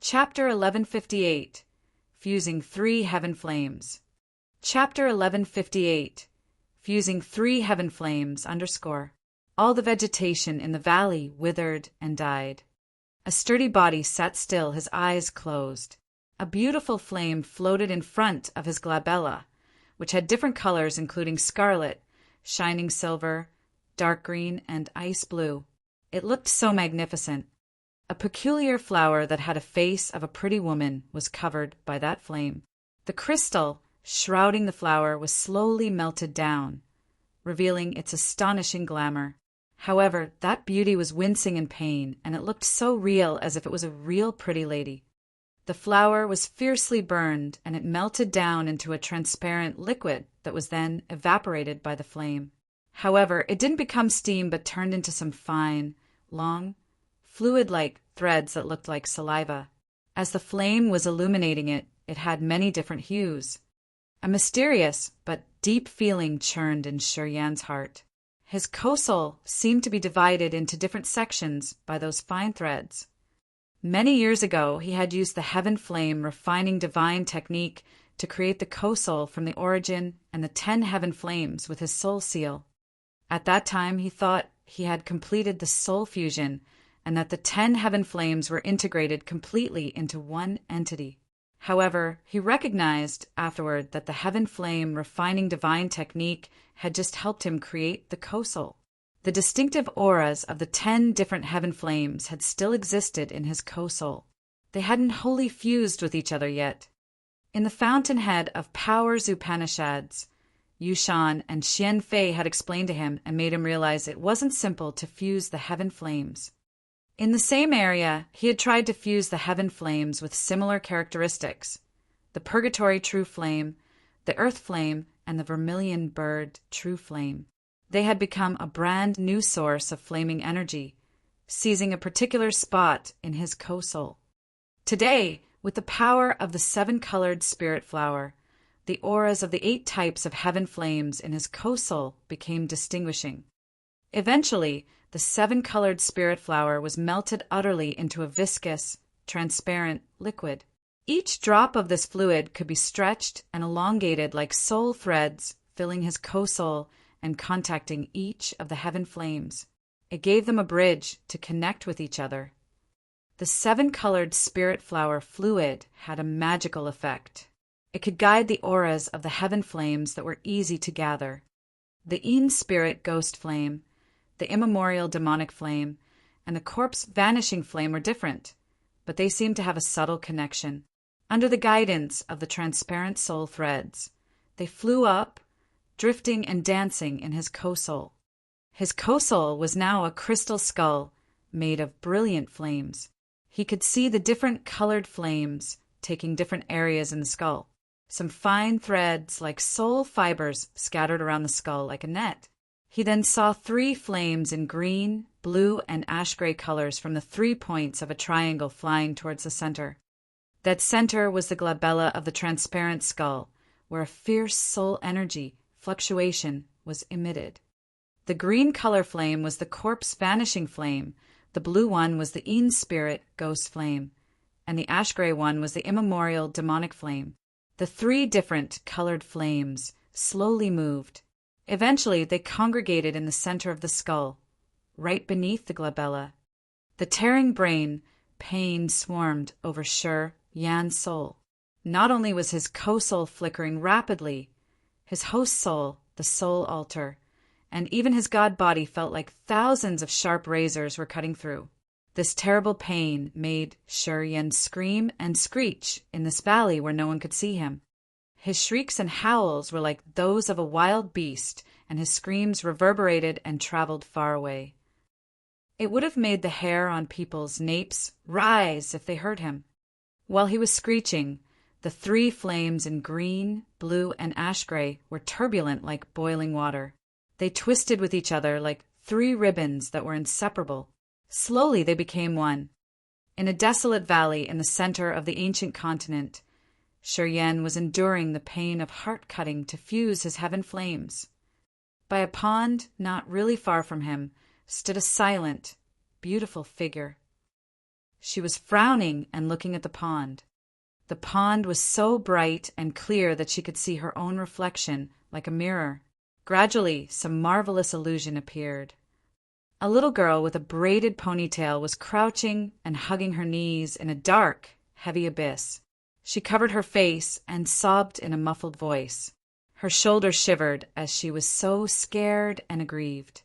Chapter 1158 Fusing Three Heaven Flames. Chapter 1158 Fusing Three Heaven Flames _ All the vegetation in the valley withered and died. A sturdy body sat still, his eyes closed. A beautiful flame floated in front of his glabella, which had different colors including scarlet, shining silver, dark green, and ice blue. It looked so magnificent. A peculiar flower that had a face of a pretty woman was covered by that flame. The crystal shrouding the flower was slowly melted down, revealing its astonishing glamour. However, that beauty was wincing in pain, and it looked so real, as if it was a real pretty lady. The flower was fiercely burned, and it melted down into a transparent liquid that was then evaporated by the flame. However, it didn't become steam, but turned into some fine, long, fluid-like threads that looked like saliva. As the flame was illuminating it, it had many different hues. A mysterious but deep feeling churned in Shiryan's heart. His co-soul seemed to be divided into different sections by those fine threads. Many years ago, he had used the heaven flame refining divine technique to create the co-soul from the origin and the 10 heaven flames with his soul seal. At that time, he thought he had completed the soul fusion and that the 10 heaven flames were integrated completely into one entity. However, he recognized afterward that the heaven flame refining divine technique had just helped him create the co-soul. The distinctive auras of the 10 different heaven flames had still existed in his co-soul. They hadn't wholly fused with each other yet. In the fountainhead of Powers Upanishads, Yushan and Xian Fei had explained to him and made him realize it wasn't simple to fuse the heaven flames. In the same area, he had tried to fuse the heaven flames with similar characteristics: the purgatory true flame, the earth flame, and the vermilion bird true flame. They had become a brand new source of flaming energy, seizing a particular spot in his co-soul. Today, with the power of the 7-colored spirit flower, the auras of the 8 types of heaven flames in his co-soul became distinguishing. Eventually, the 7-colored spirit flower was melted utterly into a viscous, transparent liquid. Each drop of this fluid could be stretched and elongated like soul threads, filling his co-soul and contacting each of the heaven flames. It gave them a bridge to connect with each other. The 7-colored spirit flower fluid had a magical effect. It could guide the auras of the heaven flames that were easy to gather. The Yin spirit ghost flame, the immemorial demonic flame, and the corpse vanishing flame were different, but they seemed to have a subtle connection. Under the guidance of the transparent soul threads, they flew up, drifting and dancing in his co-soul. His co-soul was now a crystal skull made of brilliant flames. He could see the different colored flames taking different areas in the skull. Some fine threads like soul fibers scattered around the skull like a net. He then saw 3 flames in green, blue, and ash gray colors from the 3 points of a triangle flying towards the center. That center was the glabella of the transparent skull, where a fierce soul energy fluctuation was emitted. The green color flame was the corpse vanishing flame, the blue one was the Yin spirit ghost flame, and the ash gray one was the immemorial demonic flame. The 3 different colored flames slowly moved. Eventually, they congregated in the center of the skull, right beneath the glabella. The tearing brain pain swarmed over Yan's soul. Not only was his co-soul flickering rapidly, his host soul, the soul altar, and even his god body felt like thousands of sharp razors were cutting through. This terrible pain made Yan scream and screech in this valley where no one could see him. His shrieks and howls were like those of a wild beast, and his screams reverberated and traveled far away. It would have made the hair on people's napes rise if they heard him. While he was screeching, the 3 flames in green, blue, and ash gray were turbulent like boiling water. They twisted with each other like 3 ribbons that were inseparable. Slowly they became one. In a desolate valley in the center of the ancient continent, Shiryan was enduring the pain of heart-cutting to fuse his heaven flames. By a pond not really far from him stood a silent, beautiful figure. She was frowning and looking at the pond. The pond was so bright and clear that she could see her own reflection like a mirror. Gradually, some marvelous illusion appeared. A little girl with a braided ponytail was crouching and hugging her knees in a dark, heavy abyss. She covered her face and sobbed in a muffled voice. Her shoulders shivered as she was so scared and aggrieved.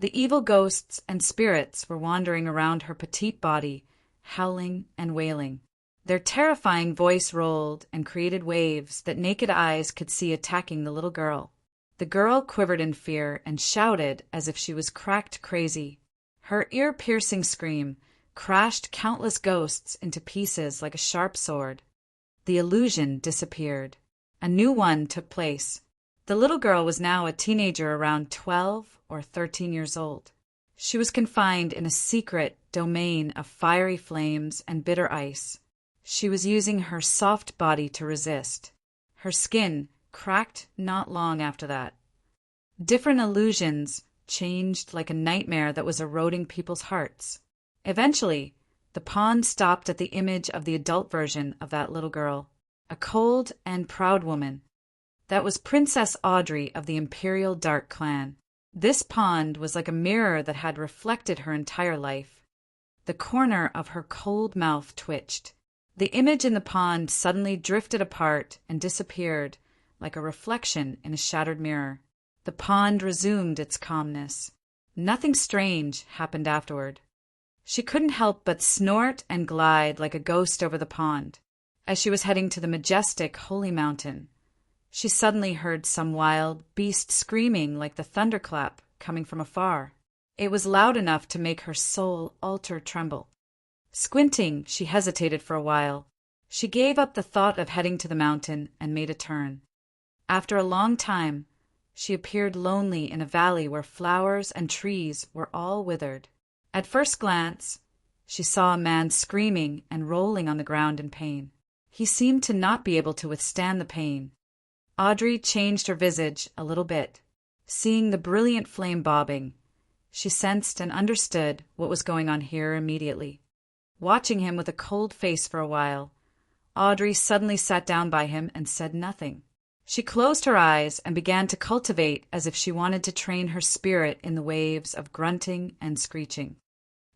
The evil ghosts and spirits were wandering around her petite body, howling and wailing. Their terrifying voice rolled and created waves that naked eyes could see attacking the little girl. The girl quivered in fear and shouted as if she was cracked crazy. Her ear-piercing scream crashed countless ghosts into pieces like a sharp sword. The illusion disappeared. A new one took place. The little girl was now a teenager around 12 or 13 years old. She was confined in a secret domain of fiery flames and bitter ice. She was using her soft body to resist. Her skin cracked not long after that. Different illusions changed like a nightmare that was eroding people's hearts. Eventually, the pond stopped at the image of the adult version of that little girl, a cold and proud woman. That was Princess Audrey of the Imperial Dark Clan. This pond was like a mirror that had reflected her entire life. The corner of her cold mouth twitched. The image in the pond suddenly drifted apart and disappeared like a reflection in a shattered mirror. The pond resumed its calmness. Nothing strange happened afterward. She couldn't help but snort and glide like a ghost over the pond. As she was heading to the majestic holy mountain, she suddenly heard some wild beast screaming like the thunderclap coming from afar. It was loud enough to make her soul alter tremble. Squinting, she hesitated for a while. She gave up the thought of heading to the mountain and made a turn. After a long time, she appeared lonely in a valley where flowers and trees were all withered. At first glance, she saw a man screaming and rolling on the ground in pain. He seemed to not be able to withstand the pain. Audrey changed her visage a little bit. Seeing the brilliant flame bobbing, she sensed and understood what was going on here immediately. Watching him with a cold face for a while, Audrey suddenly sat down by him and said nothing. She closed her eyes and began to cultivate as if she wanted to train her spirit in the waves of grunting and screeching.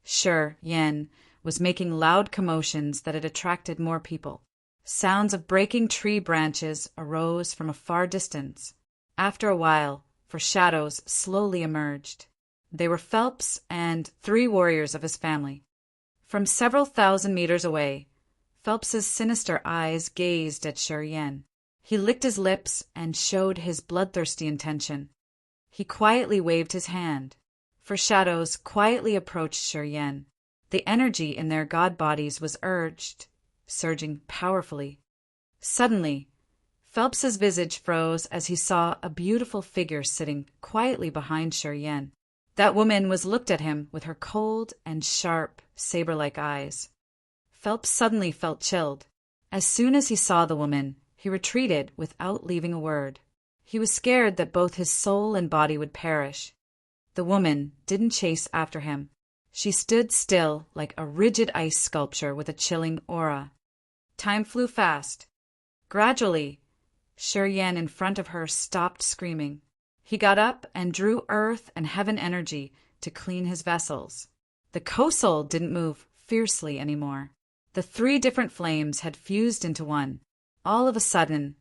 Sure, Yen was making loud commotions that had attracted more people. Sounds of breaking tree branches arose from a far distance. After a while, shadows slowly emerged. They were Phelps and 3 warriors of his family. From several thousand meters away, Phelps's sinister eyes gazed at Sher Yen. He licked his lips and showed his bloodthirsty intention. He quietly waved his hand. Shadows quietly approached Sher Yen. The energy in their god bodies was urged, surging powerfully. Suddenly, Phelps's visage froze as he saw a beautiful figure sitting quietly behind Sher Yen. That woman looked at him with her cold and sharp, saber-like eyes. Phelps suddenly felt chilled. As soon as he saw the woman, he retreated without leaving a word. He was scared that both his soul and body would perish. The woman didn't chase after him. She stood still like a rigid ice sculpture with a chilling aura. Time flew fast. Gradually, Sher Yen in front of her stopped screaming. He got up and drew earth and heaven energy to clean his vessels. The Kosol didn't move fiercely anymore. The 3 different flames had fused into one. All of a sudden,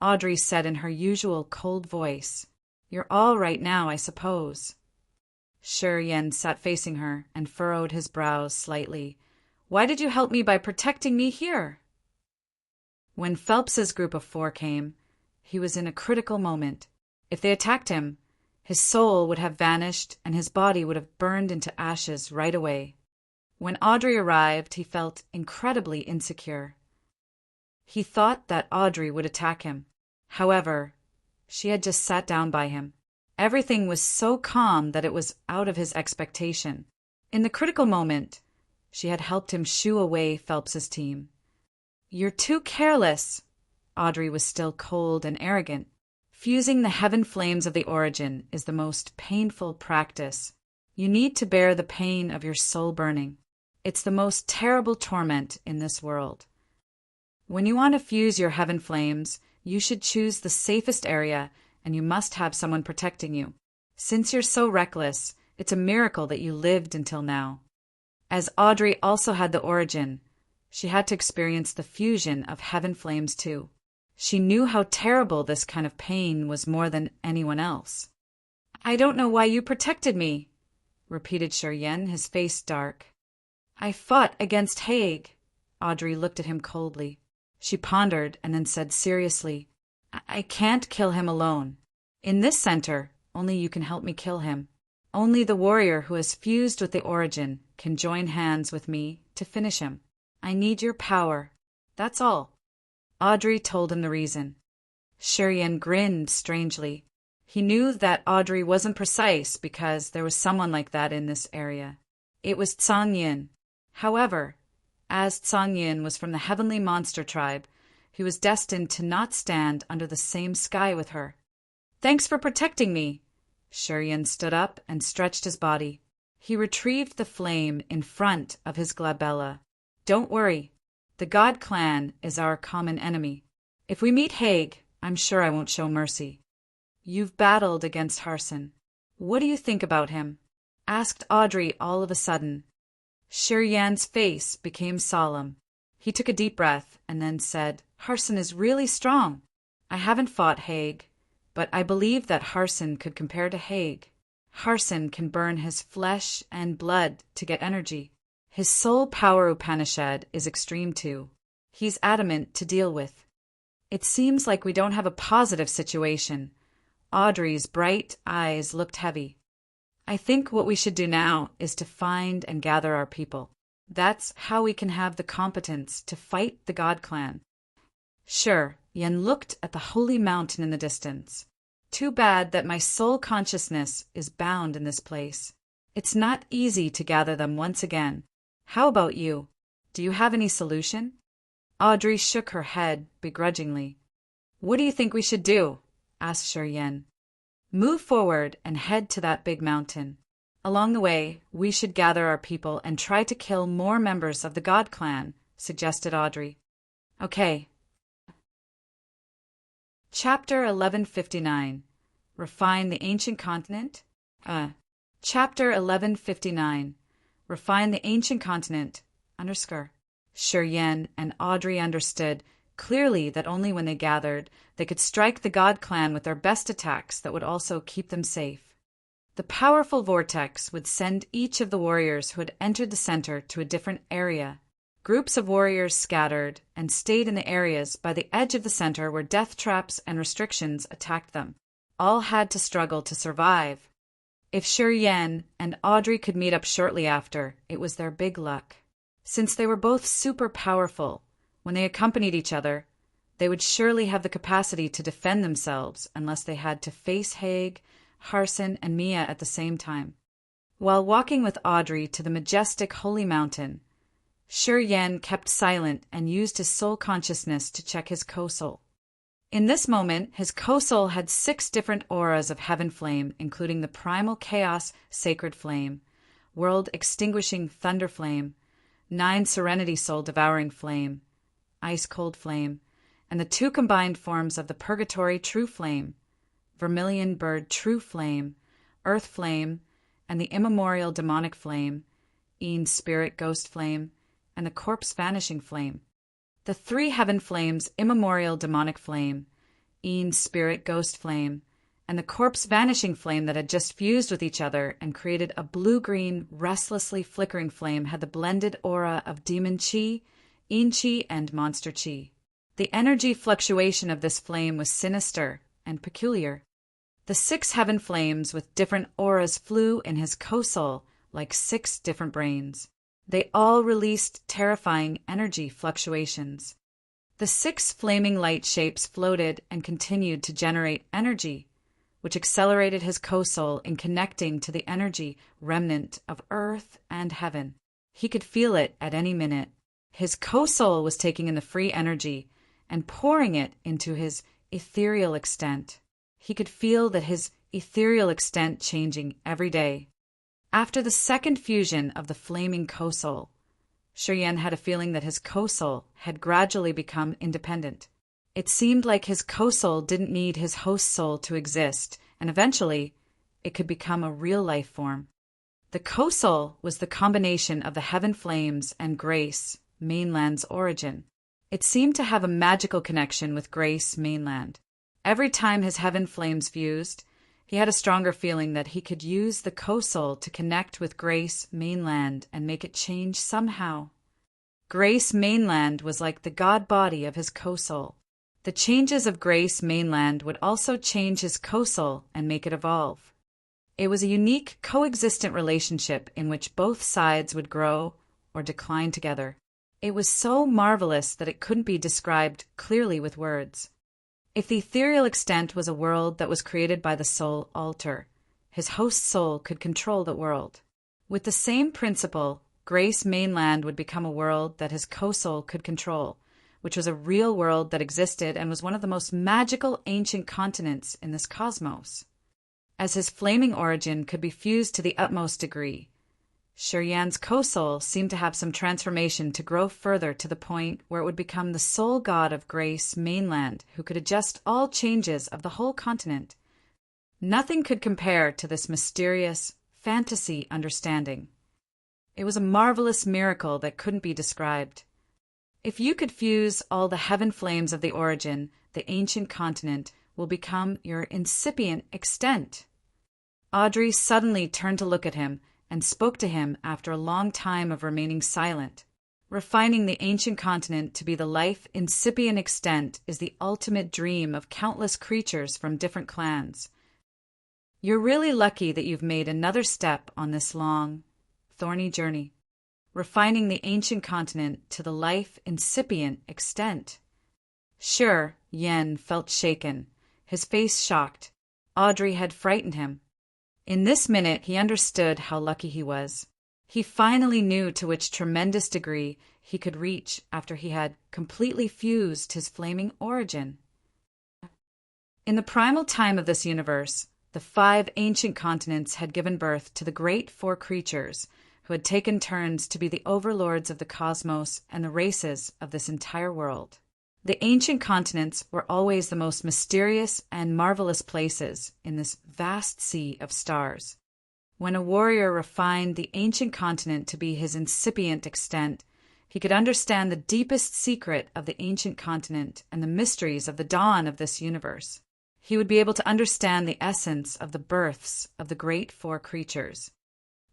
Audrey said in her usual cold voice, "You're all right now, I suppose." Sher Yen sat facing her and furrowed his brows slightly. "Why did you help me by protecting me here?" When Phelps's group of 4 came, he was in a critical moment. If they attacked him, his soul would have vanished and his body would have burned into ashes right away. When Audrey arrived, he felt incredibly insecure. He thought that Audrey would attack him. However, she had just sat down by him. Everything was so calm that it was out of his expectation. In the critical moment, she had helped him shoo away Phelps's team. "You're too careless." Audrey was still cold and arrogant. Fusing the heaven flames of the origin is the most painful practice. You need to bear the pain of your soul burning. It's the most terrible torment in this world. When you want to fuse your heaven flames, you should choose the safest area, and you must have someone protecting you. Since you're so reckless, it's a miracle that you lived until now. As Audrey also had the origin, she had to experience the fusion of heaven flames too. She knew how terrible this kind of pain was more than anyone else. "I don't know why you protected me," repeated Shiryen, his face dark. "I fought against Haig." Audrey looked at him coldly. She pondered and then said seriously, I can't kill him alone. In this center, only you can help me kill him. Only the warrior who has fused with the origin can join hands with me to finish him. I need your power. That's all." Audrey told him the reason. Shiryen grinned strangely. He knew that Audrey wasn't precise because there was someone like that in this area. It was Tsang Yin. However, as Tsang Yin was from the heavenly monster tribe, he was destined to not stand under the same sky with her. "Thanks for protecting me." Shiryen stood up and stretched his body. He retrieved the flame in front of his glabella. "Don't worry. The God clan is our common enemy. If we meet Haig, I'm sure I won't show mercy." "You've battled against Harson. What do you think about him?" asked Audrey all of a sudden. Shiryan's face became solemn. He took a deep breath and then said, "Harson is really strong. I haven't fought Haig, but I believe that Harson could compare to Haig. Harson can burn his flesh and blood to get energy. His soul power Upanishad is extreme too. He's adamant to deal with. It seems like we don't have a positive situation." Audrey's bright eyes looked heavy. "I think what we should do now is to find and gather our people. That's how we can have the competence to fight the God clan." Sure, Yen looked at the holy mountain in the distance. "Too bad that my soul consciousness is bound in this place. It's not easy to gather them once again. How about you? Do you have any solution?" Audrey shook her head begrudgingly. "What do you think we should do?" asked Shiryen. "Move forward and head to that big mountain. Along the way, we should gather our people and try to kill more members of the God clan," suggested Audrey. "Okay." Chapter 1159. Refine the Ancient Continent. Chapter 1159. Refine the Ancient Continent. Shiryen and Audrey understood clearly that only when they gathered, they could strike the God clan with their best attacks that would also keep them safe. The powerful vortex would send each of the warriors who had entered the center to a different area. Groups of warriors scattered and stayed in the areas by the edge of the center where death traps and restrictions attacked them. All had to struggle to survive. If Shiryen and Audrey could meet up shortly after, it was their big luck. Since they were both super powerful, when they accompanied each other, they would surely have the capacity to defend themselves unless they had to face Haig, Harson, and Mia at the same time. While walking with Audrey to the majestic holy mountain, Shiryen kept silent and used his soul consciousness to check his co-soul. In this moment, his co-soul had 6 different auras of heaven flame, including the primal chaos sacred flame, world extinguishing thunder flame, 9 serenity soul devouring flame, ice cold flame, and the 2 combined forms of the purgatory true flame, vermilion bird true flame, earth flame, and the immemorial demonic flame, Een spirit ghost flame, and the corpse vanishing flame. The 3 heaven flames, immemorial demonic flame, Een spirit ghost flame, and the corpse vanishing flame that had just fused with each other and created a blue-green, restlessly flickering flame had the blended aura of demon chi, Een chi, and monster chi. The energy fluctuation of this flame was sinister and peculiar. The 6 heaven flames with different auras flew in his co-soul like 6 different brains. They all released terrifying energy fluctuations. The 6 flaming light shapes floated and continued to generate energy, which accelerated his co-soul in connecting to the energy remnant of earth and heaven. He could feel it at any minute. His co-soul was taking in the free energy and pouring it into his ethereal extent. He could feel that his ethereal extent changing every day. After the second fusion of the flaming co-soul, Shiryan had a feeling that his co-soul had gradually become independent. It seemed like his co-soul didn't need his host soul to exist, and eventually, it could become a real life form. The co-soul was the combination of the heaven flames and Grace Mainland's origin. It seemed to have a magical connection with Grace Mainland. Every time his heaven flames fused, he had a stronger feeling that he could use the co-soul to connect with Grace Mainland and make it change somehow. Grace Mainland was like the god body of his co-soul. The changes of Grace Mainland would also change his co-soul and make it evolve. It was a unique, coexistent relationship in which both sides would grow or decline together. It was so marvelous that it couldn't be described clearly with words. If the ethereal extent was a world that was created by the soul altar, his host soul could control the world. With the same principle, Grace Mainland would become a world that his co-soul could control, which was a real world that existed and was one of the most magical ancient continents in this cosmos. As his flaming origin could be fused to the utmost degree, Shiryan's co-soul seemed to have some transformation to grow further to the point where it would become the sole god of Grace Mainland who could adjust all changes of the whole continent. Nothing could compare to this mysterious, fantasy understanding. It was a marvelous miracle that couldn't be described. If you could fuse all the heaven flames of the origin, the ancient continent will become your incipient extent. Audrey suddenly turned to look at him and spoke to him after a long time of remaining silent. Refining the ancient continent to be the life incipient extent is the ultimate dream of countless creatures from different clans. You're really lucky that you've made another step on this long, thorny journey. Refining the ancient continent to the life incipient extent. Sure, Yen felt shaken, his face shocked. Audrey had frightened him. In this minute he understood how lucky he was. He finally knew to which tremendous degree he could reach after he had completely fused his flaming origin. In the primal time of this universe, the 5 ancient continents had given birth to the great 4 creatures who had taken turns to be the overlords of the cosmos and the races of this entire world. The ancient continents were always the most mysterious and marvelous places in this vast sea of stars. When a warrior refined the ancient continent to be his incipient extent, he could understand the deepest secret of the ancient continent and the mysteries of the dawn of this universe. He would be able to understand the essence of the births of the great 4 creatures.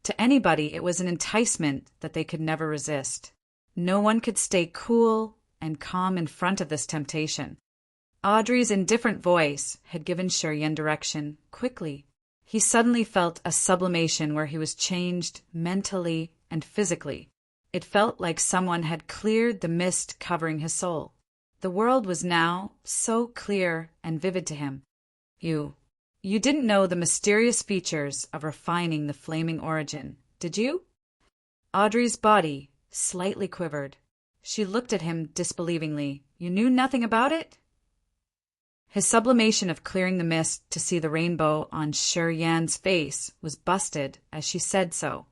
To anybody, it was an enticement that they could never resist. No one could stay cool and calm in front of this temptation. Audrey's indifferent voice had given Shiryan direction quickly. He suddenly felt a sublimation where he was changed mentally and physically. It felt like someone had cleared the mist covering his soul. The world was now so clear and vivid to him. You didn't know the mysterious features of refining the flaming origin, did you? Audrey's body slightly quivered. She looked at him disbelievingly. You knew nothing about it? His sublimation of clearing the mist to see the rainbow on Shiryan's face was busted as she said so.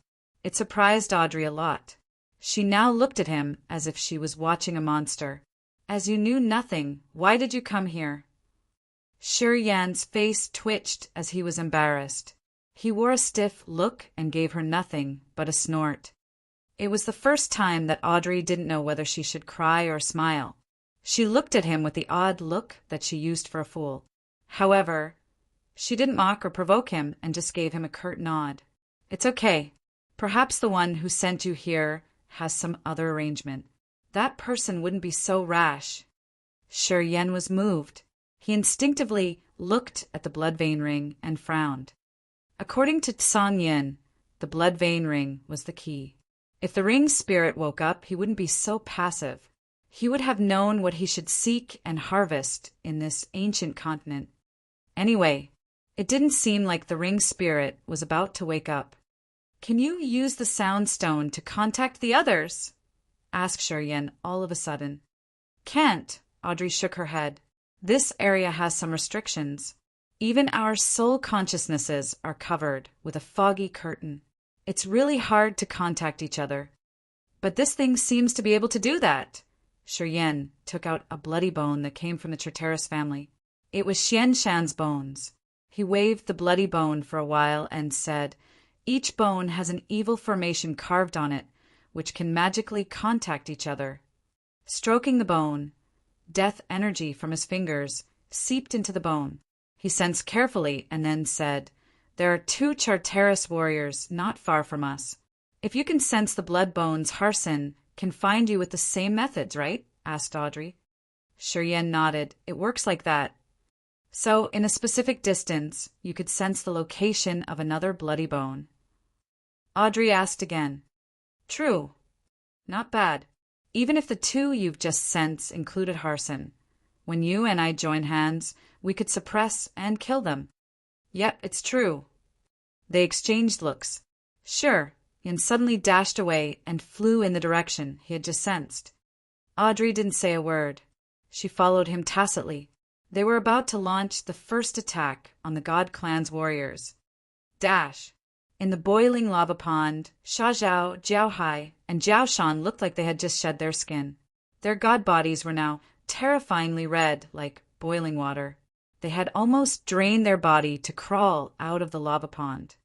It surprised Audrey a lot. She now looked at him as if she was watching a monster. As you knew nothing, why did you come here? Shiryan's face twitched as he was embarrassed. He wore a stiff look and gave her nothing but a snort. It was the first time that Audrey didn't know whether she should cry or smile. She looked at him with the odd look that she used for a fool. However, she didn't mock or provoke him and just gave him a curt nod. It's okay. Perhaps the one who sent you here has some other arrangement. That person wouldn't be so rash. Shiryan was moved. He instinctively looked at the blood vein ring and frowned. According to San Yin, the blood vein ring was the key. If the ring's spirit woke up, he wouldn't be so passive. He would have known what he should seek and harvest in this ancient continent. Anyway, it didn't seem like the ring spirit was about to wake up. Can you use the sound stone to contact the others? Asked Shiryan all of a sudden. Can't, Audrey shook her head. This area has some restrictions. Even our soul consciousnesses are covered with a foggy curtain. It's really hard to contact each other. But this thing seems to be able to do that. Shi took out a bloody bone that came from the Charteris family. It was Xian Shan's bones. He waved the bloody bone for a while and said, "Each bone has an evil formation carved on it, which can magically contact each other." Stroking the bone, death energy from his fingers seeped into the bone. He sensed carefully and then said, "There are 2 Charteris warriors not far from us. If you can sense the blood bones, Harsin can find you with the same methods, right?" asked Audrey. Shi nodded. "It works like that. So, in a specific distance, you could sense the location of another bloody bone." Audrey asked again. "True. Not bad. Even if the 2 you've just sensed included Harsin, when you and I join hands, we could suppress and kill them." "Yep, it's true." They exchanged looks. "Sure," and suddenly dashed away and flew in the direction he had just sensed. Audrey didn't say a word. She followed him tacitly. They were about to launch the first attack on the God Clan's warriors. Dash! In the boiling lava pond, Sha Zhao, Jiao Hai, and Jiao Shan looked like they had just shed their skin. Their god bodies were now terrifyingly red, like boiling water. They had almost drained their body to crawl out of the lava pond.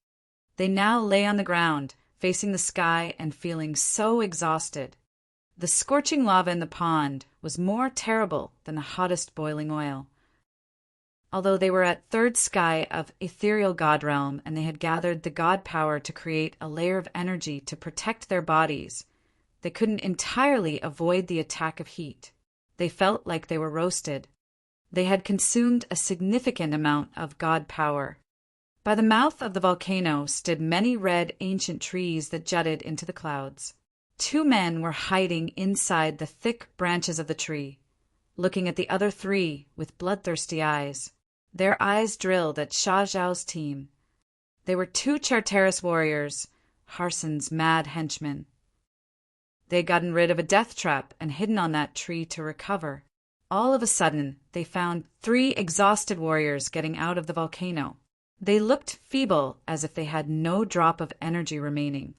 They now lay on the ground, facing the sky and feeling so exhausted. The scorching lava in the pond was more terrible than the hottest boiling oil. Although they were at third sky of ethereal god realm and they had gathered the god power to create a layer of energy to protect their bodies, they couldn't entirely avoid the attack of heat. They felt like they were roasted. They had consumed a significant amount of god power. By the mouth of the volcano stood many red ancient trees that jutted into the clouds. 2 men were hiding inside the thick branches of the tree, looking at the other 3 with bloodthirsty eyes. Their eyes drilled at Sha Zhao's team. They were 2 Charteris warriors, Harsin's mad henchmen. They had gotten rid of a death trap and hidden on that tree to recover. All of a sudden, they found 3 exhausted warriors getting out of the volcano. They looked feeble, as if they had no drop of energy remaining.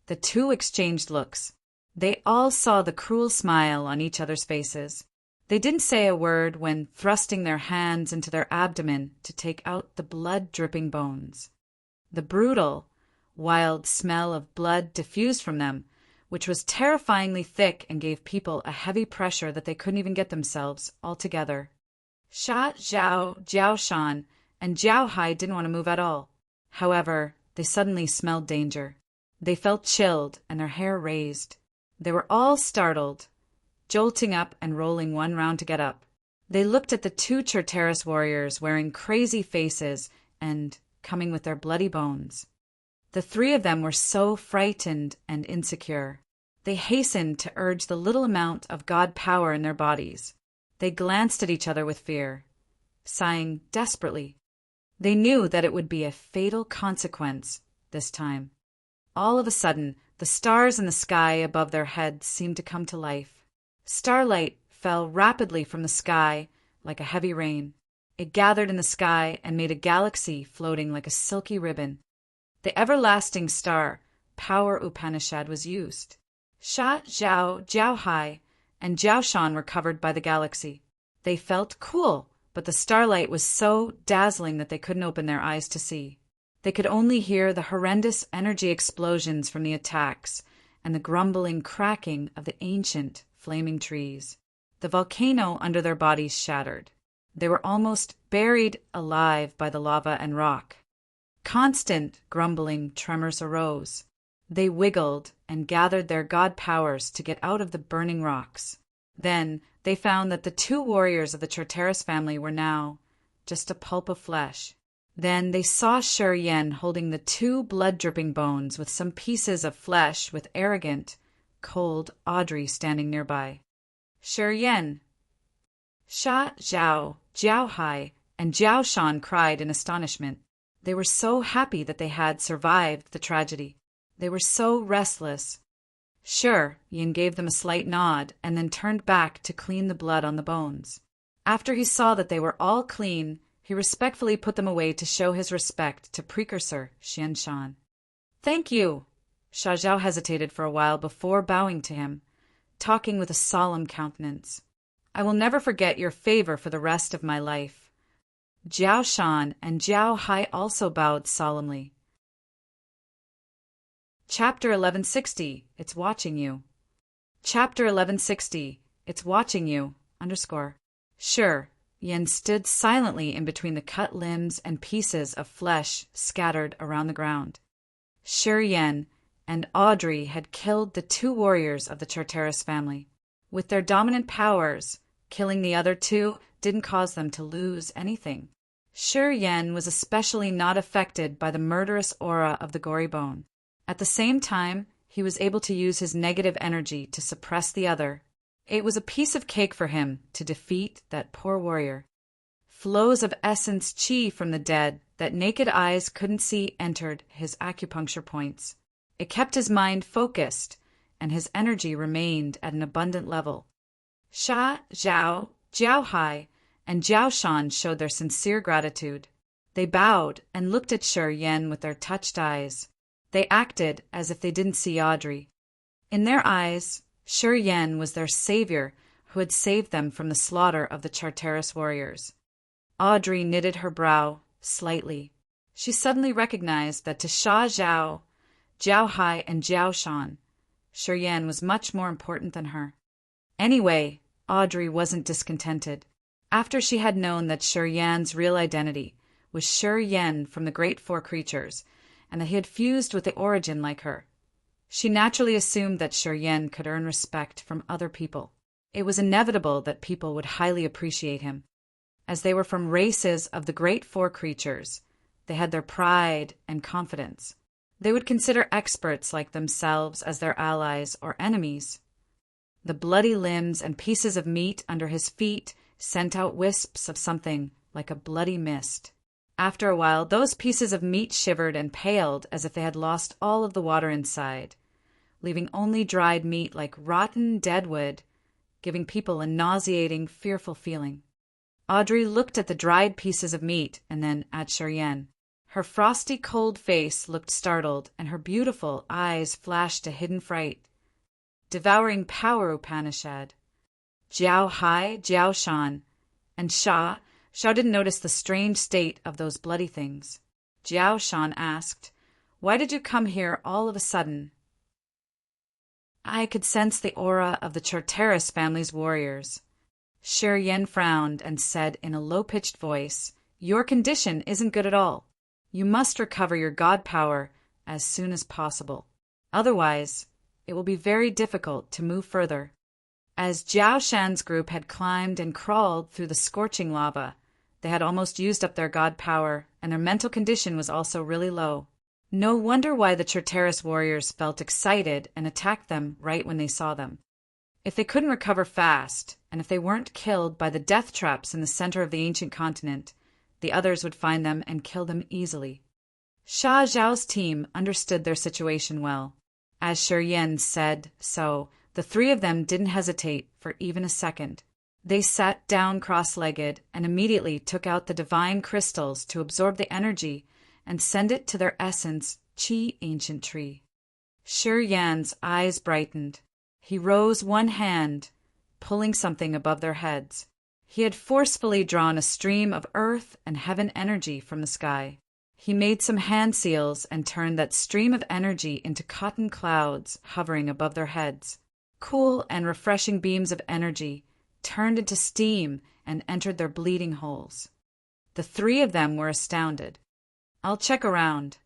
The 2 exchanged looks. They all saw the cruel smile on each other's faces. They didn't say a word when thrusting their hands into their abdomen to take out the blood-dripping bones. The brutal, wild smell of blood diffused from them, which was terrifyingly thick and gave people a heavy pressure that they couldn't even get themselves all together. Sha Zhao, Jiao Shan, and Jiao Hai didn't want to move at all. However, they suddenly smelled danger. They felt chilled and their hair raised. They were all startled, jolting up and rolling one round to get up. They looked at the 2 Charteris warriors wearing crazy faces and coming with their bloody bones. The 3 of them were so frightened and insecure. They hastened to urge the little amount of god power in their bodies. They glanced at each other with fear, sighing desperately. They knew that it would be a fatal consequence this time. All of a sudden, the stars in the sky above their heads seemed to come to life. Starlight fell rapidly from the sky like a heavy rain. It gathered in the sky and made a galaxy floating like a silky ribbon. The everlasting star, Power Upanishad, was used. Sha Zhao, Jiao Hai, and Jiao Shan were covered by the galaxy. They felt cool, but the starlight was so dazzling that they couldn't open their eyes to see. They could only hear the horrendous energy explosions from the attacks and the grumbling cracking of the ancient flaming trees. The volcano under their bodies shattered. They were almost buried alive by the lava and rock. Constant grumbling tremors arose. They wiggled and gathered their god powers to get out of the burning rocks. Then they found that the 2 warriors of the Charteris family were now just a pulp of flesh. Then they saw Shi holding the 2 blood-dripping bones with some pieces of flesh with arrogant, cold Audrey standing nearby. Shi, Sha Zhao, Jiao Hai, and Jiao Shan cried in astonishment. They were so happy that they had survived the tragedy. They were so restless. Sure, Yin gave them a slight nod and then turned back to clean the blood on the bones. After he saw that they were all clean, he respectfully put them away to show his respect to precursor Xian Shan. "Thank you," Sha Zhao hesitated for a while before bowing to him, talking with a solemn countenance. I will never forget your favor for the rest of my life. Jiao Shan and Jiao Hai also bowed solemnly. Chapter 1160. It's watching you. Chapter 1160. It's watching you. Sure. Yen stood silently in between the cut limbs and pieces of flesh scattered around the ground. Shi Yen and Audrey had killed the 2 warriors of the Charteris family. With their dominant powers, killing the other 2 didn't cause them to lose anything. Shi Yen was especially not affected by the murderous aura of the gory bone. At the same time, he was able to use his negative energy to suppress the other. It was a piece of cake for him to defeat that poor warrior. Flows of essence qi from the dead that naked eyes couldn't see entered his acupuncture points. It kept his mind focused, and his energy remained at an abundant level. Sha Zhao, Jiao Hai, and Jiao Shan showed their sincere gratitude. They bowed and looked at Shi Yen with their touched eyes. They acted as if they didn't see Audrey. In their eyes, Shi Yen was their savior who had saved them from the slaughter of the Charteris warriors. Audrey knitted her brow slightly. She suddenly recognized that to Sha Zhao, Jiao Hai, and Jiao Shan, Shi Yen was much more important than her. Anyway, Audrey wasn't discontented. After she had known that Shi Yan's real identity was Shi Yen from the Great Four Creatures, and that he had fused with the Origin like her, she naturally assumed that Shi Yen could earn respect from other people. It was inevitable that people would highly appreciate him. As they were from races of the Great Four Creatures, they had their pride and confidence. They would consider experts like themselves as their allies or enemies. The bloody limbs and pieces of meat under his feet sent out wisps of something like a bloody mist. After a while, those pieces of meat shivered and paled as if they had lost all of the water inside, leaving only dried meat like rotten dead wood, giving people a nauseating, fearful feeling. Audrey looked at the dried pieces of meat and then at Shi Yen. Her frosty, cold face looked startled, and her beautiful eyes flashed a hidden fright. Devouring power, Upanishad. Jiao Hai, Jiao Shan, and Sha didn't notice the strange state of those bloody things. Jiao Shan asked, "Why did you come here all of a sudden?" "I could sense the aura of the Charteris family's warriors." Shi Yen frowned and said in a low-pitched voice, "Your condition isn't good at all. You must recover your god power as soon as possible. Otherwise, it will be very difficult to move further." As Jiao Shan's group had climbed and crawled through the scorching lava, they had almost used up their god power, and their mental condition was also really low. No wonder why the Charteris warriors felt excited and attacked them right when they saw them. If they couldn't recover fast, and if they weren't killed by the death traps in the center of the ancient continent, the others would find them and kill them easily. Sha Zhao's team understood their situation well. As Shi Yen said so, the 3 of them didn't hesitate for even a second. They sat down cross-legged and immediately took out the divine crystals to absorb the energy and send it to their essence, Qi ancient tree. Shi Yan's eyes brightened. He rose one hand, pulling something above their heads. He had forcefully drawn a stream of earth and heaven energy from the sky. He made some hand seals and turned that stream of energy into cotton clouds hovering above their heads. Cool and refreshing beams of energy turned into steam and entered their bleeding holes. The 3 of them were astounded. "I'll check around."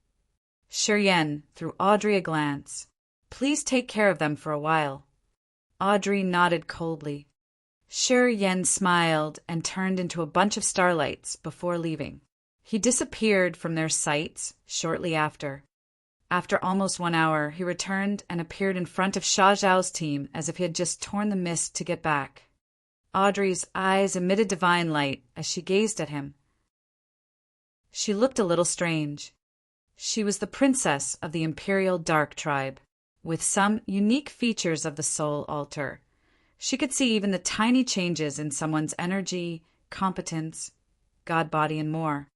Shi Yen threw Audrey a glance. "Please take care of them for a while." Audrey nodded coldly. Shi Yen smiled and turned into a bunch of starlights before leaving. He disappeared from their sights shortly after. After almost 1 hour, he returned and appeared in front of Sha Zhao's team as if he had just torn the mist to get back. Audrey's eyes emitted divine light as she gazed at him. She looked a little strange. She was the princess of the Imperial Dark Tribe, with some unique features of the soul altar. She could see even the tiny changes in someone's energy, competence, god body, and more.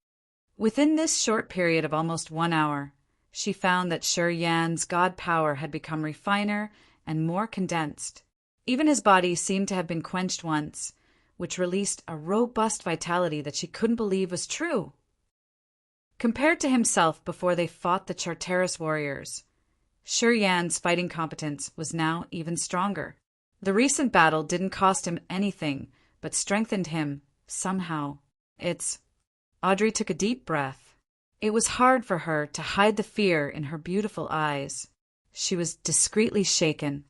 Within this short period of almost 1 hour, She found that Shi Yan's god power had become refiner and more condensed. Even his body seemed to have been quenched once, which released a robust vitality that she couldn't believe was true. Compared to himself before they fought the Charteris warriors, Shi Yan's fighting competence was now even stronger. The recent battle didn't cost him anything, but strengthened him somehow. Audrey took a deep breath. It was hard for her to hide the fear in her beautiful eyes. She was discreetly shaken.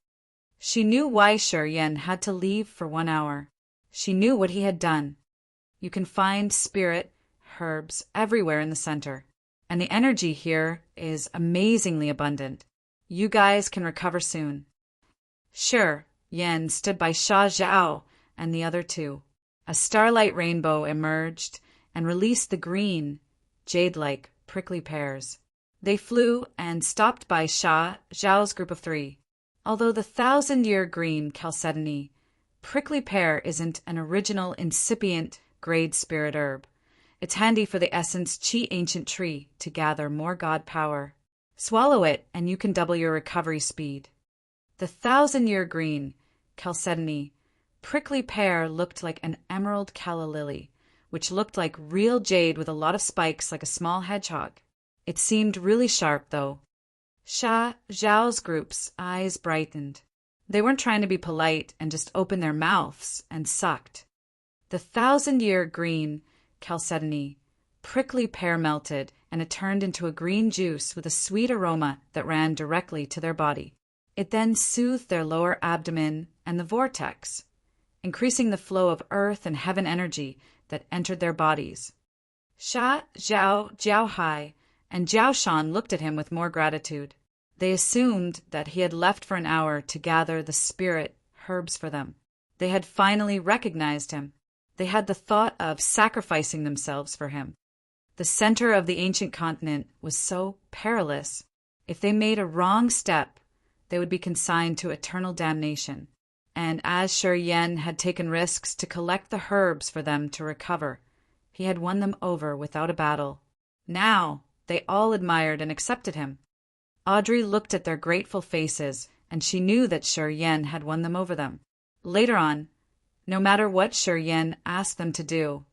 She knew why Shi Yan had to leave for 1 hour. She knew what he had done. You can find spirit herbs everywhere in the center, and the energy here is amazingly abundant. You guys can recover soon. Shi Yan stood by Sha Zhao and the other two. A starlight rainbow emerged and released the green, jade-like, prickly pears. They flew and stopped by Sha Zhao's group of 3. Although the 1,000-year green chalcedony prickly pear isn't an original incipient grade spirit herb, it's handy for the essence Qi ancient tree to gather more god power. Swallow it and you can double your recovery speed. The 1,000-year green chalcedony prickly pear looked like an emerald calla lily, which looked like real jade with a lot of spikes like a small hedgehog. It seemed really sharp, though. Sha Zhao's group's eyes brightened. They weren't trying to be polite and just opened their mouths and sucked. The 1,000-year green chalcedony prickly pear melted, and it turned into a green juice with a sweet aroma that ran directly to their body. It then soothed their lower abdomen and the vortex, increasing the flow of earth and heaven energy that entered their bodies. Sha Zhao, Jiao Hai, and Jiao Shan looked at him with more gratitude. They assumed that he had left for an hour to gather the spirit herbs for them. They had finally recognized him. They had the thought of sacrificing themselves for him. The center of the ancient continent was so perilous. If they made a wrong step, they would be consigned to eternal damnation. And as Shi Yan had taken risks to collect the herbs for them to recover, he had won them over without a battle. Now, they all admired and accepted him. Audrey looked at their grateful faces, and she knew that Shi Yan had won them over them. Later on, no matter what Shi Yan asked them to do,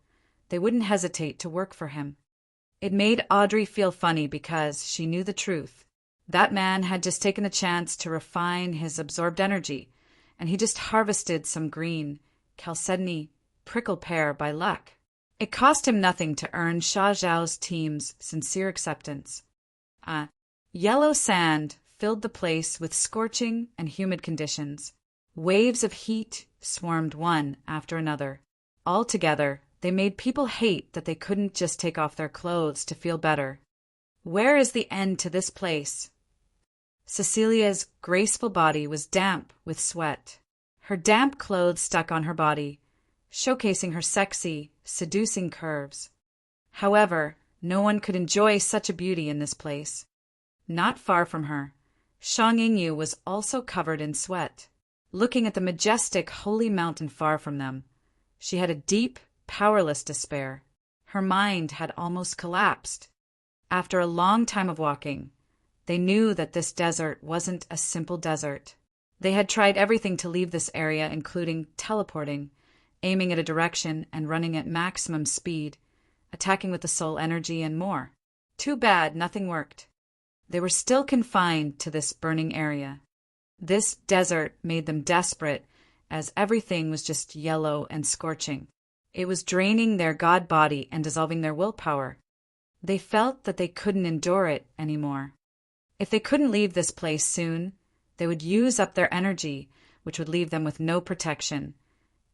they wouldn't hesitate to work for him. It made Audrey feel funny because she knew the truth. That man had just taken a chance to refine his absorbed energy, and he just harvested some green, chalcedony prickle pear by luck. It cost him nothing to earn Sha Zhao's team's sincere acceptance. Yellow sand filled the place with scorching and humid conditions. Waves of heat swarmed one after another. Altogether, they made people hate that they couldn't just take off their clothes to feel better. Where is the end to this place? Cecilia's graceful body was damp with sweat. Her damp clothes stuck on her body, showcasing her sexy, seducing curves. However, no one could enjoy such a beauty in this place. Not far from her, Shang Yingyu was also covered in sweat. Looking at the majestic holy mountain far from them, she had a deep, powerless despair. Her mind had almost collapsed. After a long time of walking, they knew that this desert wasn't a simple desert. They had tried everything to leave this area, including teleporting, aiming at a direction and running at maximum speed, attacking with the soul energy and more. Too bad nothing worked. They were still confined to this burning area. This desert made them desperate, as everything was just yellow and scorching. It was draining their god body and dissolving their willpower. They felt that they couldn't endure it anymore. If they couldn't leave this place soon, they would use up their energy, which would leave them with no protection,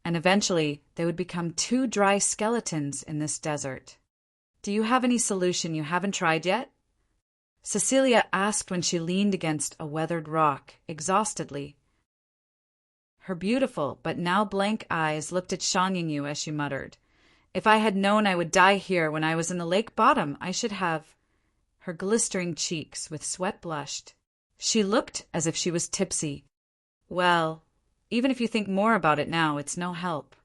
and eventually they would become 2 dry skeletons in this desert. Do you have any solution you haven't tried yet? Cecilia asked when she leaned against a weathered rock, exhaustedly. Her beautiful but now blank eyes looked at Shang Yingyu as she muttered, "If I had known I would die here when I was in the lake bottom, I should have—" Her glistering cheeks with sweat blushed. She looked as if she was tipsy. "Well, even if you think more about it now, it's no help."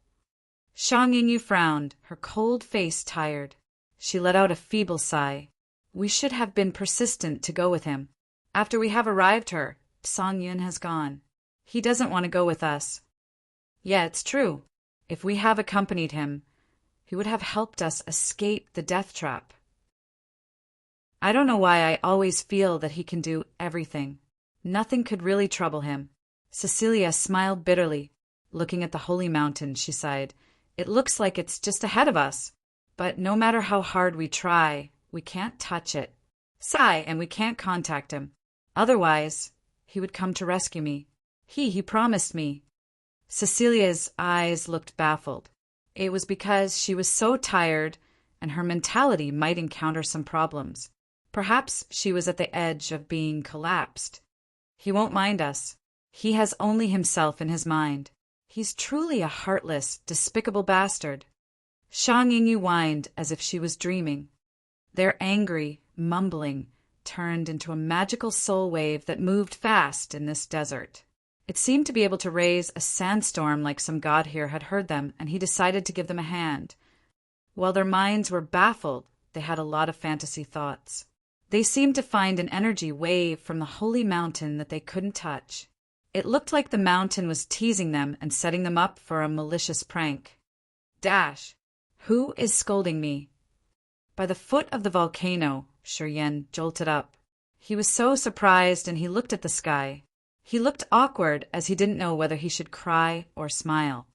Shang Yingyu frowned, her cold face tired. She let out a feeble sigh. We should have been persistent to go with him. After we have arrived here, Song Yun has gone. He doesn't want to go with us. Yeah, it's true. If we have accompanied him, he would have helped us escape the death trap. I don't know why I always feel that he can do everything. Nothing could really trouble him. Cecilia smiled bitterly. Looking at the holy mountain, she sighed. It looks like it's just ahead of us. But no matter how hard we try, we can't touch it. Sigh, and we can't contact him. Otherwise, he would come to rescue me. He promised me. Cecilia's eyes looked baffled. It was because she was so tired and her mentality might encounter some problems. Perhaps she was at the edge of being collapsed. He won't mind us. He has only himself in his mind. He's truly a heartless, despicable bastard. Shang Yingyu whined as if she was dreaming. Their angry, mumbling, turned into a magical soul wave that moved fast in this desert. It seemed to be able to raise a sandstorm like some god here had heard them, and he decided to give them a hand. While their minds were baffled, they had a lot of fantasy thoughts. They seemed to find an energy wave from the holy mountain that they couldn't touch. It looked like the mountain was teasing them and setting them up for a malicious prank. Dash! Who is scolding me? By the foot of the volcano, Shuryen jolted up. He was so surprised, and he looked at the sky. He looked awkward as he didn't know whether he should cry or smile.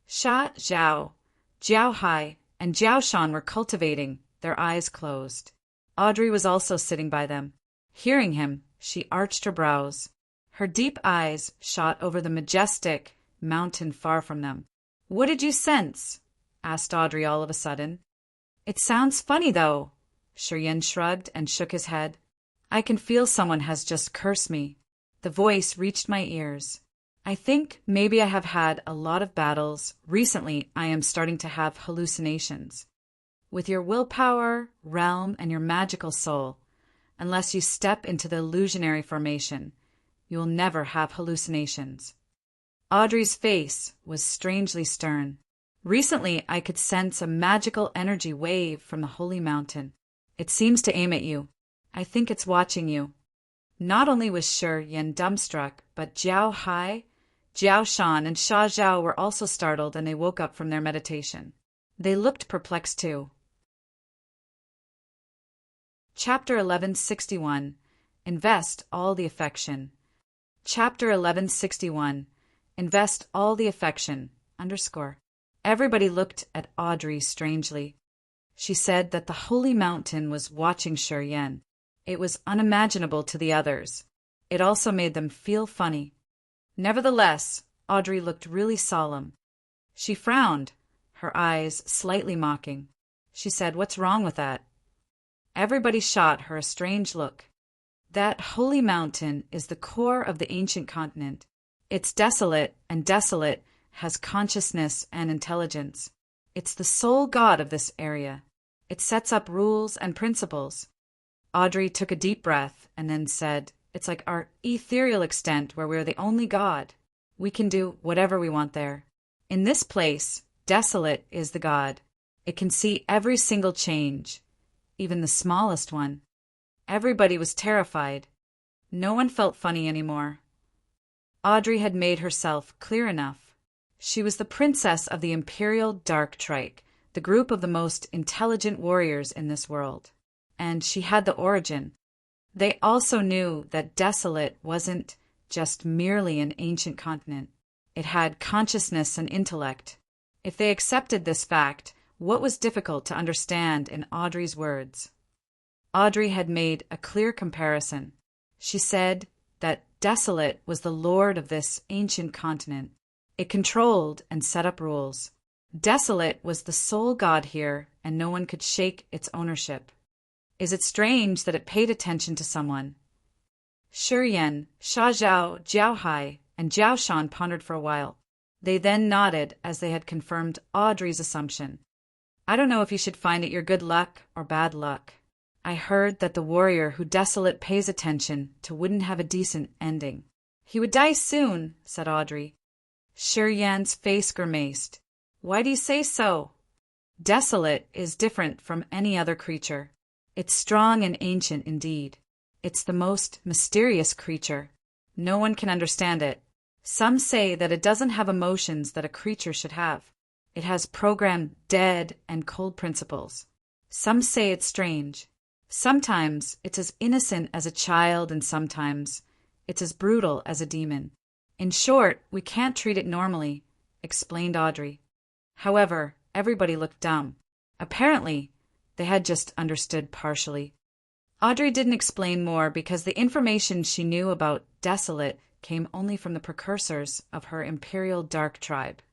Sha Zhao, Jiao Hai, and Jiao Shan were cultivating, their eyes closed. Audrey was also sitting by them. Hearing him, she arched her brows. Her deep eyes shot over the majestic mountain far from them. "What did you sense?" asked Audrey all of a sudden. "It sounds funny, though." Shuryen shrugged and shook his head. "I can feel someone has just cursed me." The voice reached my ears. "I think maybe I have had a lot of battles. Recently, I am starting to have hallucinations. With your willpower, realm, and your magical soul, unless you step into the illusionary formation, you will never have hallucinations." Audrey's face was strangely stern. "Recently, I could sense a magical energy wave from the holy mountain. It seems to aim at you. I think it's watching you." Not only was Shuryen dumbstruck, but Jiao Hai, Jiao Shan, and Sha Zhao were also startled, and they woke up from their meditation. They looked perplexed too. Chapter 1161. Invest all the affection. Chapter 1161. Invest all the affection. _ Everybody looked at Audrey strangely. She said that the holy mountain was watching Shuryen. It was unimaginable to the others. It also made them feel funny. Nevertheless, Audrey looked really solemn. She frowned, her eyes slightly mocking. She said, "What's wrong with that?" Everybody shot her a strange look. That holy mountain is the core of the ancient continent. It's desolate, and desolate has consciousness and intelligence. It's the sole god of this area. It sets up rules and principles. Audrey took a deep breath and then said, "It's like our ethereal extent where we're the only god. We can do whatever we want there. In this place, desolate is the god. It can see every single change, even the smallest one." Everybody was terrified. No one felt funny anymore. Audrey had made herself clear enough. She was the princess of the Imperial Dark Trike, the group of the most intelligent warriors in this world. And she had the origin. They also knew that desolate wasn't just merely an ancient continent. It had consciousness and intellect. If they accepted this fact, what was difficult to understand in Audrey's words? Audrey had made a clear comparison. She said that desolate was the lord of this ancient continent. It controlled and set up rules. Desolate was the sole god here, and no one could shake its ownership. Is it strange that it paid attention to someone? Shuryen, Sha Zhao, Jiao Hai, and Jiao Shan pondered for a while. They then nodded as they had confirmed Audrey's assumption. "I don't know if you should find it your good luck or bad luck. I heard that the warrior who desolate pays attention to wouldn't have a decent ending." "He would die soon," said Audrey. Shuryen's face grimaced. "Why do you say so?" "Desolate is different from any other creature. It's strong and ancient indeed. It's the most mysterious creature. No one can understand it. Some say that it doesn't have emotions that a creature should have. It has programmed dead and cold principles. Some say it's strange. Sometimes it's as innocent as a child, and sometimes it's as brutal as a demon. In short, we can't treat it normally, explained Audrey. However, everybody looked dumb. Apparently, they had just understood partially. Audrey didn't explain more because the information she knew about Desolate came only from the precursors of her Imperial Dark Tribe.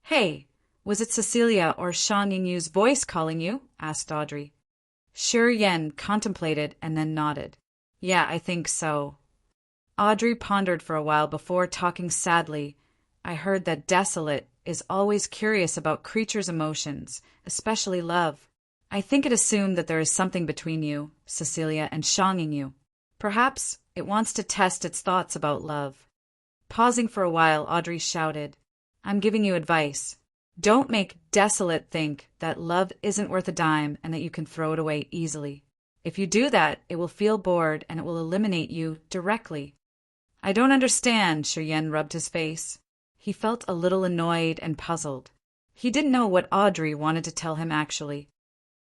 "Hey, was it Cecilia or Shang Yingyu's voice calling you?" asked Audrey. Shi Yan contemplated and then nodded. "Yeah, I think so." Audrey pondered for a while before talking sadly. "I heard that Desolate is always curious about creatures' emotions, especially love. I think it assumed that there is something between you, Cecilia, and Shang Yingyu. Perhaps it wants to test its thoughts about love." Pausing for a while, Audrey shouted, "I'm giving you advice. Don't make Desolate think that love isn't worth a dime and that you can throw it away easily. If you do that, it will feel bored and it will eliminate you directly." "I don't understand," Shi Yan rubbed his face. He felt a little annoyed and puzzled. He didn't know what Audrey wanted to tell him actually.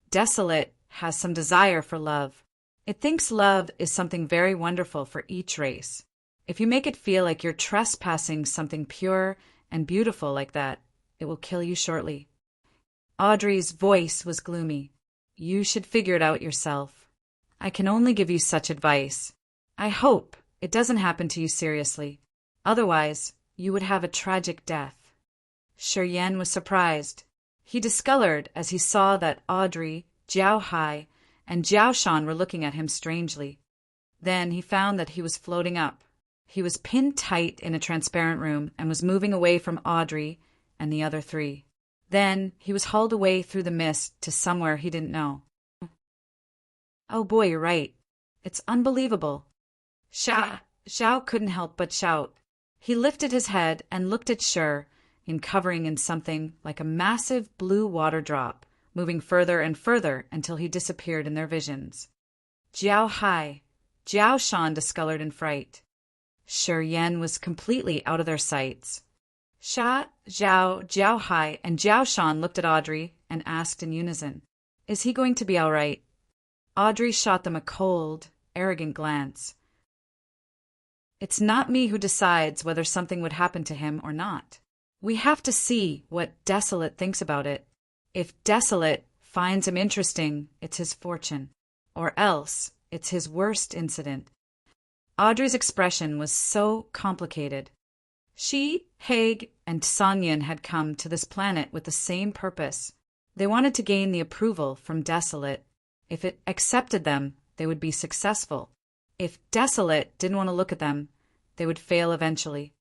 Desolate has some desire for love. It thinks love is something very wonderful for each race. If you make it feel like you're trespassing something pure and beautiful like that, it will kill you shortly. Audrey's voice was gloomy. "You should figure it out yourself. I can only give you such advice. I hope it doesn't happen to you seriously. Otherwise, you would have a tragic death." Shi Yan was surprised. He discolored as he saw that Audrey, Jiao Hai, and Jiao Shan were looking at him strangely. Then he found that he was floating up. He was pinned tight in a transparent room and was moving away from Audrey and the other three. Then he was hauled away through the mist to somewhere he didn't know. "Oh boy, you're right. It's unbelievable." Xiao couldn't help but shout. He lifted his head and looked at Shi, covering in something like a massive blue water drop, moving further and further until he disappeared in their visions. Jiao Hai, Jiao Shan discolored in fright. Shi Yan was completely out of their sights. Sha, Zhao, Jiao Hai, and Jiao Shan looked at Audrey and asked in unison, "Is he going to be all right?" Audrey shot them a cold, arrogant glance. "It's not me who decides whether something would happen to him or not. We have to see what Desolate thinks about it. If Desolate finds him interesting, it's his fortune. Or else, it's his worst incident." Audrey's expression was so complicated. She, Haig, and Sanyan had come to this planet with the same purpose. They wanted to gain the approval from Desolate. If it accepted them, they would be successful. If Desolate didn't want to look at them, they would fail eventually.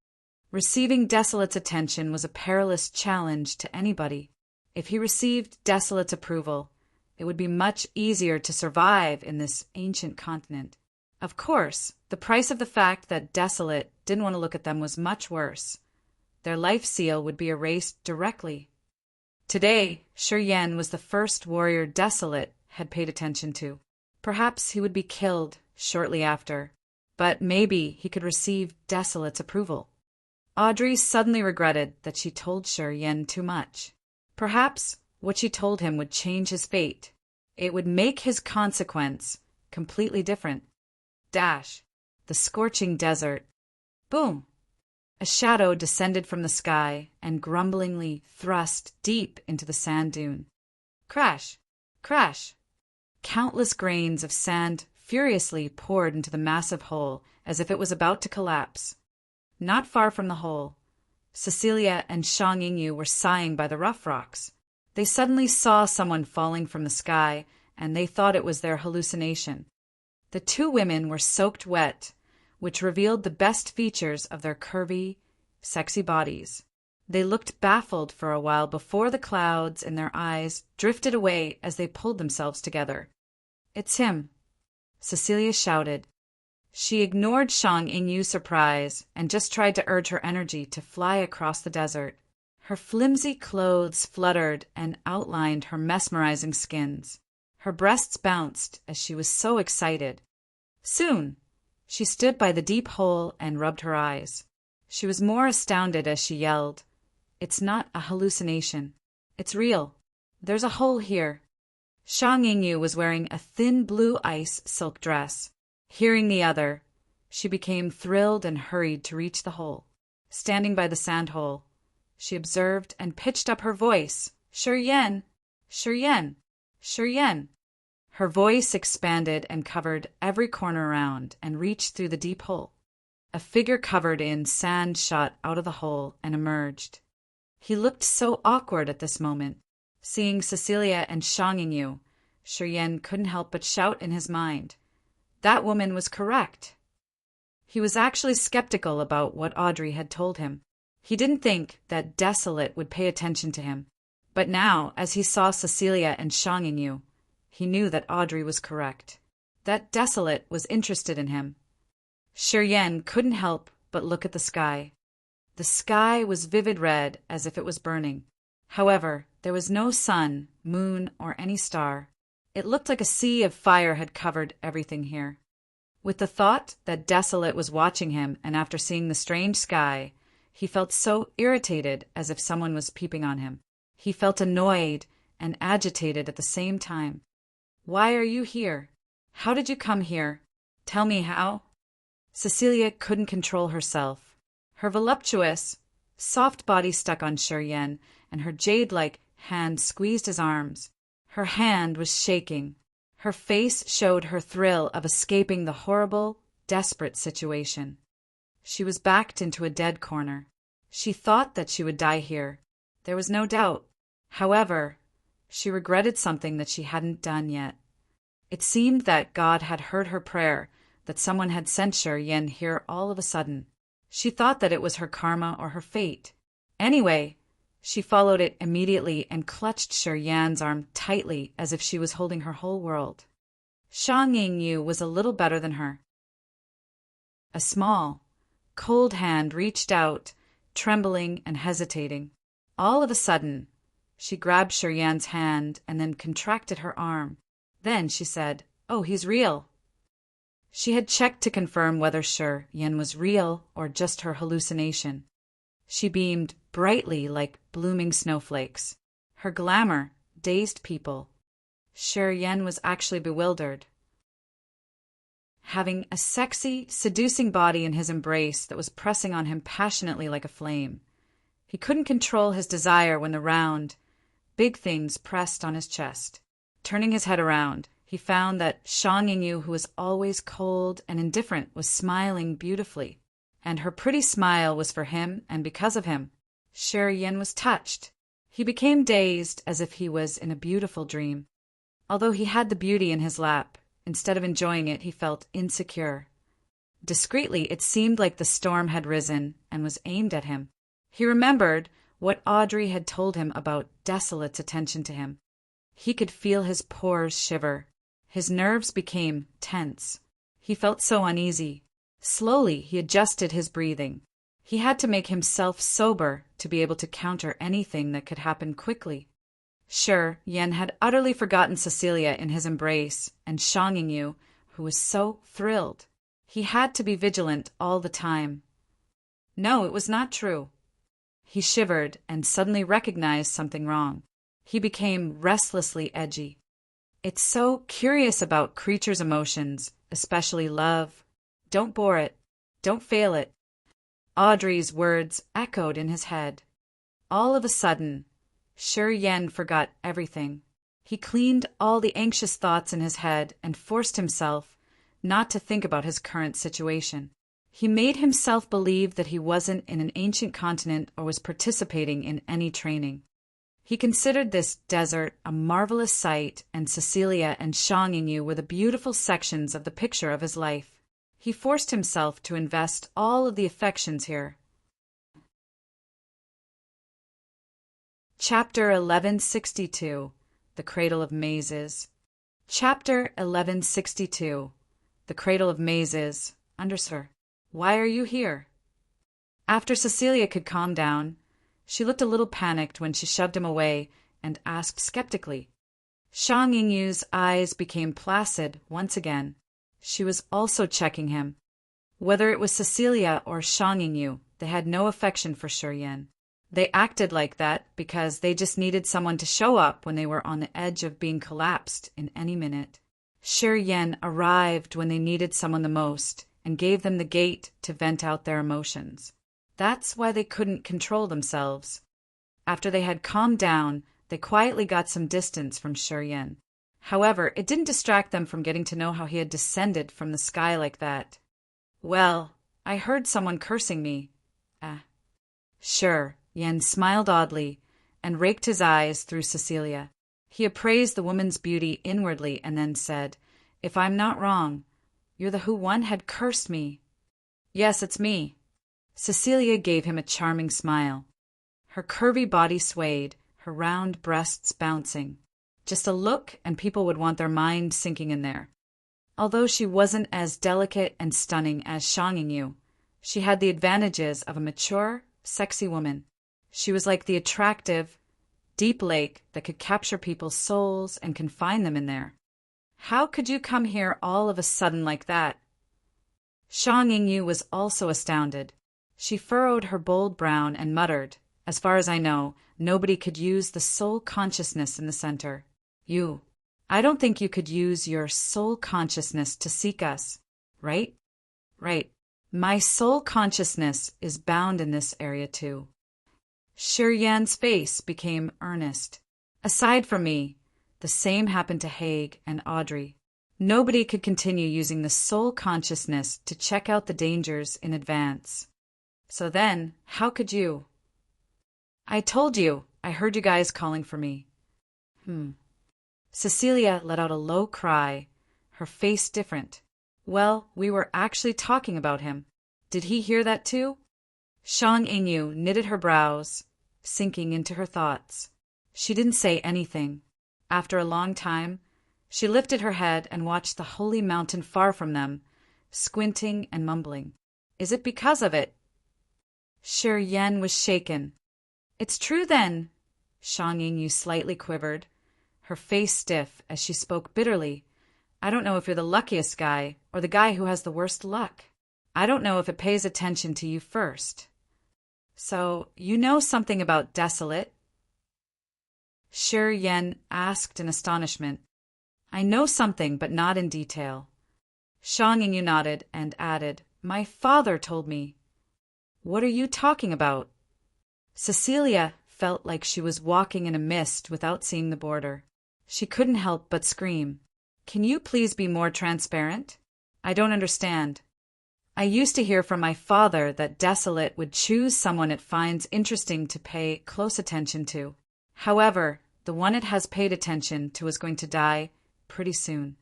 Receiving Desolate's attention was a perilous challenge to anybody. If he received Desolate's approval, it would be much easier to survive in this ancient continent. Of course, the price of the fact that Desolate didn't want to look at them was much worse. Their life seal would be erased directly. Today, Shi Yan was the first warrior Desolate had paid attention to. Perhaps he would be killed shortly after, but maybe he could receive Desolate's approval. Audrey suddenly regretted that she told Shi Yan too much. Perhaps what she told him would change his fate. It would make his consequence completely different. Dash. The scorching desert. Boom! A shadow descended from the sky and grumblingly thrust deep into the sand dune. Crash! Crash! Countless grains of sand furiously poured into the massive hole as if it was about to collapse. Not far from the hole, Cecilia and Shang Yingyu were sighing by the rough rocks. They suddenly saw someone falling from the sky, and they thought it was their hallucination. The two women were soaked wet, which revealed the best features of their curvy, sexy bodies. They looked baffled for a while before the clouds in their eyes drifted away as they pulled themselves together. "It's him," Cecilia shouted. She ignored Shang Yingyu's surprise and just tried to urge her energy to fly across the desert. Her flimsy clothes fluttered and outlined her mesmerizing skins. Her breasts bounced as she was so excited. Soon, she stood by the deep hole and rubbed her eyes. She was more astounded as she yelled, "It's not a hallucination. It's real. There's a hole here." Shang Yingyu was wearing a thin blue ice silk dress. Hearing the other, she became thrilled and hurried to reach the hole. Standing by the sand hole, she observed and pitched up her voice, "Shi Yan! Shi Yan! Shi Yan!" Her voice expanded and covered every corner around and reached through the deep hole. A figure covered in sand shot out of the hole and emerged. He looked so awkward at this moment. Seeing Cecilia and Shang Yingyu, Shi Yan couldn't help but shout in his mind, that woman was correct. He was actually skeptical about what Audrey had told him. He didn't think that Desolate would pay attention to him. But now, as he saw Cecilia and Shang Yingyu, he knew that Audrey was correct. That Desolate was interested in him. Shi Yan couldn't help but look at the sky. The sky was vivid red as if it was burning. However, there was no sun, moon, or any star. It looked like a sea of fire had covered everything here. With the thought that Desolate was watching him, and after seeing the strange sky, he felt so irritated as if someone was peeping on him. He felt annoyed and agitated at the same time. "Why are you here? How did you come here? Tell me how?" Cecilia couldn't control herself. Her voluptuous, soft body stuck on Shi Yan, and her jade-like hand squeezed his arms. Her hand was shaking. Her face showed her thrill of escaping the horrible, desperate situation. She was backed into a dead corner. She thought that she would die here. There was no doubt. However, she regretted something that she hadn't done yet. It seemed that God had heard her prayer, that someone had sent Shi Yan here all of a sudden. She thought that it was her karma or her fate. Anyway, she followed it immediately and clutched Shi Yan's arm tightly as if she was holding her whole world. Shang Yingyu was a little better than her. A small, cold hand reached out, trembling and hesitating. All of a sudden, she grabbed Shi Yan's hand and then contracted her arm. Then she said, "Oh, he's real." She had checked to confirm whether Shi Yan was real or just her hallucination. She beamed brightly like blooming snowflakes. Her glamour dazed people. Shi Yan was actually bewildered. Having a sexy, seducing body in his embrace that was pressing on him passionately like a flame. He couldn't control his desire when the round, big things pressed on his chest. Turning his head around, he found that Shang Yingyu, who was always cold and indifferent, was smiling beautifully. And her pretty smile was for him and because of him. Shi Yan was touched. He became dazed as if he was in a beautiful dream. Although he had the beauty in his lap, instead of enjoying it, he felt insecure. Discreetly, it seemed like the storm had risen and was aimed at him. He remembered what Audrey had told him about Desolate's attention to him. He could feel his pores shiver. His nerves became tense. He felt so uneasy. Slowly, he adjusted his breathing. He had to make himself sober to be able to counter anything that could happen quickly. Shi Yan had utterly forgotten Cecilia in his embrace and Shang Yingyu, who was so thrilled. He had to be vigilant all the time. No, it was not true. He shivered and suddenly recognized something wrong. He became restlessly edgy. It's so curious about creatures' emotions, especially love. Don't bore it. Don't fail it. Audrey's words echoed in his head. All of a sudden, Shi Yan forgot everything. He cleaned all the anxious thoughts in his head and forced himself not to think about his current situation. He made himself believe that he wasn't in an ancient continent or was participating in any training. He considered this desert a marvelous sight, and Cecilia and Shang Yingyu were the beautiful sections of the picture of his life. He forced himself to invest all of the affections here. Chapter 1162 The Cradle of Mazes. Chapter 1162 The Cradle of Mazes. Undersir. Why are you here? After Cecilia could calm down, she looked a little panicked when she shoved him away and asked skeptically, Shang Yingyu's eyes became placid once again. She was also checking him. Whether it was Cecilia or Shang Yingyu, they had no affection for Shi Yan. They acted like that because they just needed someone to show up when they were on the edge of being collapsed in any minute. Shi Yan arrived when they needed someone the most and gave them the gate to vent out their emotions. That's why they couldn't control themselves. After they had calmed down, they quietly got some distance from Shi Yan. However, it didn't distract them from getting to know how he had descended from the sky like that. Well, I heard someone cursing me. Sure. Yan smiled oddly and raked his eyes through Cecilia. He appraised the woman's beauty inwardly and then said, "If I'm not wrong, you're the who one had cursed me." "Yes, it's me." Cecilia gave him a charming smile. Her curvy body swayed, her round breasts bouncing. Just a look and people would want their mind sinking in there. Although she wasn't as delicate and stunning as Shang Yingyu, she had the advantages of a mature, sexy woman. She was like the attractive, deep lake that could capture people's souls and confine them in there. "How could you come here all of a sudden like that?" Shang Yingyu was also astounded. She furrowed her bold brown and muttered, "As far as I know, nobody could use the soul consciousness in the center. I don't think you could use your soul consciousness to seek us, right?" "Right. My soul consciousness is bound in this area too." Shi Yan's face became earnest. "Aside from me, the same happened to Haig and Audrey. Nobody could continue using the soul consciousness to check out the dangers in advance. So then, how could you?" "I told you, I heard you guys calling for me." Cecilia let out a low cry, her face different. "Well, we were actually talking about him. Did he hear that too?" Shang Yingyu knitted her brows, sinking into her thoughts. She didn't say anything. After a long time, she lifted her head and watched the holy mountain far from them, squinting and mumbling. "Is it because of it?" Shi Yan was shaken. "It's true then." Shang Yingyu slightly quivered, her face stiff as she spoke bitterly. "I don't know if you're the luckiest guy or the guy who has the worst luck. I don't know if it pays attention to you first. So, you know something about Desolate?" Shi Yan asked in astonishment. "I know something, but not in detail." Shang Yingyu nodded and added, "My father told me." "What are you talking about?" Cecilia felt like she was walking in a mist without seeing the border. She couldn't help but scream. "Can you please be more transparent? I don't understand. I used to hear from my father that Desolate would choose someone it finds interesting to pay close attention to. However, the one it has paid attention to is going to die pretty soon."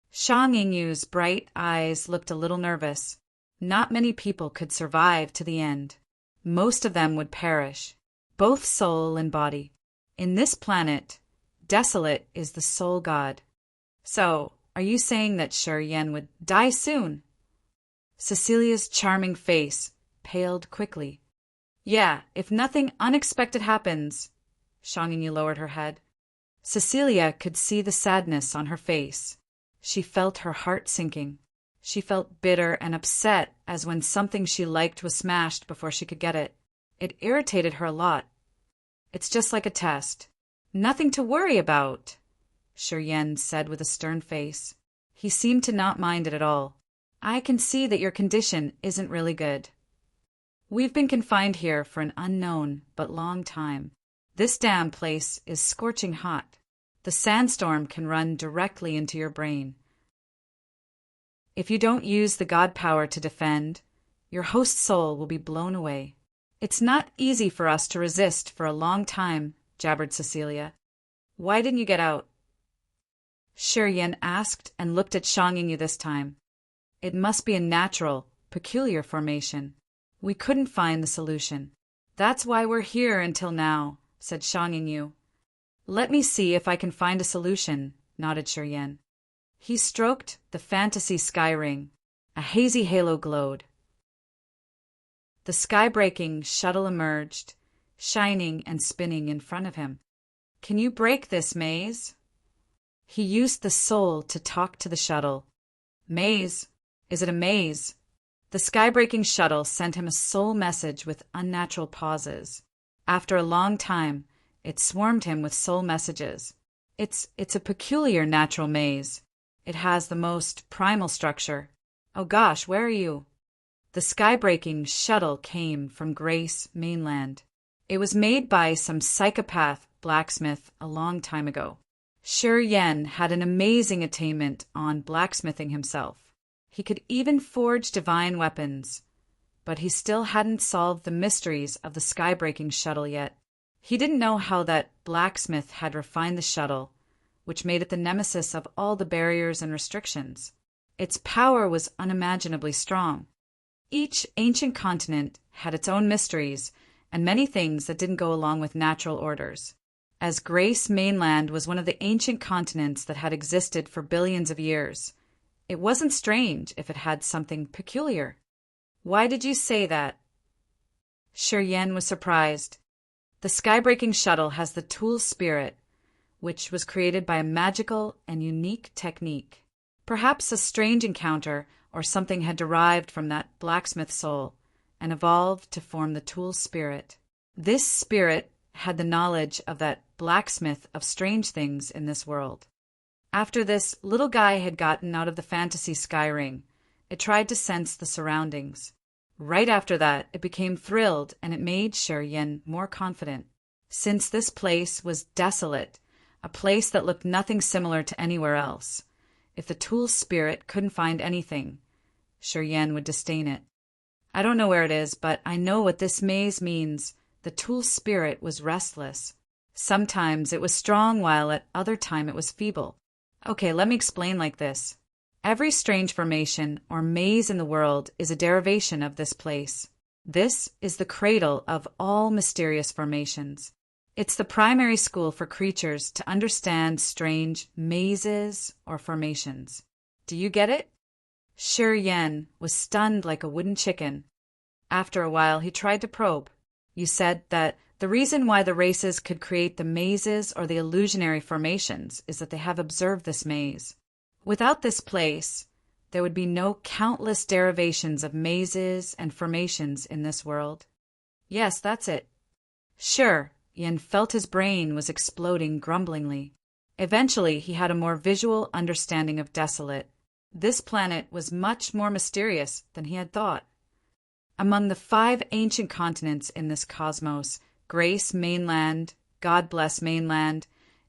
Shang Yingyu's bright eyes looked a little nervous. Not many people could survive to the end. Most of them would perish, both soul and body. In this planet, Desolate is the soul god. "So, are you saying that Shi Yan would die soon?" Cecilia's charming face paled quickly. "Yeah, if nothing unexpected happens." Shang Yinyu lowered her head. Cecilia could see the sadness on her face. She felt her heart sinking. She felt bitter and upset as when something she liked was smashed before she could get it. It irritated her a lot. "It's just like a test. Nothing to worry about," Shi Yan said with a stern face. He seemed to not mind it at all. "I can see that your condition isn't really good. We've been confined here for an unknown but long time. This damn place is scorching hot. The sandstorm can run directly into your brain. If you don't use the god power to defend, your host soul will be blown away. It's not easy for us to resist for a long time," jabbered Cecilia. "Why didn't you get out?" Shi Yan asked and looked at Shang Yingyu this time. "It must be a natural, peculiar formation. We couldn't find the solution. That's why we're here until now," said Shang Yingyu. "Let me see if I can find a solution," nodded Shi Yan. He stroked the fantasy sky ring. A hazy halo glowed. The sky-breaking shuttle emerged, shining and spinning in front of him. "Can you break this maze?" He used the soul to talk to the shuttle. Maze? Is it a maze? The sky-breaking shuttle sent him a soul message with unnatural pauses. After a long time, it swarmed him with soul messages. It's a peculiar natural maze. It has the most primal structure. Oh gosh, where are you? The sky-breaking shuttle came from Grace Mainland. It was made by some psychopath blacksmith a long time ago. Shi Yan had an amazing attainment on blacksmithing himself. He could even forge divine weapons, but he still hadn't solved the mysteries of the sky-breaking shuttle yet. He didn't know how that blacksmith had refined the shuttle, which made it the nemesis of all the barriers and restrictions. Its power was unimaginably strong. Each ancient continent had its own mysteries and many things that didn't go along with natural orders. As Grace Mainland was one of the ancient continents that had existed for billions of years, it wasn't strange if it had something peculiar. Why did you say that? Shi Yan was surprised. The sky-breaking shuttle has the tool spirit, which was created by a magical and unique technique. Perhaps a strange encounter or something had derived from that blacksmith soul and evolved to form the tool spirit. This spirit had the knowledge of that blacksmith of strange things in this world. After this little guy had gotten out of the fantasy sky ring, it tried to sense the surroundings. Right after that, it became thrilled, and it made Shi Yan more confident. Since this place was desolate, a place that looked nothing similar to anywhere else, if the tool spirit couldn't find anything, Shi Yan would disdain it. I don't know where it is, but I know what this maze means. The tool spirit was restless. Sometimes it was strong, while at other time it was feeble. Okay, let me explain like this. Every strange formation or maze in the world is a derivation of this place. This is the cradle of all mysterious formations. It's the primary school for creatures to understand strange mazes or formations. Do you get it? Shi Yan was stunned like a wooden chicken. After a while, he tried to probe. You said that the reason why the races could create the mazes or the illusionary formations is that they have observed this maze. Without this place, there would be no countless derivations of mazes and formations in this world. Yes, that's it. Sure, Yin felt his brain was exploding grumblingly. Eventually, he had a more visual understanding of Desolate. This planet was much more mysterious than he had thought. Among the 5 ancient continents in this cosmos, Grace Mainland, God Bless Mainland,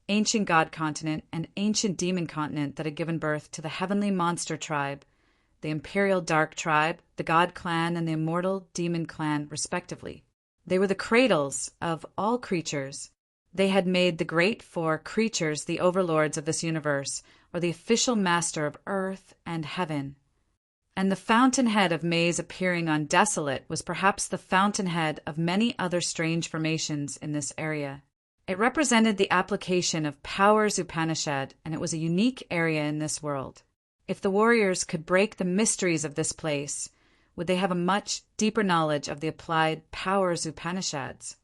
Ancient God Continent, and Ancient Demon Continent that had given birth to the Heavenly Monster Tribe, the Imperial Dark Tribe, the God Clan, and the Immortal Demon Clan, respectively. They were the cradles of all creatures. They had made the Great Four creatures the overlords of this universe, or the official master of earth and heaven. And the fountainhead of Maze appearing on Desolate was perhaps the fountainhead of many other strange formations in this area. It represented the application of Powers Upanishad, and it was a unique area in this world. If the warriors could break the mysteries of this place, would they have a much deeper knowledge of the applied Powers Upanishads?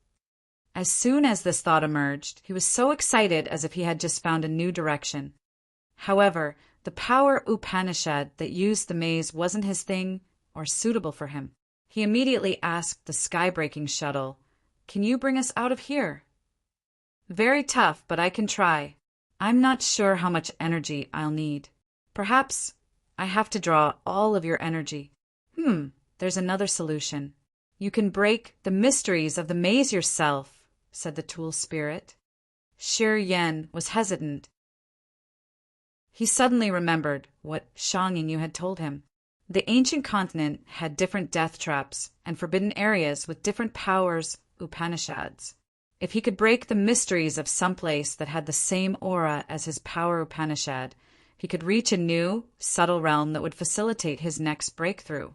As soon as this thought emerged, he was so excited as if he had just found a new direction. However, the Power Upanishad that used the maze wasn't his thing or suitable for him. He immediately asked the sky-breaking shuttle, "Can you bring us out of here?" "Very tough, but I can try. I'm not sure how much energy I'll need. Perhaps I have to draw all of your energy." There's another solution. "You can break the mysteries of the maze yourself," said the tool spirit. Shi Yan was hesitant. He suddenly remembered what Shang-Yu had told him. The ancient continent had different death traps and forbidden areas with different powers Upanishads. If he could break the mysteries of some place that had the same aura as his Power Upanishad, he could reach a new, subtle realm that would facilitate his next breakthrough.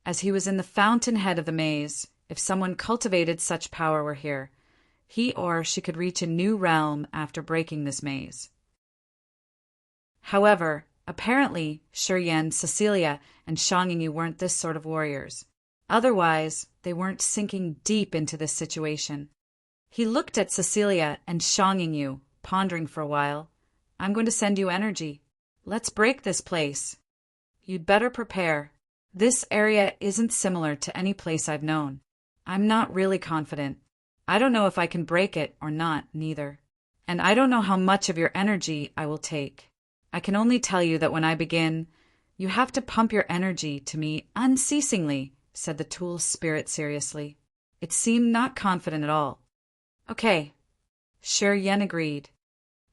As he was in the fountainhead of the maze, if someone cultivated such power were here, he or she could reach a new realm after breaking this maze. However, apparently, Shi Yan, Cecilia, and Shang-Yu weren't this sort of warriors. Otherwise, they weren't sinking deep into this situation. He looked at Cecilia and Shang-Yu, pondering for a while. I'm going to send you energy. Let's break this place. You'd better prepare. This area isn't similar to any place I've known. I'm not really confident. I don't know if I can break it or not, neither. And I don't know how much of your energy I will take. I can only tell you that when I begin, you have to pump your energy to me unceasingly, said the tool spirit seriously. It seemed not confident at all. Okay. Shi Yan agreed.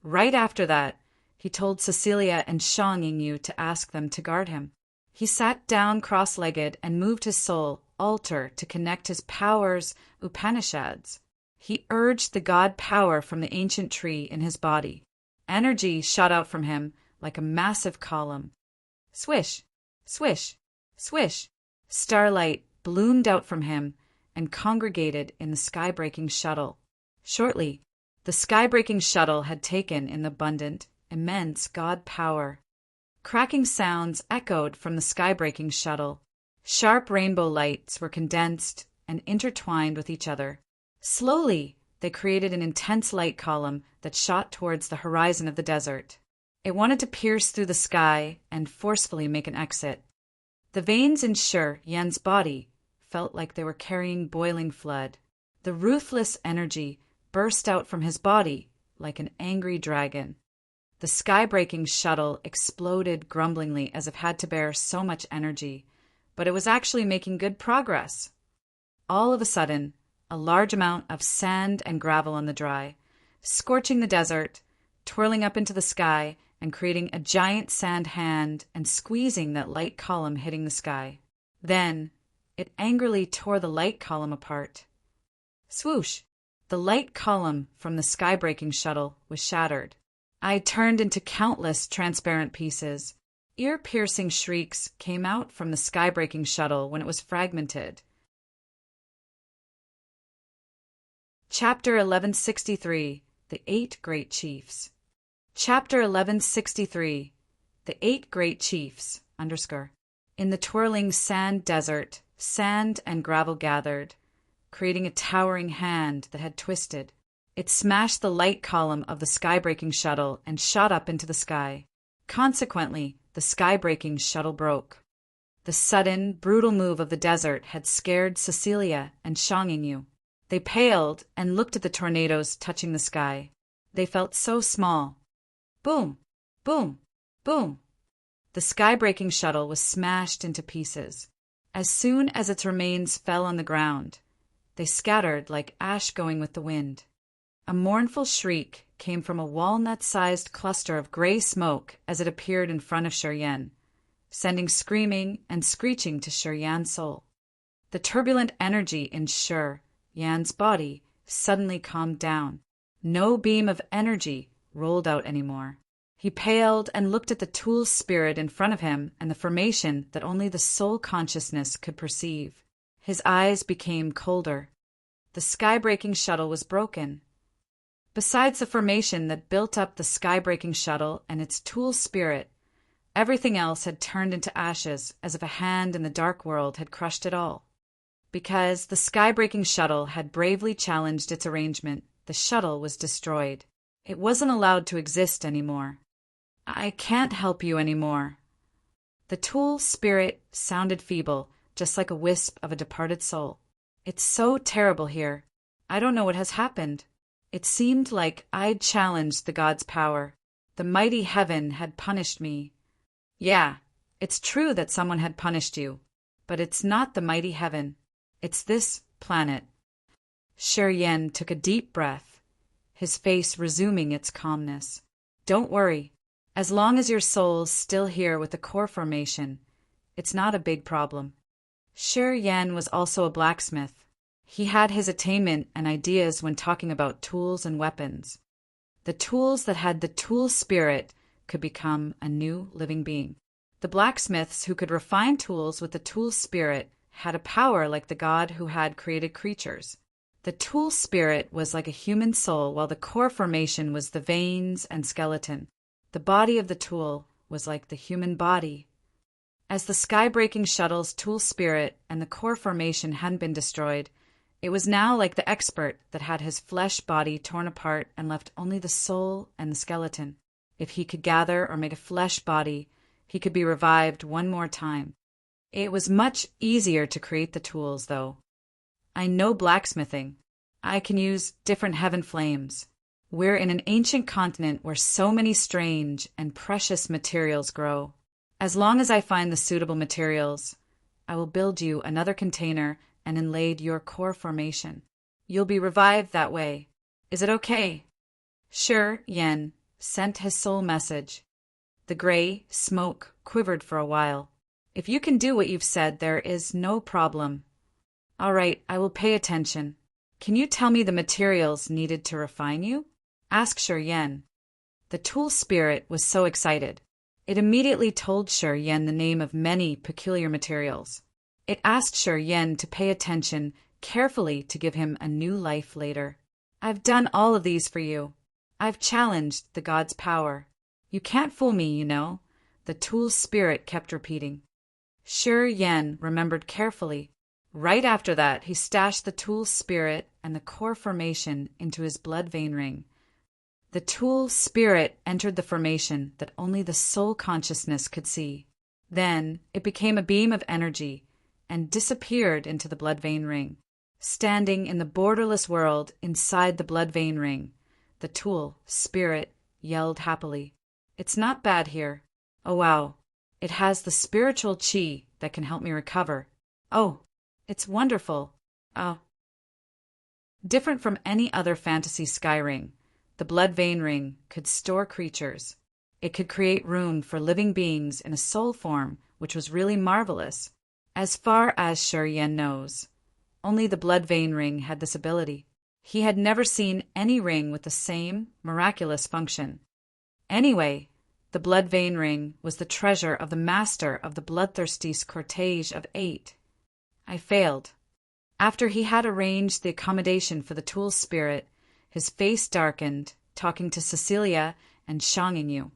Right after that, he told Cecilia and Shang Yingyu to ask them to guard him. He sat down cross-legged and moved his soul, altar, to connect his powers, Upanishads. He urged the god power from the ancient tree in his body. Energy shot out from him like a massive column. Swish, swish, swish. Starlight bloomed out from him and congregated in the sky-breaking shuttle. Shortly, the sky-breaking shuttle had taken in abundant, immense god power. Cracking sounds echoed from the sky-breaking shuttle. Sharp rainbow lights were condensed and intertwined with each other. Slowly, they created an intense light column that shot towards the horizon of the desert. It wanted to pierce through the sky and forcefully make an exit. The veins in Shi Yan's body felt like they were carrying boiling flood. The ruthless energy burst out from his body like an angry dragon. The sky-breaking shuttle exploded grumblingly as if it had to bear so much energy, but it was actually making good progress. All of a sudden, a large amount of sand and gravel on the dry, scorching the desert, twirling up into the sky, and creating a giant sand hand and squeezing that light column hitting the sky. Then, it angrily tore the light column apart. Swoosh! The light column from the sky-breaking shuttle was shattered. I turned into countless transparent pieces. Ear-piercing shrieks came out from the sky-breaking shuttle when it was fragmented. Chapter 1163, The Eight Great Chiefs. Chapter 1163, The Eight Great Chiefs, _ In the twirling sand desert, sand and gravel gathered, creating a towering hand that had twisted. It smashed the light column of the sky-breaking shuttle and shot up into the sky. Consequently, the sky-breaking shuttle broke. The sudden, brutal move of the desert had scared Cecilia and Shang Yingyu. They paled and looked at the tornadoes touching the sky. They felt so small. Boom! Boom! Boom! The sky-breaking shuttle was smashed into pieces. As soon as its remains fell on the ground, they scattered like ash going with the wind. A mournful shriek came from a walnut-sized cluster of gray smoke as it appeared in front of Shi Yan, sending screaming and screeching to Shi Yan's soul. The turbulent energy in Shi Yan's body suddenly calmed down. No beam of energy rolled out anymore. He paled and looked at the tool spirit in front of him and the formation that only the soul consciousness could perceive. His eyes became colder. The sky-breaking shuttle was broken. Besides the formation that built up the sky-breaking shuttle and its tool spirit, everything else had turned into ashes as if a hand in the dark world had crushed it all. Because the sky-breaking shuttle had bravely challenged its arrangement, the shuttle was destroyed. It wasn't allowed to exist anymore. I can't help you anymore. The tool spirit sounded feeble, just like a wisp of a departed soul. It's so terrible here. I don't know what has happened. It seemed like I'd challenged the god's power. The mighty heaven had punished me. Yeah, it's true that someone had punished you, but it's not the mighty heaven. It's this planet. Shi Yan took a deep breath, his face resuming its calmness. Don't worry. As long as your soul's still here with the core formation, it's not a big problem. Shi Yan was also a blacksmith. He had his attainment and ideas when talking about tools and weapons. The tools that had the tool spirit could become a new living being. The blacksmiths who could refine tools with the tool spirit had a power like the god who had created creatures. The tool spirit was like a human soul, while the core formation was the veins and skeleton. The body of the tool was like the human body. As the sky-breaking shuttle's tool spirit and the core formation hadn't been destroyed, it was now like the expert that had his flesh body torn apart and left only the soul and the skeleton. If he could gather or make a flesh body, he could be revived one more time. It was much easier to create the tools, though. I know blacksmithing. I can use different heaven flames. We're in an ancient continent where so many strange and precious materials grow. As long as I find the suitable materials, I will build you another container and inlaid your core formation. You'll be revived that way. Is it okay? Sure, Yen sent his soul message. The gray smoke quivered for a while. If you can do what you've said, there is no problem. All right, I will pay attention. Can you tell me the materials needed to refine you? Asked Shi Yen. The tool spirit was so excited. It immediately told Shi Yen the name of many peculiar materials. It asked Shi Yen to pay attention carefully to give him a new life later. I've done all of these for you. I've challenged the god's power. You can't fool me, you know, the tool spirit kept repeating. Shi Yen remembered carefully. Right after that, he stashed the tool spirit and the core formation into his blood vein ring. The tool spirit entered the formation that only the soul consciousness could see. Then it became a beam of energy and disappeared into the blood vein ring. Standing in the borderless world inside the blood vein ring, the tool spirit yelled happily. It's not bad here. Oh wow, it has the spiritual chi that can help me recover. Oh, it's wonderful. Oh. Different from any other fantasy sky ring, the blood vein ring could store creatures. It could create room for living beings in a soul form, which was really marvelous. As far as Shi Yen knows, only the blood vein ring had this ability. He had never seen any ring with the same miraculous function. Anyway, the blood vein ring was the treasure of the master of the bloodthirsty cortege of 8. I failed. After he had arranged the accommodation for the tool spirit, his face darkened, talking to Cecilia and Shanging you.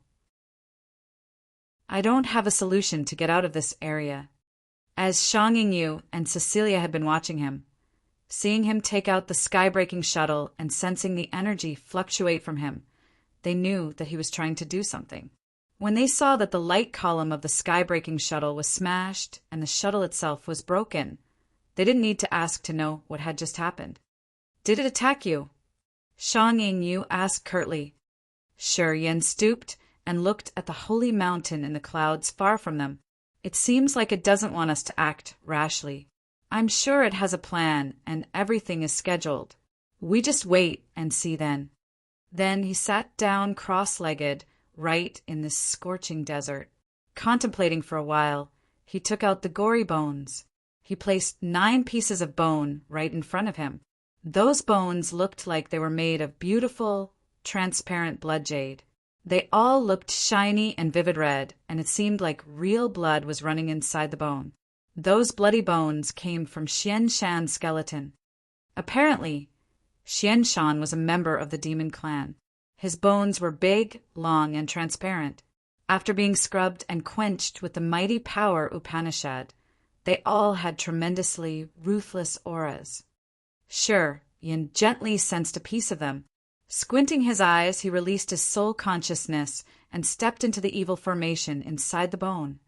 I don't have a solution to get out of this area. As Shanging you and Cecilia had been watching him, seeing him take out the sky-breaking shuttle and sensing the energy fluctuate from him, they knew that he was trying to do something. When they saw that the light column of the sky-breaking shuttle was smashed and the shuttle itself was broken, they didn't need to ask to know what had just happened. Did it attack you? Shanging you asked curtly. Shi Yen stooped and looked at the holy mountain in the clouds far from them. It seems like it doesn't want us to act rashly. I'm sure it has a plan and everything is scheduled. We just wait and see then. Then he sat down cross-legged right in this scorching desert. Contemplating for a while, he took out the gory bones. He placed 9 pieces of bone right in front of him. Those bones looked like they were made of beautiful, transparent blood jade. They all looked shiny and vivid red, and it seemed like real blood was running inside the bone. Those bloody bones came from Xian Shan's skeleton. Apparently, Xian Shan was a member of the demon clan. His bones were big, long, and transparent. After being scrubbed and quenched with the mighty power Upanishad, they all had tremendously ruthless auras. Sure, Yin gently sensed a piece of them. Squinting his eyes, he released his soul consciousness and stepped into the evil formation inside the bone.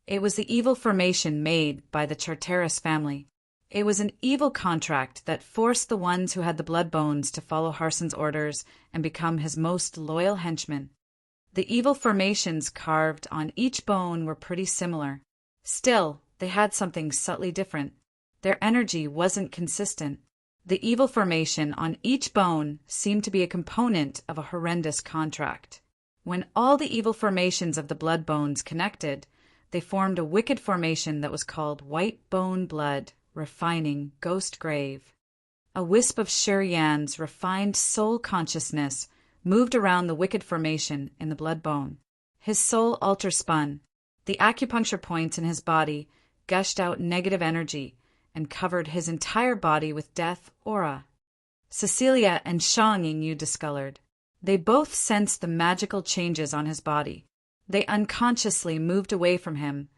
It was the evil formation made by the Charteris family. It was an evil contract that forced the ones who had the blood bones to follow Harsan's orders and become his most loyal henchmen. The evil formations carved on each bone were pretty similar. Still, they had something subtly different. Their energy wasn't consistent. The evil formation on each bone seemed to be a component of a horrendous contract. When all the evil formations of the blood bones connected, they formed a wicked formation that was called White Bone Blood, Refining Ghost Grave. A wisp of Shi Yan's refined soul consciousness moved around the wicked formation in the blood bone. His soul altar spun. The acupuncture points in his body gushed out negative energy and covered his entire body with death aura. Cecilia and Shanging Yu discolored. They both sensed the magical changes on his body. They unconsciously moved away from him,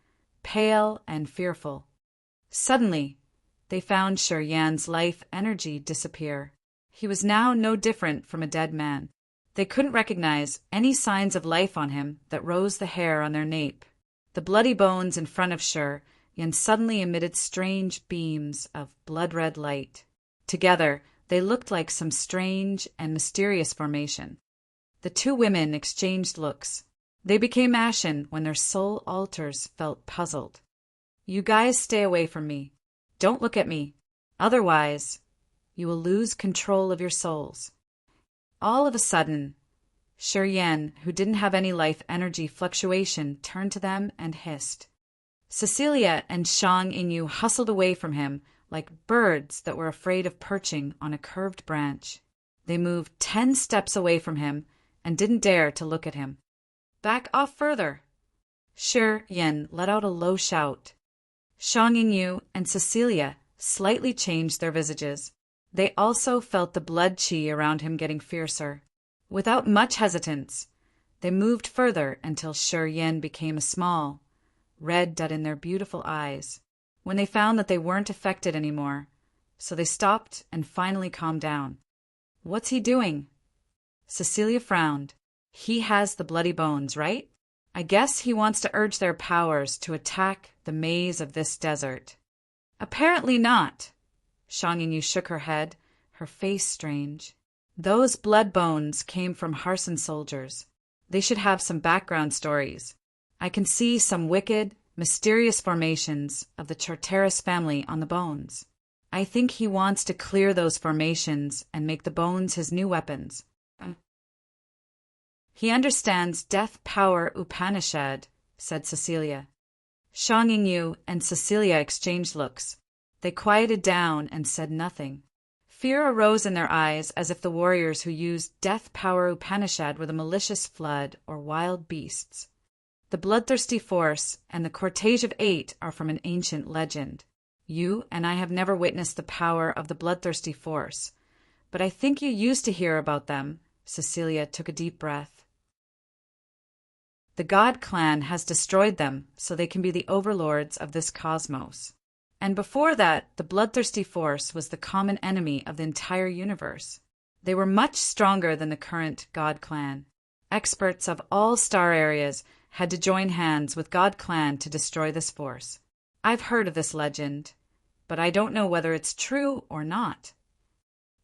pale and fearful. Suddenly, they found Shi Yan's life energy disappear. He was now no different from a dead man. They couldn't recognize any signs of life on him that rose the hair on their nape. The bloody bones in front of Yen suddenly emitted strange beams of blood-red light. Together, they looked like some strange and mysterious formation. The two women exchanged looks. They became ashen when their soul altars felt puzzled. "You guys stay away from me. Don't look at me. Otherwise, you will lose control of your souls." All of a sudden, Yen, who didn't have any life energy fluctuation, turned to them and hissed. Cecilia and Shang Yingyu hustled away from him like birds that were afraid of perching on a curved branch. They moved 10 steps away from him and didn't dare to look at him. "Back off further." Yen let out a low shout. Shang Yingyu and Cecilia slightly changed their visages. They also felt the blood chi around him getting fiercer. Without much hesitance, they moved further until Yen became a small, red dot in their beautiful eyes, when they found that they weren't affected anymore, so they stopped and finally calmed down. "What's he doing?" Cecilia frowned. "He has the bloody bones, right? I guess he wants to urge their powers to attack the maze of this desert." "Apparently not." Shang Yingyu shook her head, her face strange. "Those blood bones came from Harson soldiers. They should have some background stories. I can see some wicked, mysterious formations of the Charteris family on the bones. I think he wants to clear those formations and make the bones his new weapons. He understands Death Power Upanishad," said Cecilia. Shang Yingyu and Cecilia exchanged looks. They quieted down and said nothing. Fear arose in their eyes as if the warriors who used Death Power Upanishad were the malicious flood or wild beasts. The bloodthirsty force and the cortege of 8 are from an ancient legend. You and I have never witnessed the power of the bloodthirsty force, but I think you used to hear about them. Cecilia took a deep breath. The God clan has destroyed them so they can be the overlords of this cosmos. And before that, the bloodthirsty force was the common enemy of the entire universe. They were much stronger than the current God clan. Experts of all star areas had to join hands with God clan to destroy this force. I've heard of this legend, but I don't know whether it's true or not.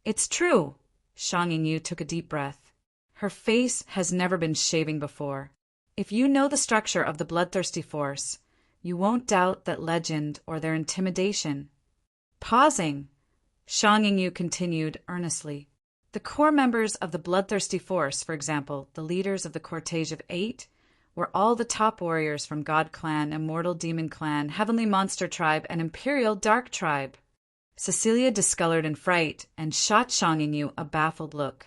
It's true. Shang Yingyu took a deep breath. Her face has never been shaving before. If you know the structure of the bloodthirsty force, you won't doubt that legend or their intimidation. Pausing, Shang Yingyu continued earnestly. The core members of the bloodthirsty force, for example, the leaders of the cortege of 8, were all the top warriors from God Clan, Immortal Demon Clan, Heavenly Monster Tribe, and Imperial Dark Tribe. Cecilia discolored in fright and shot Shang Yingyu a baffled look.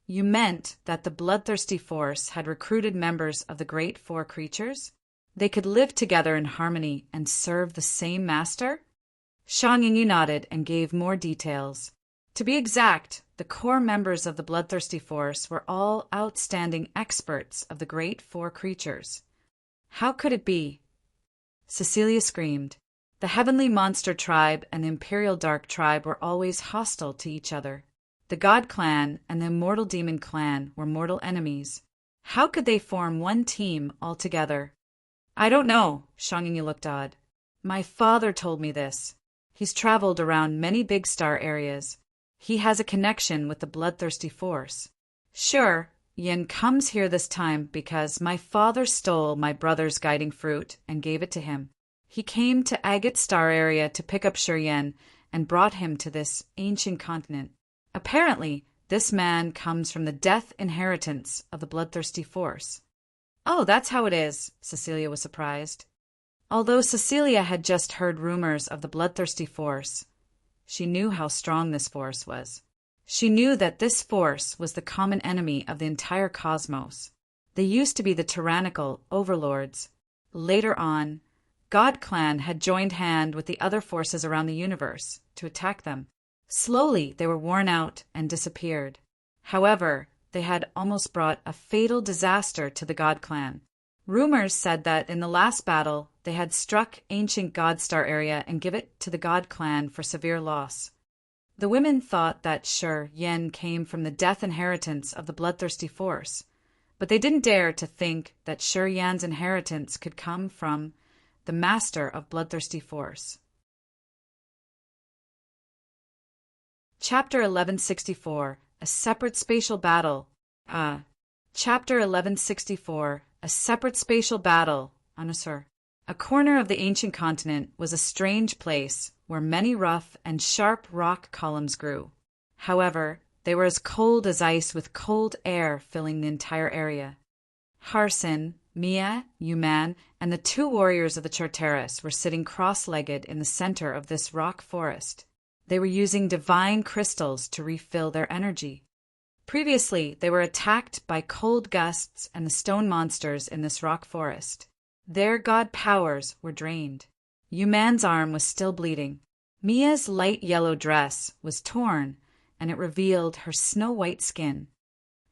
You meant that the bloodthirsty force had recruited members of the Great Four Creatures? They could live together in harmony and serve the same master? Shang Yingyu nodded and gave more details. To be exact, the core members of the bloodthirsty force were all outstanding experts of the Great Four Creatures. How could it be? Cecilia screamed. The Heavenly Monster Tribe and the Imperial Dark Tribe were always hostile to each other. The God Clan and the Immortal Demon Clan were mortal enemies. How could they form one team altogether? I don't know, Shang Yingyu looked odd. My father told me this. He's traveled around many big star areas. He has a connection with the bloodthirsty force. Sure, Yin comes here this time because my father stole my brother's guiding fruit and gave it to him. He came to Agate Star area to pick up Yen and brought him to this ancient continent. Apparently, this man comes from the death inheritance of the bloodthirsty force. Oh, that's how it is, Cecilia was surprised. Although Cecilia had just heard rumors of the bloodthirsty force, she knew how strong this force was. She knew that this force was the common enemy of the entire cosmos. They used to be the tyrannical overlords. Later on, God Clan had joined hand with the other forces around the universe to attack them. Slowly, they were worn out and disappeared. However, they had almost brought a fatal disaster to the God Clan. Rumors said that in the last battle, they had struck ancient God Star area and give it to the God Clan for severe loss. The women thought that Shi Yen came from the death inheritance of the bloodthirsty force, but they didn't dare to think that Shi Yan's inheritance could come from the master of bloodthirsty force. Chapter 1164, A Separate Spatial Battle. Chapter 1164, A Separate Spatial Battle, Anusur. A corner of the ancient continent was a strange place where many rough and sharp rock columns grew. However, they were as cold as ice with cold air filling the entire area. Harsin, Mia, Yuman, and the 2 warriors of the Charteris were sitting cross-legged in the center of this rock forest. They were using divine crystals to refill their energy. Previously, they were attacked by cold gusts and the stone monsters in this rock forest. Their god powers were drained. Yuman's arm was still bleeding. Mia's light yellow dress was torn, and it revealed her snow-white skin.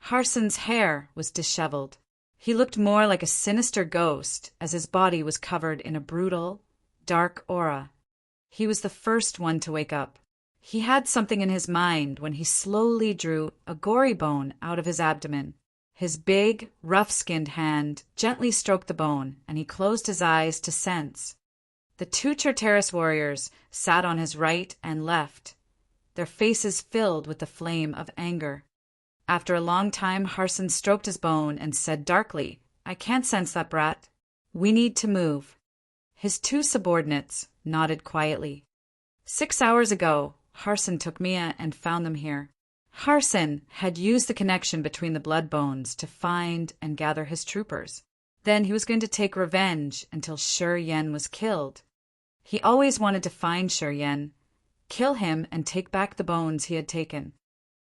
Harsin's hair was disheveled. He looked more like a sinister ghost as his body was covered in a brutal, dark aura. He was the first one to wake up. He had something in his mind when he slowly drew a gory bone out of his abdomen. His big, rough-skinned hand gently stroked the bone, and he closed his eyes to sense. The 2 Charteris warriors sat on his right and left, their faces filled with the flame of anger. After a long time, Harsin stroked his bone and said darkly, "I can't sense that, brat. We need to move." His 2 subordinates nodded quietly. 6 hours ago, Harsin took Mia and found them here. Harsin had used the connection between the blood bones to find and gather his troopers. Then he was going to take revenge until Shi Yen was killed. He always wanted to find Shi Yen, kill him, and take back the bones he had taken.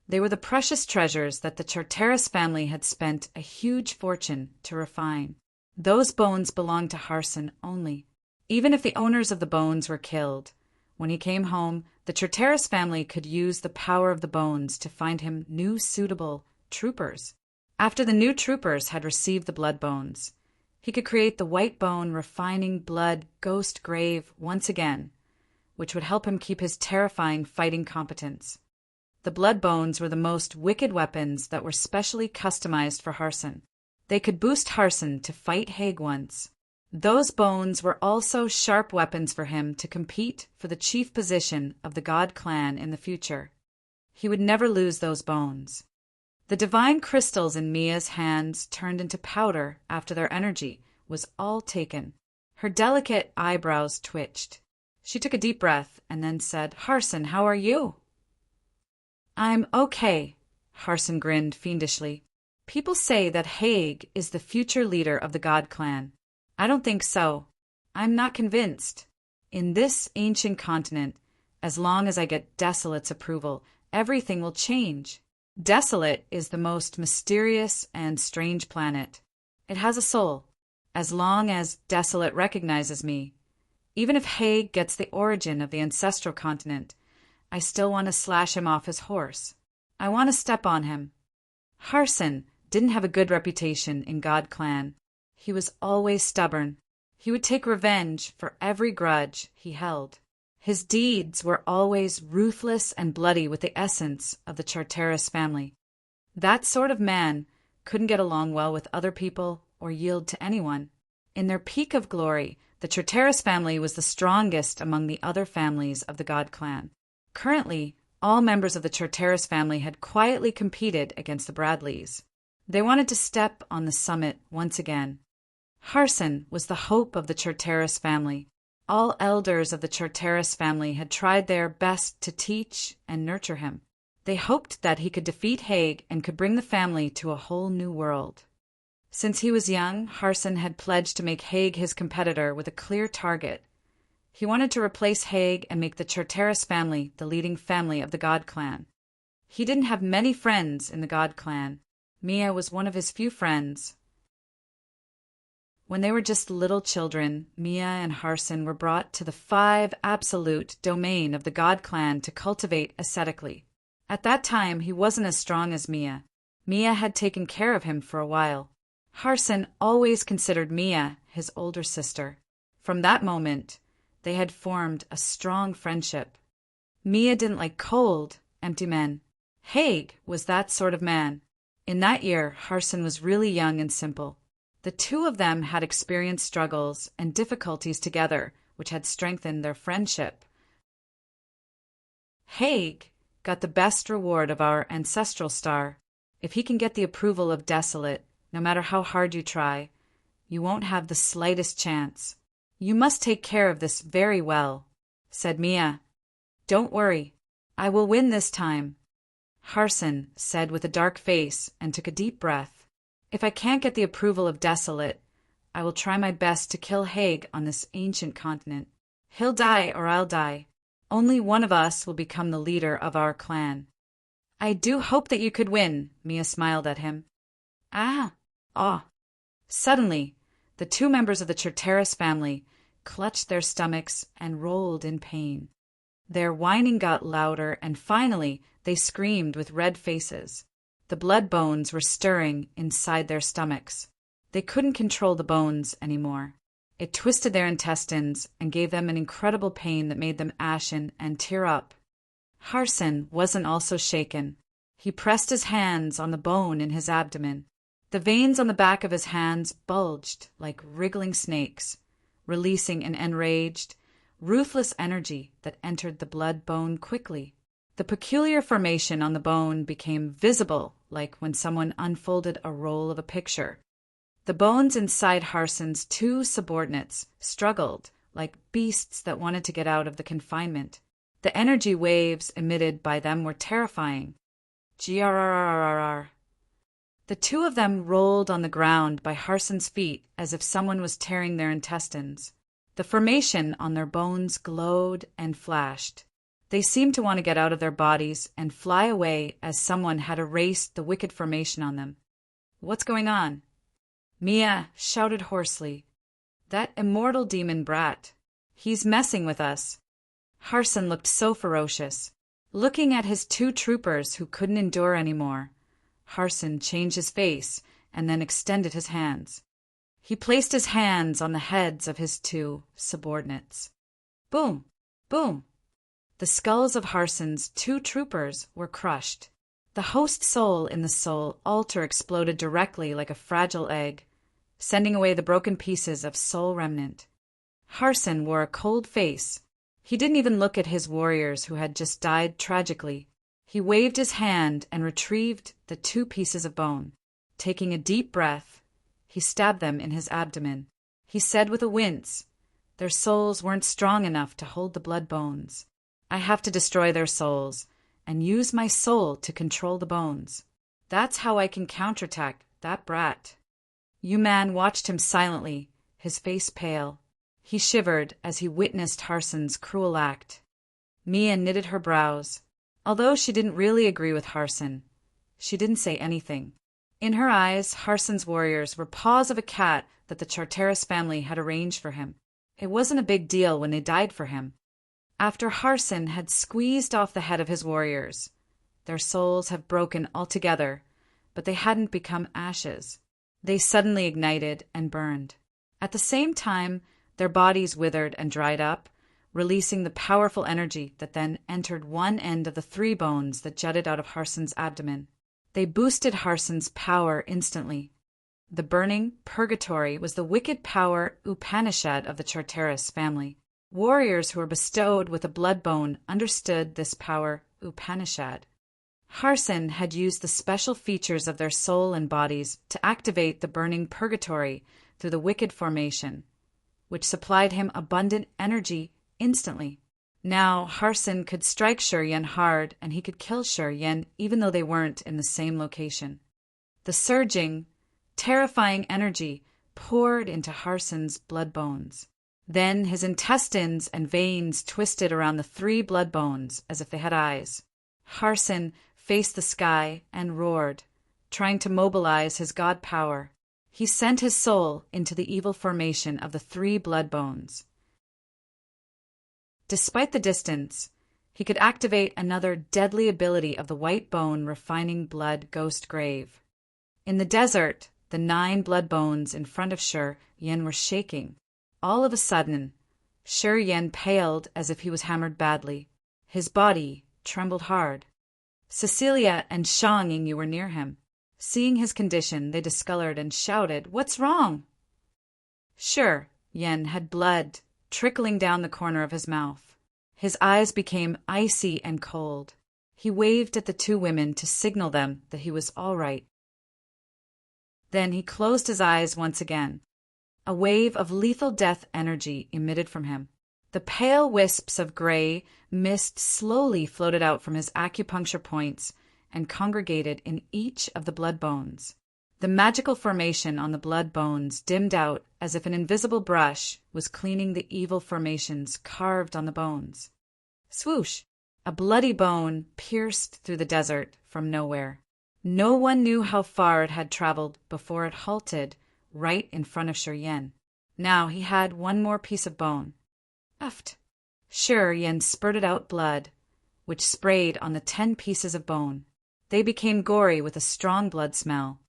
They were the precious treasures that the Charteris family had spent a huge fortune to refine. Those bones belonged to Harsin only. Even if the owners of the bones were killed, when he came home, the Charteris family could use the power of the bones to find him new suitable troopers. After the new troopers had received the blood bones, he could create the white bone refining blood ghost grave once again, which would help him keep his terrifying fighting competence. The blood bones were the most wicked weapons that were specially customized for Harsin. They could boost Harsin to fight Haig once. Those bones were also sharp weapons for him to compete for the chief position of the god clan in the future. He would never lose those bones. The divine crystals in Mia's hands turned into powder after their energy was all taken. Her delicate eyebrows twitched. She took a deep breath and then said, "Harsin, how are you?" "I'm okay," Harsin grinned fiendishly. "People say that Haig is the future leader of the god clan. I don't think so. I'm not convinced. In this ancient continent, as long as I get Desolate's approval, everything will change. Desolate is the most mysterious and strange planet. It has a soul. As long as Desolate recognizes me, even if Haig gets the origin of the ancestral continent, I still want to slash him off his horse. I want to step on him." Harsin didn't have a good reputation in God Clan. He was always stubborn. He would take revenge for every grudge he held. His deeds were always ruthless and bloody with the essence of the Charteris family. That sort of man couldn't get along well with other people or yield to anyone. In their peak of glory, the Charteris family was the strongest among the other families of the God Clan. Currently, all members of the Charteris family had quietly competed against the Bradleys. They wanted to step on the summit once again. Harsin was the hope of the Charteris family. All elders of the Charteris family had tried their best to teach and nurture him. They hoped that he could defeat Haig and could bring the family to a whole new world. Since he was young, Harsin had pledged to make Haig his competitor with a clear target. He wanted to replace Haig and make the Charteris family the leading family of the God Clan. He didn't have many friends in the God Clan. Mia was one of his few friends. When they were just little children, Mia and Harsin were brought to the 5 absolute domain of the God Clan to cultivate ascetically. At that time, he wasn't as strong as Mia. Mia had taken care of him for a while. Harsin always considered Mia his older sister. From that moment, they had formed a strong friendship. Mia didn't like cold, empty men. Haig was that sort of man. In that year, Harson was really young and simple. The two of them had experienced struggles and difficulties together, which had strengthened their friendship. Haig got the best reward of our ancestral star. If he can get the approval of Desolate, no matter how hard you try, you won't have the slightest chance. You must take care of this very well, said Mia. Don't worry, I will win this time, Harson said with a dark face and took a deep breath. If I can't get the approval of Desolate, I will try my best to kill Haig on this ancient continent. He'll die or I'll die. Only one of us will become the leader of our clan. I do hope that you could win, Mia smiled at him. Suddenly, the two members of the Charteris family clutched their stomachs and rolled in pain. Their whining got louder, and finally they screamed with red faces. The blood bones were stirring inside their stomachs. They couldn't control the bones anymore. It twisted their intestines and gave them an incredible pain that made them ashen and tear up. Harson wasn't also shaken. He pressed his hands on the bone in his abdomen. The veins on the back of his hands bulged like wriggling snakes, releasing an enraged, ruthless energy that entered the blood bone quickly. The peculiar formation on the bone became visible, like when someone unfolded a roll of a picture. The bones inside Harson's two subordinates struggled like beasts that wanted to get out of the confinement. The energy waves emitted by them were terrifying. Grrrrrrrrrr. The two of them rolled on the ground by Harson's feet as if someone was tearing their intestines. The formation on their bones glowed and flashed. They seemed to want to get out of their bodies and fly away as someone had erased the wicked formation on them. What's going on? Mia shouted hoarsely. That immortal demon brat. He's messing with us. Harson looked so ferocious. Looking at his two troopers who couldn't endure anymore, Harson changed his face and then extended his hands. He placed his hands on the heads of his two subordinates. Boom! Boom! The skulls of Harson's two troopers were crushed. The host soul in the soul altar exploded directly like a fragile egg, sending away the broken pieces of soul remnant. Harson wore a cold face. He didn't even look at his warriors who had just died tragically. He waved his hand and retrieved the two pieces of bone. Taking a deep breath, he stabbed them in his abdomen. He said with a wince, "Their souls weren't strong enough to hold the blood bones. I have to destroy their souls and use my soul to control the bones. That's how I can counterattack that brat." Yuman watched him silently, his face pale. He shivered as he witnessed Harson's cruel act. Mia knitted her brows. Although she didn't really agree with Harson, she didn't say anything. In her eyes, Harson's warriors were paws of a cat that the Charteris family had arranged for him. It wasn't a big deal when they died for him. After Harson had squeezed off the head of his warriors, their souls have broken altogether, but they hadn't become ashes. They suddenly ignited and burned. At the same time, their bodies withered and dried up, releasing the powerful energy that then entered one end of the three bones that jutted out of Harson's abdomen. They boosted Harson's power instantly. The burning purgatory was the wicked power Upanishad of the Charteris family. Warriors who were bestowed with a blood bone understood this power Upanishad. Harson had used the special features of their soul and bodies to activate the burning purgatory through the wicked formation, which supplied him abundant energy instantly. Now Harson could strike Shuryen hard, and he could kill Shuryen even though they weren't in the same location. The surging, terrifying energy poured into Harson's blood bones. Then his intestines and veins twisted around the three blood bones as if they had eyes. Harson faced the sky and roared, trying to mobilize his god power. He sent his soul into the evil formation of the three blood bones. Despite the distance, he could activate another deadly ability of the white bone refining blood ghost grave. In the desert, the 9 blood bones in front of Shuryen were shaking. All of a sudden, Shuryen paled as if he was hammered badly. His body trembled hard. Cecilia and Shang Yingyu were near him. Seeing his condition, they discolored and shouted, "What's wrong?" Shi Yan had blood trickling down the corner of his mouth. His eyes became icy and cold. He waved at the two women to signal them that he was all right. Then he closed his eyes once again. A wave of lethal death energy emitted from him. The pale wisps of gray mist slowly floated out from his acupuncture points and congregated in each of the blood bones. The magical formation on the blood bones dimmed out as if an invisible brush was cleaning the evil formations carved on the bones. Swoosh! A bloody bone pierced through the desert from nowhere. No one knew how far it had traveled before it halted right in front of Shi Yan. Now he had one more piece of bone. Uft! Shi Yan spurted out blood, which sprayed on the 10 pieces of bone. They became gory with a strong blood smell.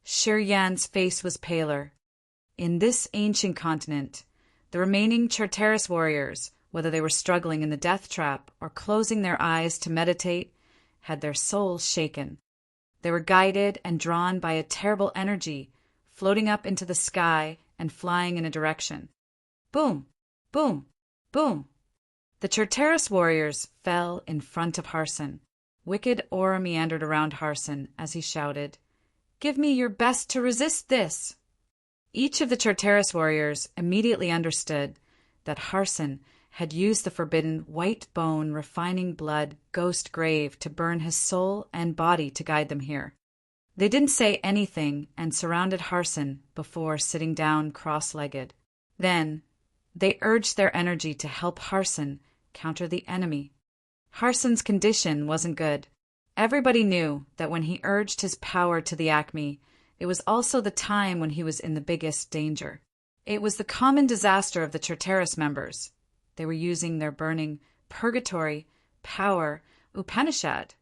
Shi Yan's face was paler. In this ancient continent, the remaining Charteris warriors, whether they were struggling in the death trap or closing their eyes to meditate, had their souls shaken. They were guided and drawn by a terrible energy, floating up into the sky and flying in a direction. Boom! Boom! Boom! The Charteris warriors fell in front of Harson. Wicked aura meandered around Harson as he shouted, "Give me your best to resist this!" Each of the Charteris warriors immediately understood that Harson had used the forbidden white bone refining blood ghost grave to burn his soul and body to guide them here. They didn't say anything and surrounded Harson before sitting down cross-legged. Then they urged their energy to help Harson counter the enemy. Harson's condition wasn't good. Everybody knew that when he urged his power to the acme, it was also the time when he was in the biggest danger. It was the common disaster of the Charteris members. They were using their burning purgatory power Upanishad.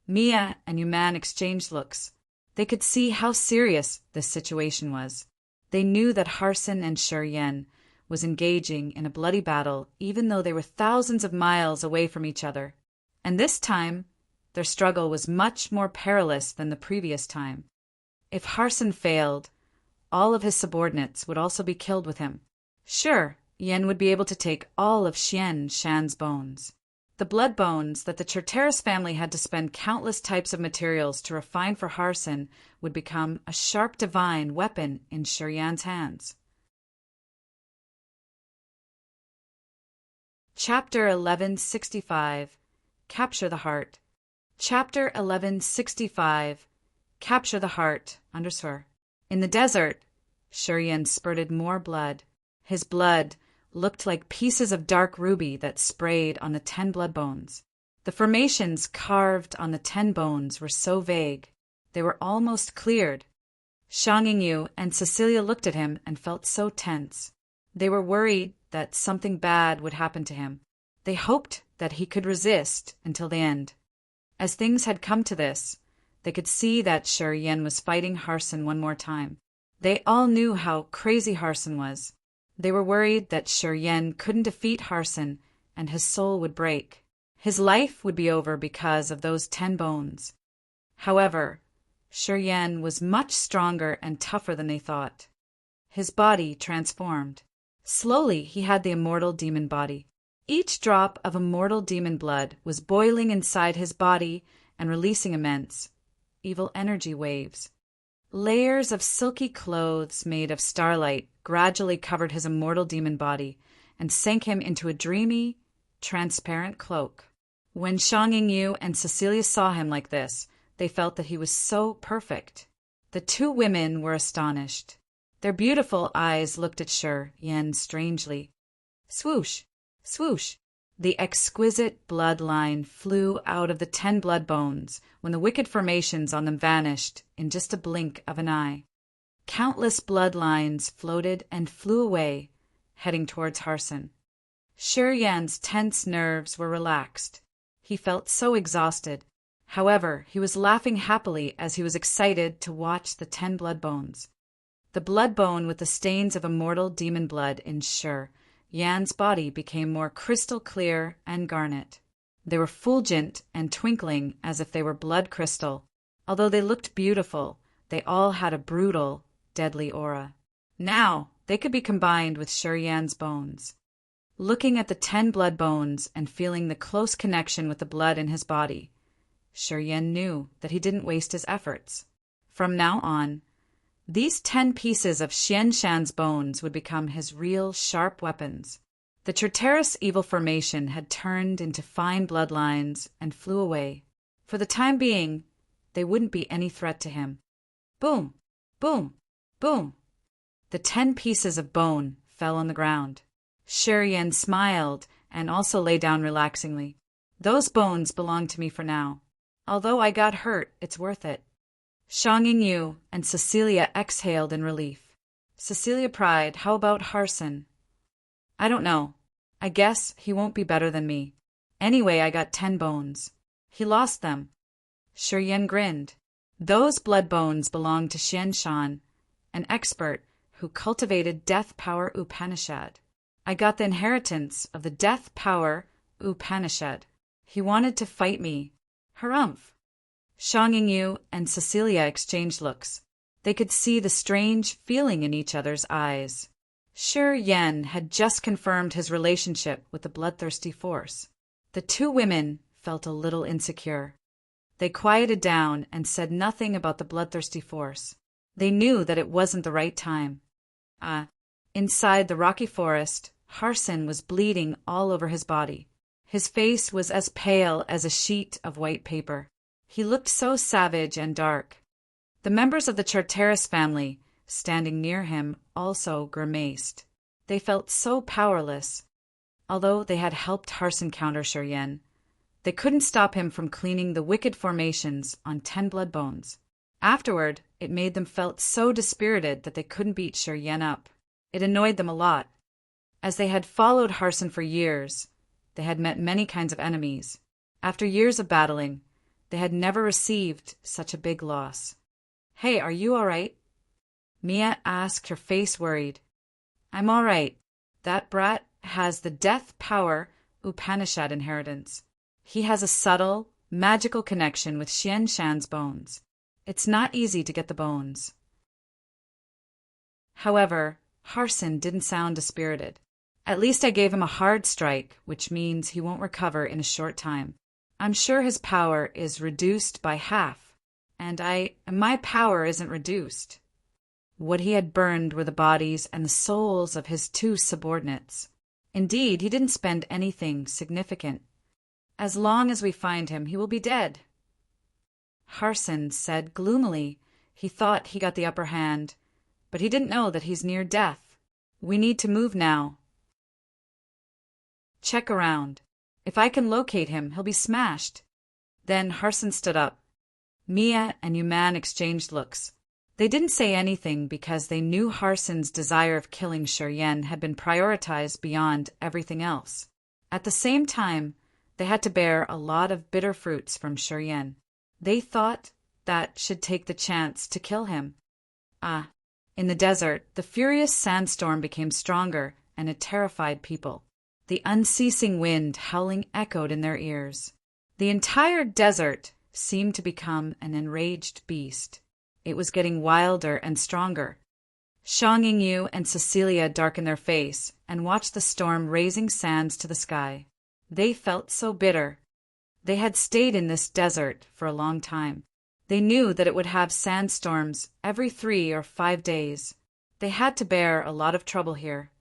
Mia and Yuman exchanged looks. They could see how serious this situation was. They knew that Harson and Shi Yan was engaging in a bloody battle even though they were thousands of miles away from each other. And this time, their struggle was much more perilous than the previous time. If Harson failed, all of his subordinates would also be killed with him. Sure, Yan would be able to take all of Shan's bones. The blood bones that the Charteris family had to spend countless types of materials to refine for Harson would become a sharp divine weapon in Shi Yan's hands. Chapter 1165 Capture the Heart. Chapter 1165 Capture the Heart. In the desert, Shi Yan spurted more blood. His blood looked like pieces of dark ruby that sprayed on the 10 blood bones. The formations carved on the 10 bones were so vague, they were almost cleared. Shang Yingyu and Cecilia looked at him and felt so tense. They were worried that something bad would happen to him. They hoped that he could resist until the end. As things had come to this, they could see that Shi Yan was fighting Harson one more time. They all knew how crazy Harson was. They were worried that Shi Yan couldn't defeat Harson and his soul would break. His life would be over because of those 10 bones. However, Shi Yan was much stronger and tougher than they thought. His body transformed. Slowly, he had the immortal demon body. Each drop of immortal demon blood was boiling inside his body and releasing immense, evil energy waves. Layers of silky clothes made of starlight gradually covered his immortal demon body and sank him into a dreamy, transparent cloak. When Shang Yingyu and Cecilia saw him like this, they felt that he was so perfect. The two women were astonished. Their beautiful eyes looked at Shi Yan strangely. Swoosh! Swoosh! The exquisite bloodline flew out of the 10 blood bones when the wicked formations on them vanished in just a blink of an eye. Countless bloodlines floated and flew away, heading towards Harson. Shi Yan's tense nerves were relaxed. He felt so exhausted. However, he was laughing happily as he was excited to watch the 10 blood bones. The blood bone with the stains of immortal demon blood in Shi Yan's body became more crystal clear and garnet. They were fulgent and twinkling as if they were blood crystal. Although they looked beautiful, they all had a brutal, deadly aura. Now, they could be combined with Shuriyan's bones. Looking at the 10 blood bones and feeling the close connection with the blood in his body, Shuriyan knew that he didn't waste his efforts. From now on, these 10 pieces of Xian Shan's bones would become his real sharp weapons. The Charteris evil formation had turned into fine bloodlines and flew away. For the time being, they wouldn't be any threat to him. Boom! Boom! Boom! The 10 pieces of bone fell on the ground. Shuriyan smiled and also lay down relaxingly. Those bones belong to me for now. Although I got hurt, it's worth it. Shang Yingyu and Cecilia exhaled in relief. Cecilia pried, "How about Harsin?" "I don't know. I guess he won't be better than me. Anyway, I got 10 bones. He lost them." Shuriyan grinned. "Those blood bones belonged to Xian Shan, an expert who cultivated Death Power Upanishad. I got the inheritance of the Death Power Upanishad. He wanted to fight me. Harumph." Shang Yingyu and Cecilia exchanged looks. They could see the strange feeling in each other's eyes. Shuriyan had just confirmed his relationship with the bloodthirsty force. The 2 women felt a little insecure. They quieted down and said nothing about the bloodthirsty force. They knew that it wasn't the right time. Inside the rocky forest, Harsin was bleeding all over his body. His face was as pale as a sheet of white paper. He looked so savage and dark. The members of the Charteris family, standing near him, also grimaced. They felt so powerless. Although they had helped Harsin counter Shuriyan, they couldn't stop him from cleaning the wicked formations on 10 blood bones. Afterward, it made them felt so dispirited that they couldn't beat Shuriyan up. It annoyed them a lot. As they had followed Harsin for years, they had met many kinds of enemies. After years of battling, they had never received such a big loss. "Hey, are you all right?" Mia asked, her face worried. "I'm all right. That brat has the Death Power Upanishad inheritance. He has a subtle, magical connection with Xian Shan's bones. It's not easy to get the bones." However, Harsin didn't sound dispirited. "At least I gave him a hard strike, which means he won't recover in a short time. I'm sure his power is reduced by half, and my power isn't reduced." What he had burned were the bodies and the souls of his 2 subordinates. Indeed, he didn't spend anything significant. "As long as we find him, he will be dead." Harsin said gloomily he thought he got the upper hand, but he didn't know that he's near death. "We need to move now. Check around. If I can locate him, he'll be smashed." Then Harsin stood up. Mia and Yuman exchanged looks. They didn't say anything because they knew Harsin's desire of killing Shuriyan had been prioritized beyond everything else. At the same time, they had to bear a lot of bitter fruits from Shuriyan. They thought that should take the chance to kill him. In the desert, the furious sandstorm became stronger, and it terrified people. The unceasing wind howling echoed in their ears. The entire desert seemed to become an enraged beast. It was getting wilder and stronger. Shang Yingyu and Cecilia darkened their face and watched the storm raising sands to the sky. They felt so bitter. They had stayed in this desert for a long time. They knew that it would have sandstorms every 3 or 5 days. They had to bear a lot of trouble here.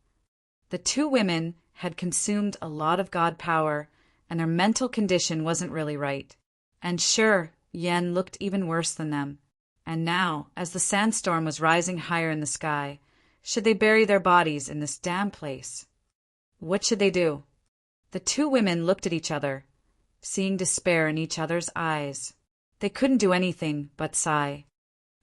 The 2 women had consumed a lot of god power, and their mental condition wasn't really right. And sure, Yen looked even worse than them. And now, as the sandstorm was rising higher in the sky, should they bury their bodies in this damn place? What should they do? The 2 women looked at each other, seeing despair in each other's eyes. They couldn't do anything but sigh.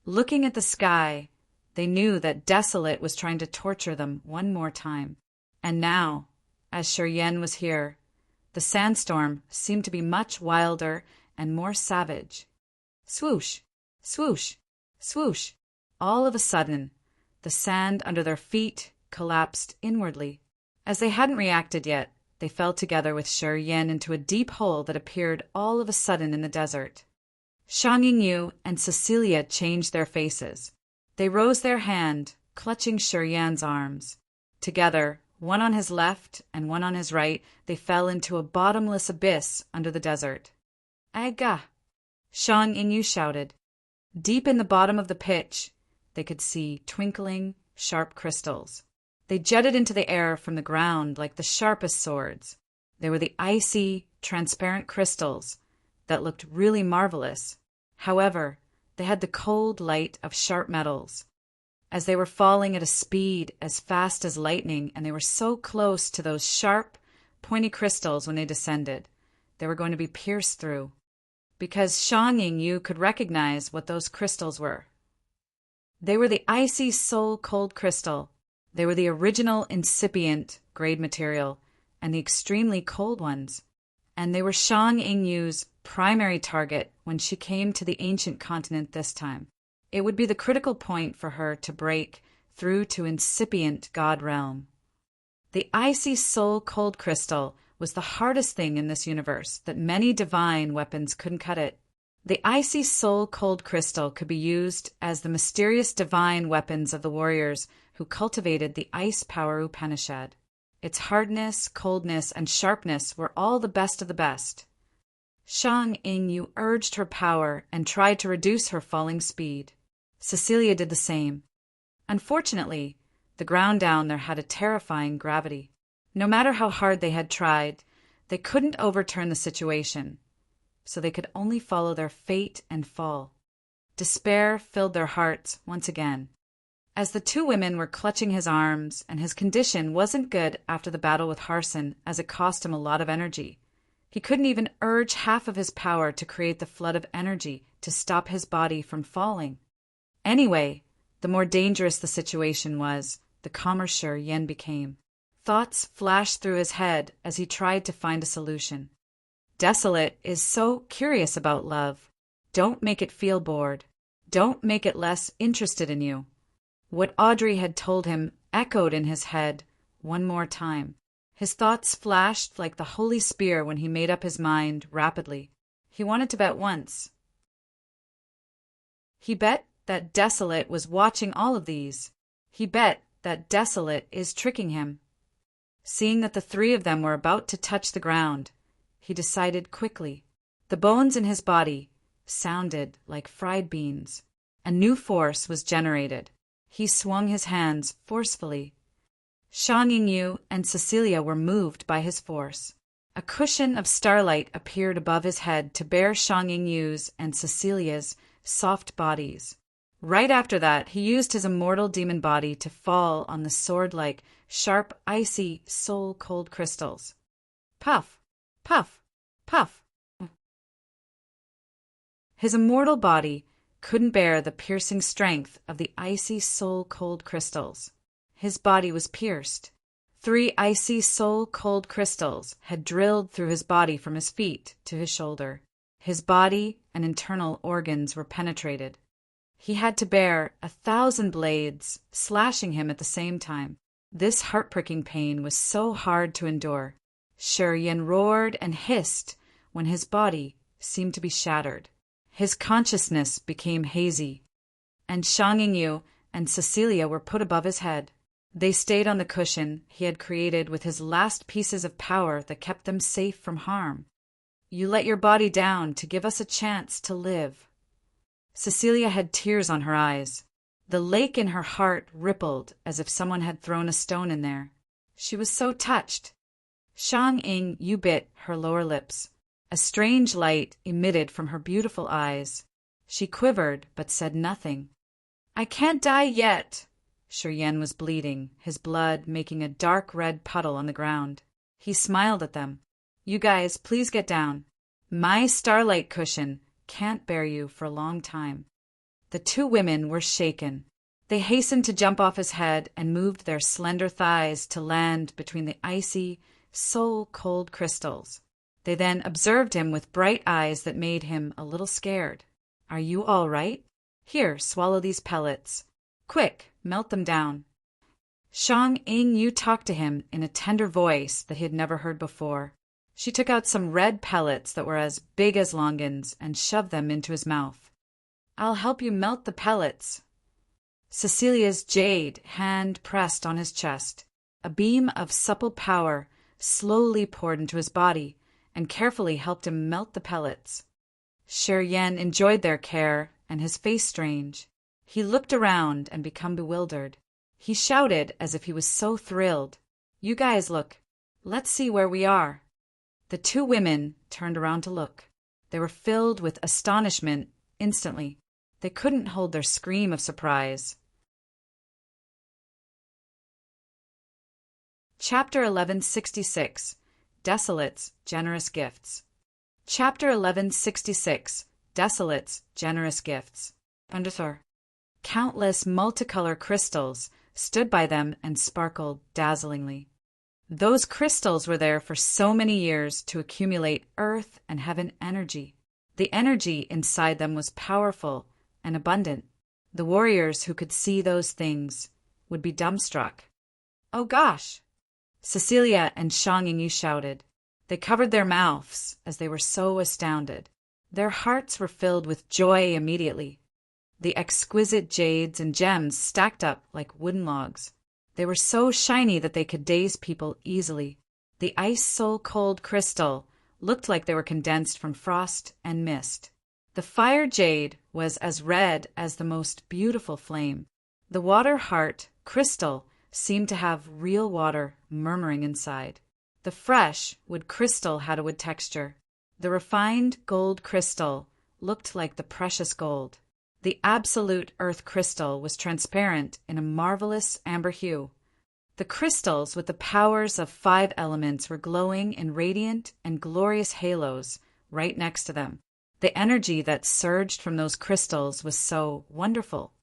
Looking at the sky, they knew that Desolate was trying to torture them one more time. And now, as Shuriyan was here, the sandstorm seemed to be much wilder and more savage. Swoosh! Swoosh! Swoosh! All of a sudden, the sand under their feet collapsed inwardly. As they hadn't reacted yet, they fell together with Shi Yan into a deep hole that appeared all of a sudden in the desert. Shang Yingyu and Cecilia changed their faces. They rose their hand, clutching Shi Yan's arms. Together, one on his left and one on his right, they fell into a bottomless abyss under the desert. Aga! Shang Yingyu shouted. Deep in the bottom of the pit, they could see twinkling, sharp crystals. They jetted into the air from the ground like the sharpest swords. They were the icy, transparent crystals that looked really marvelous. However, they had the cold light of sharp metals. As they were falling at a speed as fast as lightning, and they were so close to those sharp, pointy crystals when they descended, they were going to be pierced through. Because Shang Yingyu could recognize what those crystals were. They were the icy soul cold crystal. They were the original incipient grade material and the extremely cold ones. And they were Shang Yingyu's primary target when she came to the ancient continent this time. It would be the critical point for her to break through to incipient God realm. The icy soul cold crystal was the hardest thing in this universe, that many divine weapons couldn't cut it. The icy soul cold crystal could be used as the mysterious divine weapons of the warriors who cultivated the ice power Upanishad. Its hardness, coldness, and sharpness were all the best of the best. Shang Yingyu urged her power and tried to reduce her falling speed. Cecilia did the same. Unfortunately, the ground down there had a terrifying gravity. No matter how hard they had tried, they couldn't overturn the situation, so they could only follow their fate and fall. Despair filled their hearts once again. As the two women were clutching his arms, and his condition wasn't good after the battle with Harson, as it cost him a lot of energy. He couldn't even urge half of his power to create the flood of energy to stop his body from falling. Anyway, the more dangerous the situation was, the calmer Shi Yan became. Thoughts flashed through his head as he tried to find a solution. Desolate is so curious about love. Don't make it feel bored. Don't make it less interested in you. What Audrey had told him echoed in his head one more time. His thoughts flashed like the holy spear when he made up his mind rapidly. He wanted to bet once. He bet that Desolate was watching all of these. He bet that Desolate is tricking him. Seeing that the three of them were about to touch the ground, he decided quickly. The bones in his body sounded like fried beans. A new force was generated. He swung his hands forcefully. Shang Yingyu and Cecilia were moved by his force. A cushion of starlight appeared above his head to bear Shang Yingyu's and Cecilia's soft bodies. Right after that, he used his immortal demon body to fall on the sword-like, sharp, icy, soul-cold crystals. Puff, puff, puff. His immortal body couldn't bear the piercing strength of the icy, soul-cold crystals. His body was pierced. 3 icy, soul-cold crystals had drilled through his body from his feet to his shoulder. His body and internal organs were penetrated. He had to bear 1,000 blades slashing him at the same time. This heart-pricking pain was so hard to endure. Shi Yan roared and hissed when his body seemed to be shattered. His consciousness became hazy, and Shang Yingyu and Cecilia were put above his head. They stayed on the cushion he had created with his last pieces of power that kept them safe from harm. You let your body down to give us a chance to live. Cecilia had tears on her eyes. The lake in her heart rippled as if someone had thrown a stone in there. She was so touched. Shang Yingyu bit her lower lips. A strange light emitted from her beautiful eyes. She quivered but said nothing. I can't die yet. Shi Yan was bleeding, his blood making a dark red puddle on the ground. He smiled at them. You guys, please get down. My starlight cushion can't bear you for a long time. The two women were shaken. They hastened to jump off his head and moved their slender thighs to land between the icy, soul-cold crystals. They then observed him with bright eyes that made him a little scared. Are you all right? Here, swallow these pellets. Quick, melt them down. Shang Ing Yu talked to him in a tender voice that he had never heard before. She took out some red pellets that were as big as longans and shoved them into his mouth. "I'll help you melt the pellets." Cecilia's jade hand pressed on his chest. A beam of supple power slowly poured into his body and carefully helped him melt the pellets. Shi Yan enjoyed their care, and his face strange. He looked around and became bewildered. He shouted as if he was so thrilled. "You guys look. Let's see where we are." The two women turned around to look. They were filled with astonishment instantly. They couldn't hold their scream of surprise. Chapter 1166. Desolate's Generous Gifts. Chapter 1166. Desolate's Generous Gifts. Underscore. Countless multicolor crystals stood by them and sparkled dazzlingly. Those crystals were there for so many years to accumulate earth and heaven energy. The energy inside them was powerful and abundant. The warriors who could see those things would be dumbstruck. "Oh gosh!" Cecilia and Shang Yingyu shouted. They covered their mouths as they were so astounded. Their hearts were filled with joy immediately. The exquisite jades and gems stacked up like wooden logs. They were so shiny that they could daze people easily. The ice-soul-cold crystal looked like they were condensed from frost and mist. The fire jade was as red as the most beautiful flame. The water heart crystal seemed to have real water murmuring inside. The fresh wood crystal had a wood texture. The refined gold crystal looked like the precious gold. The absolute earth crystal was transparent in a marvelous amber hue. The crystals with the powers of 5 elements were glowing in radiant and glorious halos right next to them. The energy that surged from those crystals was so wonderful.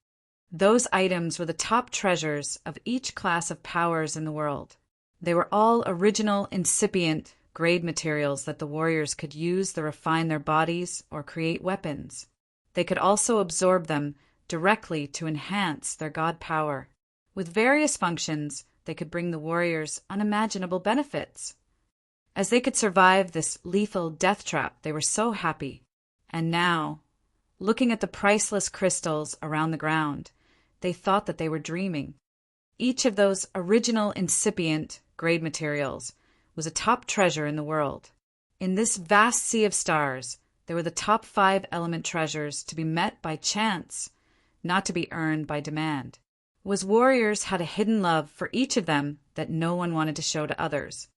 Those items were the top treasures of each class of powers in the world. They were all original, incipient grade materials that the warriors could use to refine their bodies or create weapons. They could also absorb them directly to enhance their god power. With various functions, they could bring the warriors unimaginable benefits. As they could survive this lethal death trap, they were so happy. And now, looking at the priceless crystals around the ground, they thought that they were dreaming. Each of those original incipient grade materials was a top treasure in the world. In this vast sea of stars, they were the top 5 element treasures to be met by chance, not to be earned by demand. Was warriors had a hidden love for each of them that no one wanted to show to others.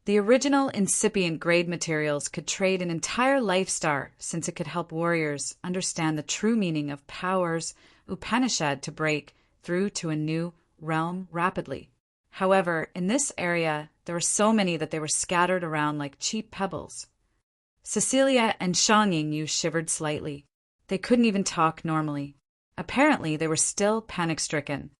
The original incipient grade materials could trade an entire life star, since it could help warriors understand the true meaning of powers Upanishad to break through to a new realm rapidly. However, in this area, there were so many that they were scattered around like cheap pebbles. Cecilia and Shang Yingyu shivered slightly. They couldn't even talk normally. Apparently, they were still panic-stricken.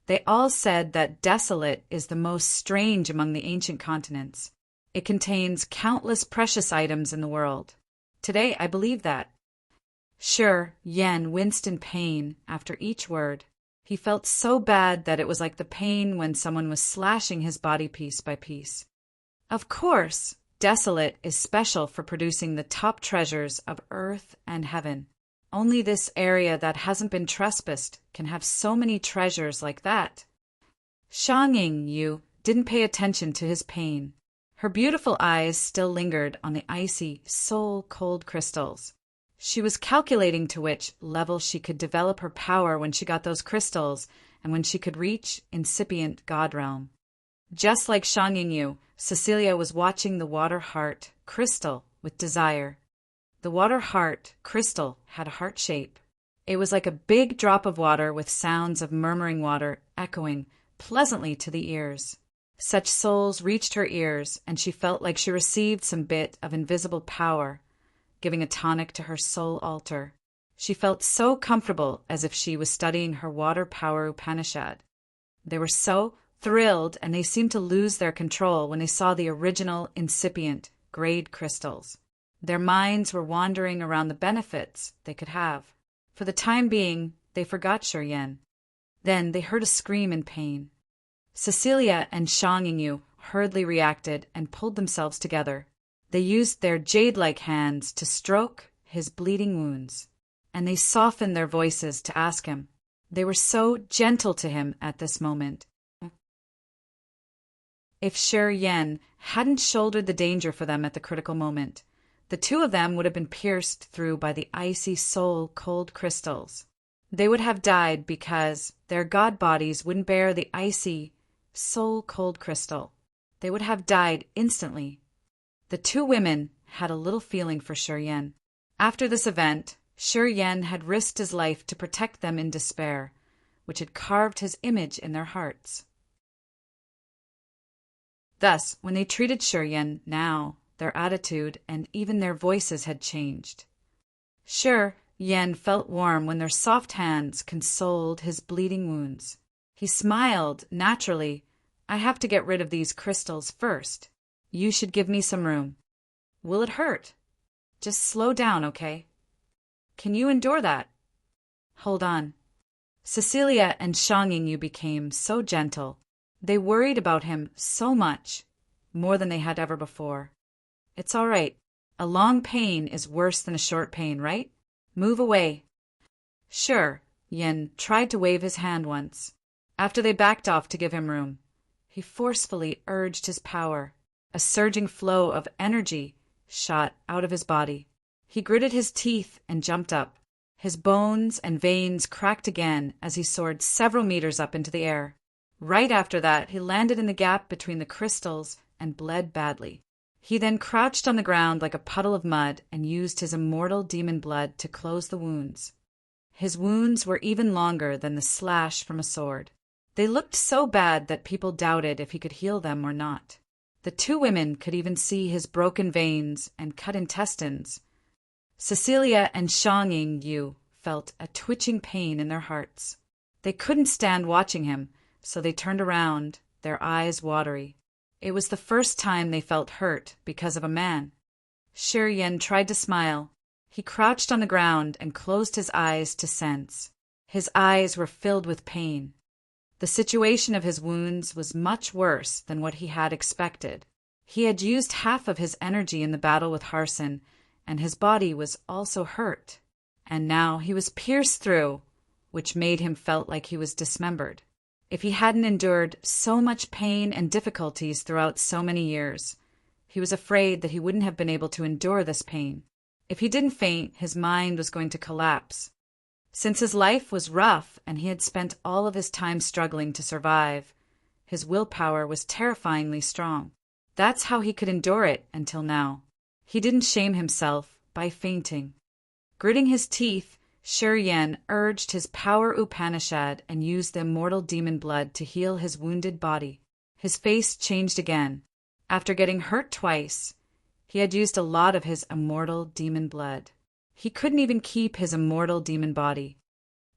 They all said that Desolate is the most strange among the ancient continents. It contains countless precious items in the world. Today, I believe that. Sure, Yen winced in pain after each word. He felt so bad that it was like the pain when someone was slashing his body piece by piece. Of course, Desolate is special for producing the top treasures of earth and heaven. Only this area that hasn't been trespassed can have so many treasures like that. Shang Yingyu didn't pay attention to his pain. Her beautiful eyes still lingered on the icy, soul-cold crystals. She was calculating to which level she could develop her power when she got those crystals and when she could reach incipient God realm. Just like Shang Yingyu, Cecilia was watching the water heart crystal with desire. The water heart crystal had a heart shape. It was like a big drop of water with sounds of murmuring water echoing pleasantly to the ears. Such souls reached her ears, and she felt like she received some bit of invisible power, giving a tonic to her soul altar. She felt so comfortable, as if she was studying her water power Upanishad. They were so thrilled, and they seemed to lose their control when they saw the original incipient grade crystals. Their minds were wandering around the benefits they could have. For the time being, they forgot Shiryen. Then they heard a scream in pain. Cecilia and Shang Yingyu hurriedly reacted and pulled themselves together. They used their jade-like hands to stroke his bleeding wounds, and they softened their voices to ask him. They were so gentle to him at this moment. If Shi Yan hadn't shouldered the danger for them at the critical moment, the two of them would have been pierced through by the icy soul-cold crystals. They would have died because their god bodies wouldn't bear the icy, soul-cold crystal. They would have died instantly. The two women had a little feeling for Shi Yan. After this event, Shi Yan had risked his life to protect them in despair, which had carved his image in their hearts. Thus, when they treated Shi Yan now, their attitude and even their voices had changed. Shi Yan felt warm when their soft hands consoled his bleeding wounds. He smiled naturally. I have to get rid of these crystals first. You should give me some room. Will it hurt? Just slow down, okay? Can you endure that? Hold on. Cecilia and Shang Yingyu became so gentle. They worried about him so much, more than they had ever before. It's all right. A long pain is worse than a short pain, right? Move away. Sure, Yin tried to wave his hand once. After they backed off to give him room, he forcefully urged his power. A surging flow of energy shot out of his body. He gritted his teeth and jumped up. His bones and veins cracked again as he soared several meters up into the air. Right after that, he landed in the gap between the crystals and bled badly. He then crouched on the ground like a puddle of mud and used his immortal demon blood to close the wounds. His wounds were even longer than the slash from a sword. They looked so bad that people doubted if he could heal them or not. The two women could even see his broken veins and cut intestines. Cecilia and Shang Yingyu felt a twitching pain in their hearts. They couldn't stand watching him, so they turned around, their eyes watery. It was the first time they felt hurt because of a man. Shi Yan tried to smile. He crouched on the ground and closed his eyes to sense. His eyes were filled with pain. The situation of his wounds was much worse than what he had expected. He had used half of his energy in the battle with Harson, and his body was also hurt. And now he was pierced through, which made him felt like he was dismembered. If he hadn't endured so much pain and difficulties throughout so many years, he was afraid that he wouldn't have been able to endure this pain. If he didn't faint, his mind was going to collapse. Since his life was rough and he had spent all of his time struggling to survive, his willpower was terrifyingly strong. That's how he could endure it until now. He didn't shame himself by fainting. Gritting his teeth, Shi Yan urged his power Upanishad and used the immortal demon blood to heal his wounded body. His face changed again. After getting hurt twice, he had used a lot of his immortal demon blood. He couldn't even keep his immortal demon body.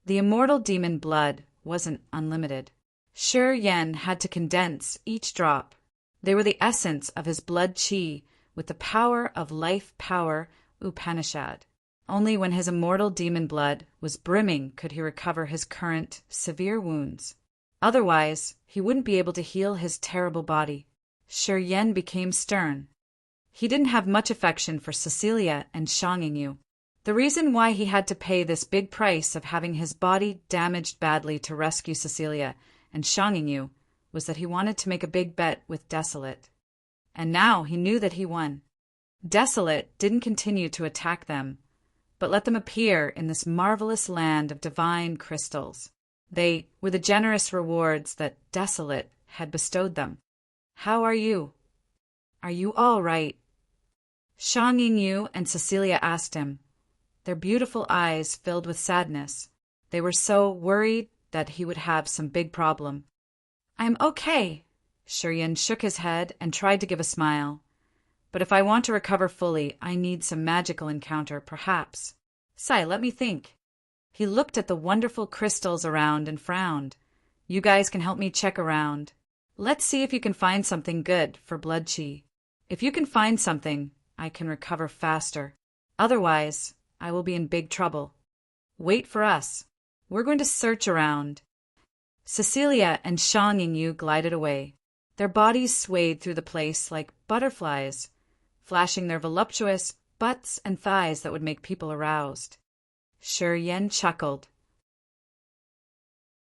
The immortal demon blood wasn't unlimited. Shi Yan had to condense each drop. They were the essence of his blood chi with the power of life power Upanishad. Only when his immortal demon blood was brimming could he recover his current severe wounds. Otherwise, he wouldn't be able to heal his terrible body. Shi Yan became stern. He didn't have much affection for Cecilia and Shang Yingyu. The reason why he had to pay this big price of having his body damaged badly to rescue Cecilia and Shang Yingyu was that he wanted to make a big bet with Desolate. And now he knew that he won. Desolate didn't continue to attack them, but let them appear in this marvelous land of divine crystals. They were the generous rewards that Desolate had bestowed them. How are you? Are you all right? Shang Yingyu and Cecilia asked him, their beautiful eyes filled with sadness. They were so worried that he would have some big problem. I'm okay. Shi Yan shook his head and tried to give a smile. But if I want to recover fully, I need some magical encounter, perhaps. Sai, let me think. He looked at the wonderful crystals around and frowned. You guys can help me check around. Let's see if you can find something good for blood chi. If you can find something, I can recover faster. Otherwise, I will be in big trouble. Wait for us. We're going to search around. Cecilia and Shang Yingyu glided away. Their bodies swayed through the place like butterflies, flashing their voluptuous butts and thighs that would make people aroused. Shi Yan chuckled.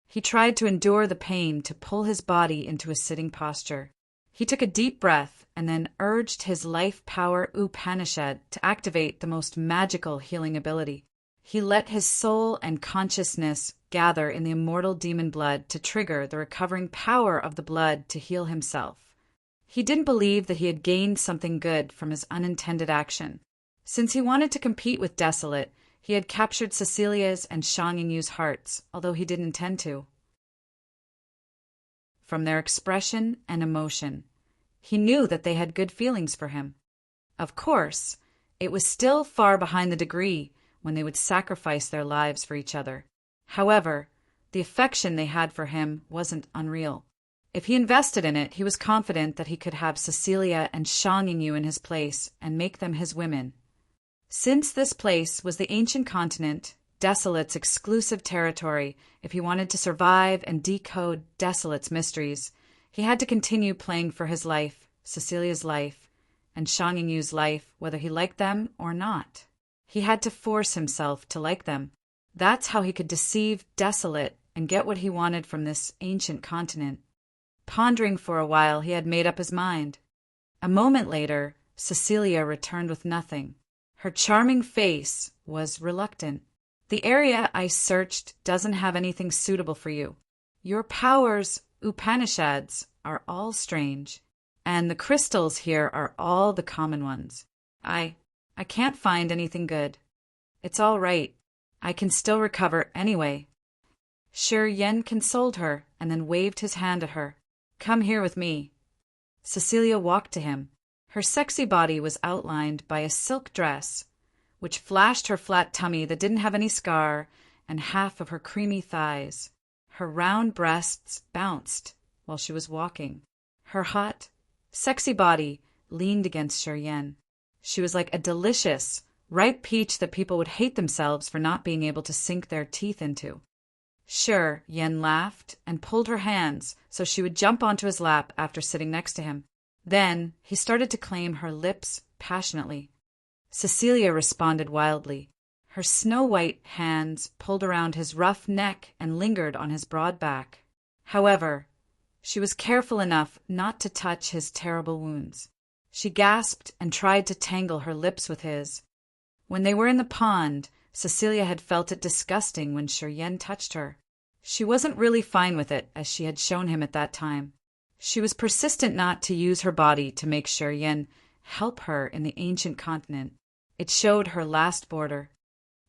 He tried to endure the pain to pull his body into a sitting posture. He took a deep breath and then urged his life power Upanishad to activate the most magical healing ability. He let his soul and consciousness gather in the immortal demon blood to trigger the recovering power of the blood to heal himself. He didn't believe that he had gained something good from his unintended action. Since he wanted to compete with Desolate, he had captured Cecilia's and Shang Yingyu's hearts, although he didn't intend to. From their expression and emotion, he knew that they had good feelings for him. Of course, it was still far behind the degree when they would sacrifice their lives for each other. However, the affection they had for him wasn't unreal. If he invested in it, he was confident that he could have Cecilia and Shang Yingyu in his place and make them his women. Since this place was the ancient continent, Desolate's exclusive territory, if he wanted to survive and decode Desolate's mysteries, he had to continue playing for his life, Cecilia's life, and Shang Yingyu's life, whether he liked them or not. He had to force himself to like them. That's how he could deceive Desolate and get what he wanted from this ancient continent. Pondering for a while, he had made up his mind. A moment later, Cecilia returned with nothing. Her charming face was reluctant. The area I searched doesn't have anything suitable for you. Your powers, Upanishads, are all strange, and the crystals here are all the common ones. I can't find anything good. It's all right. I can still recover anyway. Shi Yan consoled her and then waved his hand at her. Come here with me. Cecilia walked to him. Her sexy body was outlined by a silk dress, which flashed her flat tummy that didn't have any scar and half of her creamy thighs. Her round breasts bounced while she was walking. Her hot, sexy body leaned against Shi Yan. She was like a delicious, ripe peach that people would hate themselves for not being able to sink their teeth into. Shi Yan laughed and pulled her hands so she would jump onto his lap after sitting next to him. Then he started to claim her lips passionately. Cecilia responded wildly. Her snow-white hands pulled around his rough neck and lingered on his broad back. However, she was careful enough not to touch his terrible wounds. She gasped and tried to tangle her lips with his. When they were in the pond, Cecilia had felt it disgusting when Shi Yan touched her. She wasn't really fine with it, as she had shown him at that time. She was persistent not to use her body to make Shi Yan help her in the ancient continent. It showed her last border.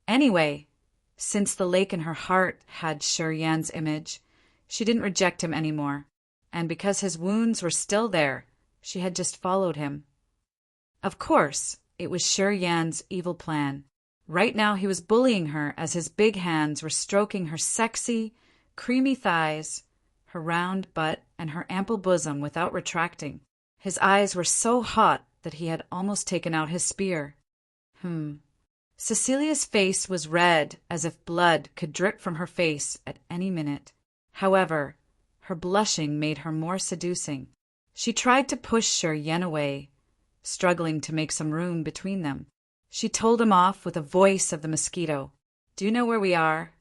Anyway, since the lake in her heart had Shi Yan's image, she didn't reject him anymore, and because his wounds were still there, she had just followed him. Of course, it was Shi Yan's evil plan. Right now he was bullying her as his big hands were stroking her sexy, creamy thighs, her round butt, and her ample bosom without retracting. His eyes were so hot that he had almost taken out his spear. Cecilia's face was red, as if blood could drip from her face at any minute. However, her blushing made her more seducing. She tried to push Shi Yan away, struggling to make some room between them. She told him off with a voice of the mosquito. Do you know where we are?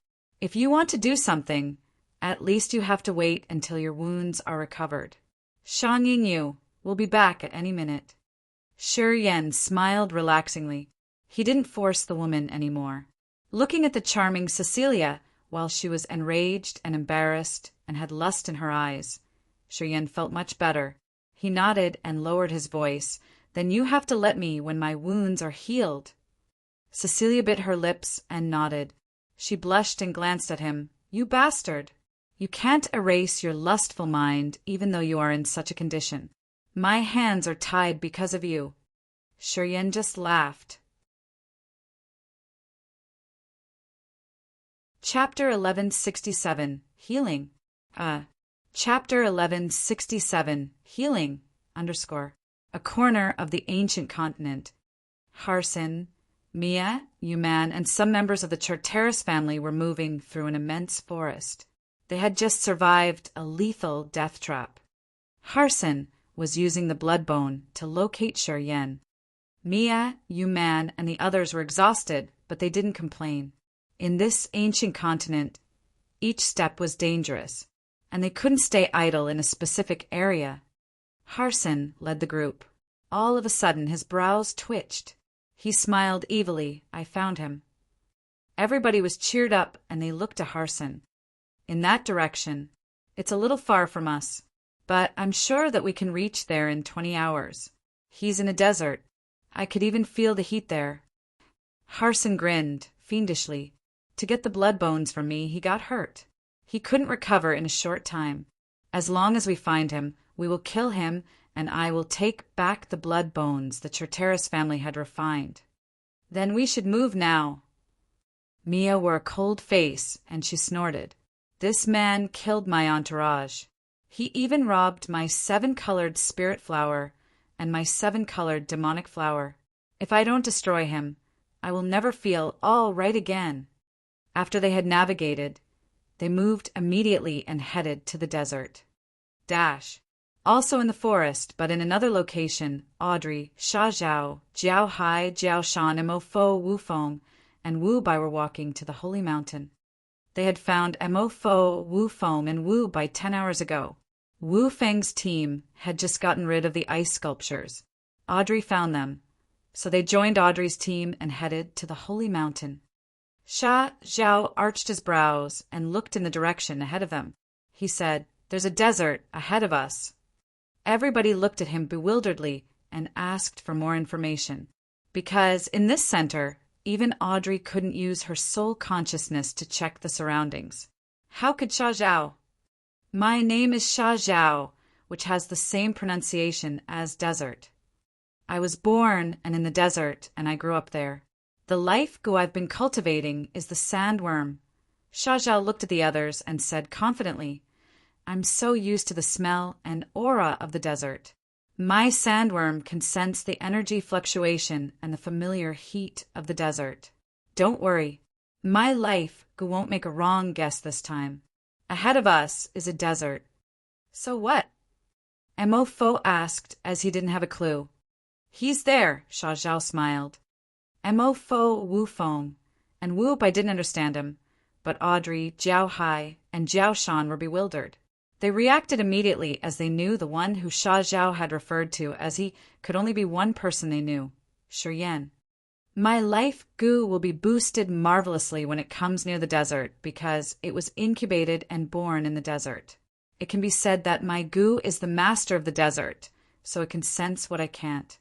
If you want to do something, at least you have to wait until your wounds are recovered. Shang Yingyu will be back at any minute. Shi Yan smiled relaxingly. He didn't force the woman anymore. Looking at the charming Cecilia, while she was enraged and embarrassed and had lust in her eyes, Shi Yan felt much better. He nodded and lowered his voice. Then you have to let me when my wounds are healed. Cecilia bit her lips and nodded. She blushed and glanced at him. You bastard! You can't erase your lustful mind even though you are in such a condition. My hands are tied because of you. Shi Yan just laughed. Chapter 1167, Healing. Chapter 1167, Healing, _ a corner of the ancient continent. Harsin, Mia, Yuman, and some members of the Charteris family were moving through an immense forest. They had just survived a lethal death trap. Harson was using the blood bone to locate Shiryen. Mia, Yuman, and the others were exhausted, but they didn't complain. In this ancient continent, each step was dangerous, and they couldn't stay idle in a specific area. Harson led the group. All of a sudden, his brows twitched. He smiled evilly. I found him. Everybody was cheered up, and they looked to Harson. In that direction. It's a little far from us, but I'm sure that we can reach there in 20 hours. He's in a desert. I could even feel the heat there. Harson grinned, fiendishly. To get the blood bones from me, he got hurt. He couldn't recover in a short time. As long as we find him, we will kill him, and I will take back the blood bones the Charteris family had refined. Then we should move now. Mia wore a cold face, and she snorted. This man killed my entourage. He even robbed my 7-colored spirit flower and my 7-colored demonic flower. If I don't destroy him, I will never feel all right again. After they had navigated, they moved immediately and headed to the desert. Also in the forest, but in another location, Audrey, Sha Zhao, Jiao Hai, Jiao Shan, Mo Fo, Wu Feng, and Wu Bai were walking to the holy mountain. They had found Mo Fo, Wu Feng, and Wu Bai 10 hours ago. Wu Feng's team had just gotten rid of the ice sculptures. Audrey found them, so they joined Audrey's team and headed to the holy mountain. Sha Zhao arched his brows and looked in the direction ahead of them. He said, "There's a desert ahead of us." Everybody looked at him bewilderedly and asked for more information, because in this center, even Audrey couldn't use her soul consciousness to check the surroundings. How could Sha Zhao? My name is Sha Zhao, which has the same pronunciation as desert. I was born and in the desert, and I grew up there. The life gu I've been cultivating is the sandworm. Sha Zhao looked at the others and said confidently, I'm so used to the smell and aura of the desert. My sandworm can sense the energy fluctuation and the familiar heat of the desert. Don't worry. My life gu won't make a wrong guess this time. Ahead of us is a desert. So what? Mo Fo asked as he didn't have a clue. He's there, Sha Zhao smiled. Mo Fo Wu Feng, and Wu Bai didn't understand him, but Audrey, Jiao Hai, and Jiao Shan were bewildered. They reacted immediately as they knew the one who Sha Zhao had referred to as he could only be one person they knew, Shiryen. My life gu will be boosted marvelously when it comes near the desert because it was incubated and born in the desert. It can be said that my gu is the master of the desert, so it can sense what I can't.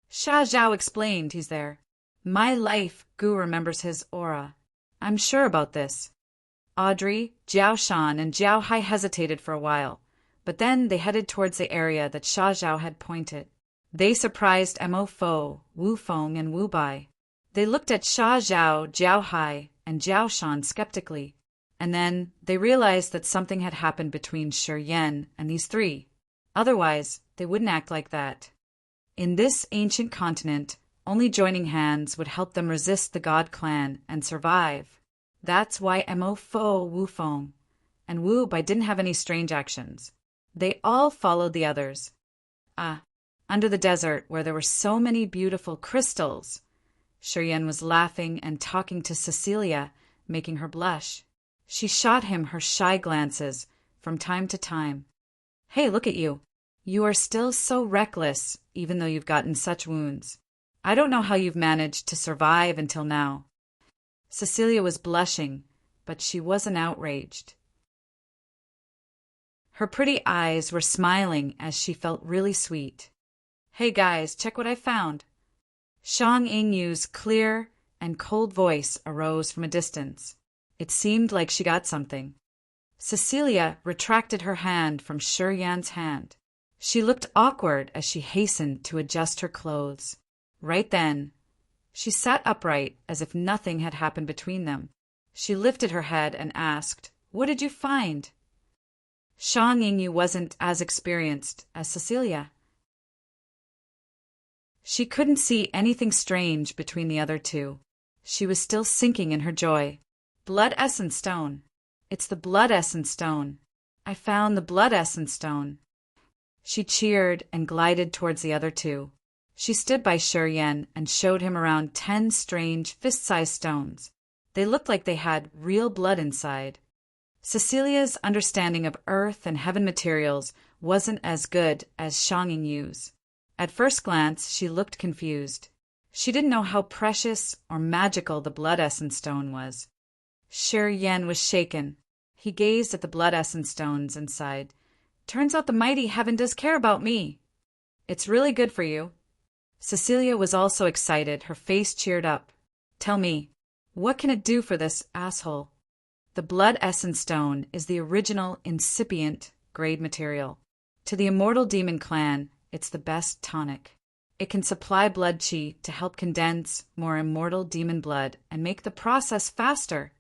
Sha Zhao explained he's there. My life gu remembers his aura. I'm sure about this. Audrey, Jiao Shan, and Jiao Hai hesitated for a while, but then they headed towards the area that Sha Zhao had pointed. They surprised Mo Fo, Wu Feng, and Wu Bai. They looked at Sha Zhao, Jiao Hai, and Jiao Shan skeptically, and then they realized that something had happened between Shiryen and these three. Otherwise, they wouldn't act like that. In this ancient continent, only joining hands would help them resist the God clan and survive. That's why Mo Fo, Wu Feng, and Wu Bai didn't have any strange actions. They all followed the others. Under the desert where there were so many beautiful crystals. Shiryen was laughing and talking to Cecilia, making her blush. She shot him her shy glances from time to time. Hey, look at you. You are still so reckless, even though you've gotten such wounds. I don't know how you've managed to survive until now. Cecilia was blushing, but she wasn't outraged. Her pretty eyes were smiling as she felt really sweet. Hey guys, check what I found. Shang Yingyu's clear and cold voice arose from a distance. It seemed like she got something. Cecilia retracted her hand from Shiryan's hand. She looked awkward as she hastened to adjust her clothes. Right then, she sat upright as if nothing had happened between them. She lifted her head and asked, What did you find? Shang Yingyu wasn't as experienced as Cecilia. She couldn't see anything strange between the other two. She was still sinking in her joy. Blood essence stone. It's the blood essence stone. I found the blood essence stone. She cheered and glided towards the other two. She stood by Shi Yan and showed him around 10 strange fist-sized stones. They looked like they had real blood inside. Cecilia's understanding of earth and heaven materials wasn't as good as Shang Yingyu's. At first glance, she looked confused. She didn't know how precious or magical the blood essence stone was. Shi Yan was shaken. He gazed at the blood essence stones and sighed. Turns out the mighty heaven does care about me. It's really good for you. Cecilia was also excited. Her face cheered up. Tell me, what can it do for this asshole? The blood essence stone is the original incipient grade material. To the immortal demon clan, it's the best tonic. It can supply blood qi to help condense more immortal demon blood and make the process faster.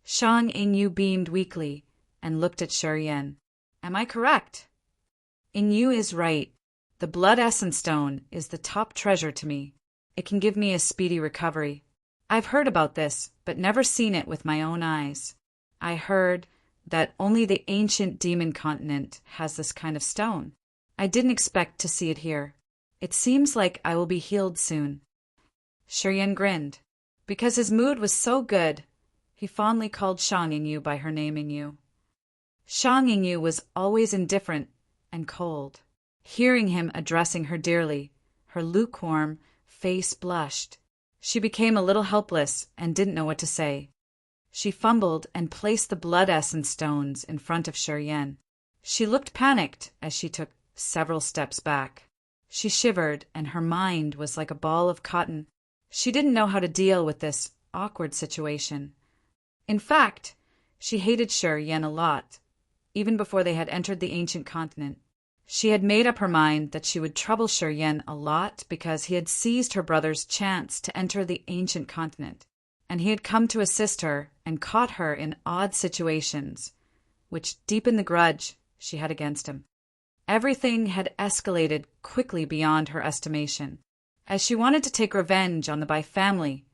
Shang Yingyu beamed weakly and looked at Shi Yan. Am I correct? Yingyu is right. The blood essence stone is the top treasure to me. It can give me a speedy recovery. I've heard about this, but never seen it with my own eyes. I heard that only the ancient demon continent has this kind of stone. I didn't expect to see it here. It seems like I will be healed soon. Shi Yan grinned. Because his mood was so good, he fondly called Shang Yingyu by her name Yingyu. Shang Yingyu was always indifferent and cold. Hearing him addressing her dearly, her lukewarm face blushed. She became a little helpless and didn't know what to say. She fumbled and placed the blood essence stones in front of Shi Yan. She looked panicked as she took several steps back. She shivered, and her mind was like a ball of cotton. She didn't know how to deal with this awkward situation. In fact, she hated Shi Yan a lot, even before they had entered the ancient continent. She had made up her mind that she would trouble Shi Yan a lot because he had seized her brother's chance to enter the ancient continent, and he had come to assist her and caught her in odd situations, which deepened the grudge she had against him. Everything had escalated quickly beyond her estimation. As she wanted to take revenge on the Bai family,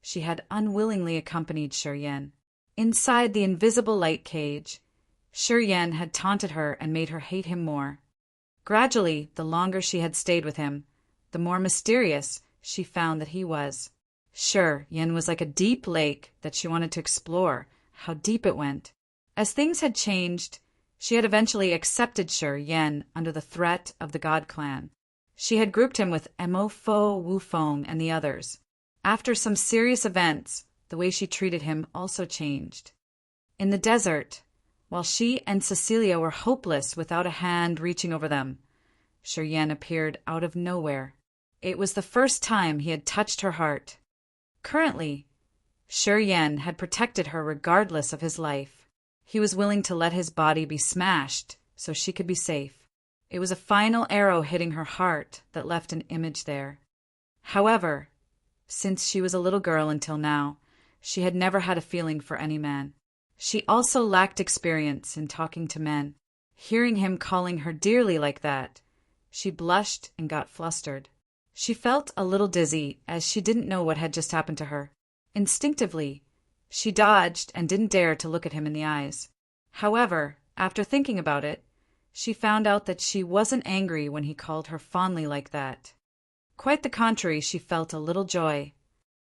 she had unwillingly accompanied Shi Yan. Inside the invisible light cage, Shi Yan had taunted her and made her hate him more. Gradually, the longer she had stayed with him, the more mysterious she found that he was. Shi Yan was like a deep lake that she wanted to explore, how deep it went. As things had changed, she had eventually accepted Shi Yan under the threat of the God Clan. She had grouped him with Mo Fo, Wu Feng, and the others. After some serious events, the way she treated him also changed. In the desert, while she and Cecilia were hopeless without a hand reaching over them, Shi Yan appeared out of nowhere. It was the first time he had touched her heart. Currently, Shi Yan had protected her regardless of his life. He was willing to let his body be smashed so she could be safe. It was a final arrow hitting her heart that left an image there. However, since she was a little girl until now, she had never had a feeling for any man. She also lacked experience in talking to men. Hearing him calling her dearly like that, she blushed and got flustered. She felt a little dizzy as she didn't know what had just happened to her. Instinctively, she dodged and didn't dare to look at him in the eyes. However, after thinking about it, she found out that she wasn't angry when he called her fondly like that. Quite the contrary, she felt a little joy.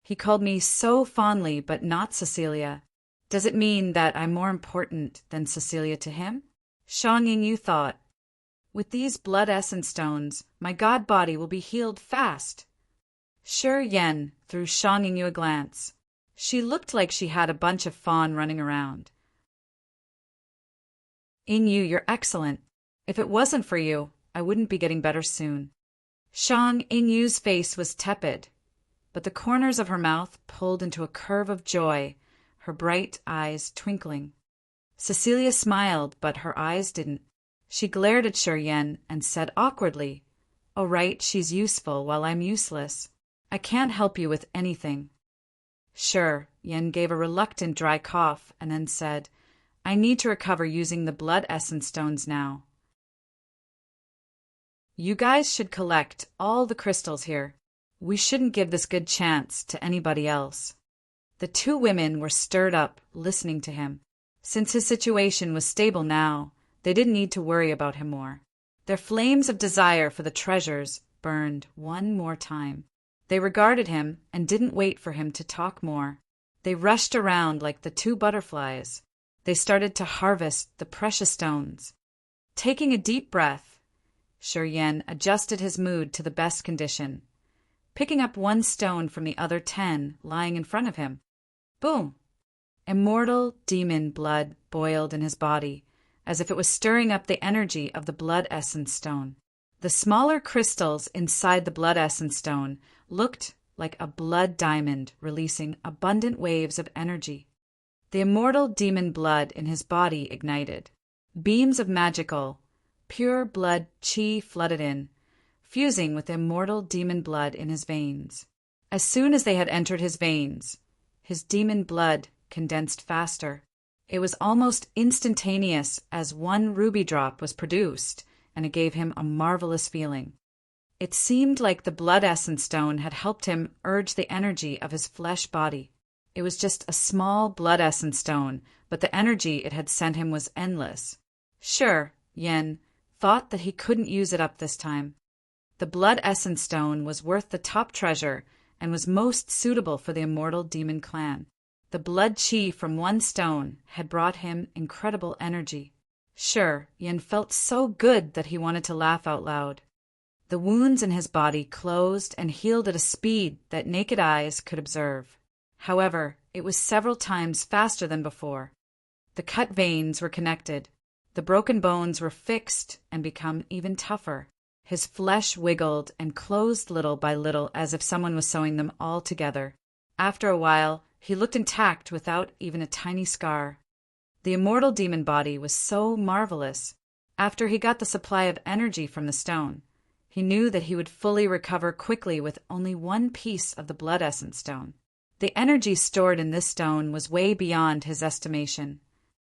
He called me so fondly, but not Cecilia. Does it mean that I'm more important than Cecilia to him? Shang Yingyu thought. With these blood essence stones, my god body will be healed fast. Shi Yan threw Shang Yingyu a glance. She looked like she had a bunch of fawn running around. Yingyu, you're excellent. If it wasn't for you, I wouldn't be getting better soon. Shang Yingyu's face was tepid, but the corners of her mouth pulled into a curve of joy, her bright eyes twinkling. Cecilia smiled, but her eyes didn't. She glared at Shi Yan and said awkwardly, "Oh right, she's useful while I'm useless. I can't help you with anything." Shi Yan gave a reluctant dry cough and then said, "I need to recover using the blood essence stones now. You guys should collect all the crystals here. We shouldn't give this good chance to anybody else." The two women were stirred up, listening to him. Since his situation was stable now, they didn't need to worry about him more. Their flames of desire for the treasures burned one more time. They regarded him and didn't wait for him to talk more. They rushed around like the two butterflies. They started to harvest the precious stones. Taking a deep breath, Shi Yan adjusted his mood to the best condition, picking up one stone from the other 10 lying in front of him. Boom! Immortal demon blood boiled in his body, as if it was stirring up the energy of the blood essence stone. The smaller crystals inside the blood essence stone looked like a blood diamond releasing abundant waves of energy. The immortal demon blood in his body ignited. Beams of magical, pure blood chi flooded in, fusing with the immortal demon blood in his veins. As soon as they had entered his veins, his demon blood condensed faster. It was almost instantaneous as one ruby drop was produced, and it gave him a marvelous feeling. It seemed like the blood essence stone had helped him urge the energy of his flesh body. It was just a small blood essence stone, but the energy it had sent him was endless. Sure, Yen thought that he couldn't use it up this time. The blood essence stone was worth the top treasure and was most suitable for the immortal demon clan. The blood chi from one stone had brought him incredible energy. Sure, Yen felt so good that he wanted to laugh out loud. The wounds in his body closed and healed at a speed that naked eyes could observe. However, it was several times faster than before. The cut veins were connected. The broken bones were fixed and become even tougher. His flesh wiggled and closed little by little as if someone was sewing them all together. After a while, he looked intact without even a tiny scar. The immortal demon body was so marvelous. After he got the supply of energy from the stone, he knew that he would fully recover quickly with only one piece of the blood essence stone. The energy stored in this stone was way beyond his estimation.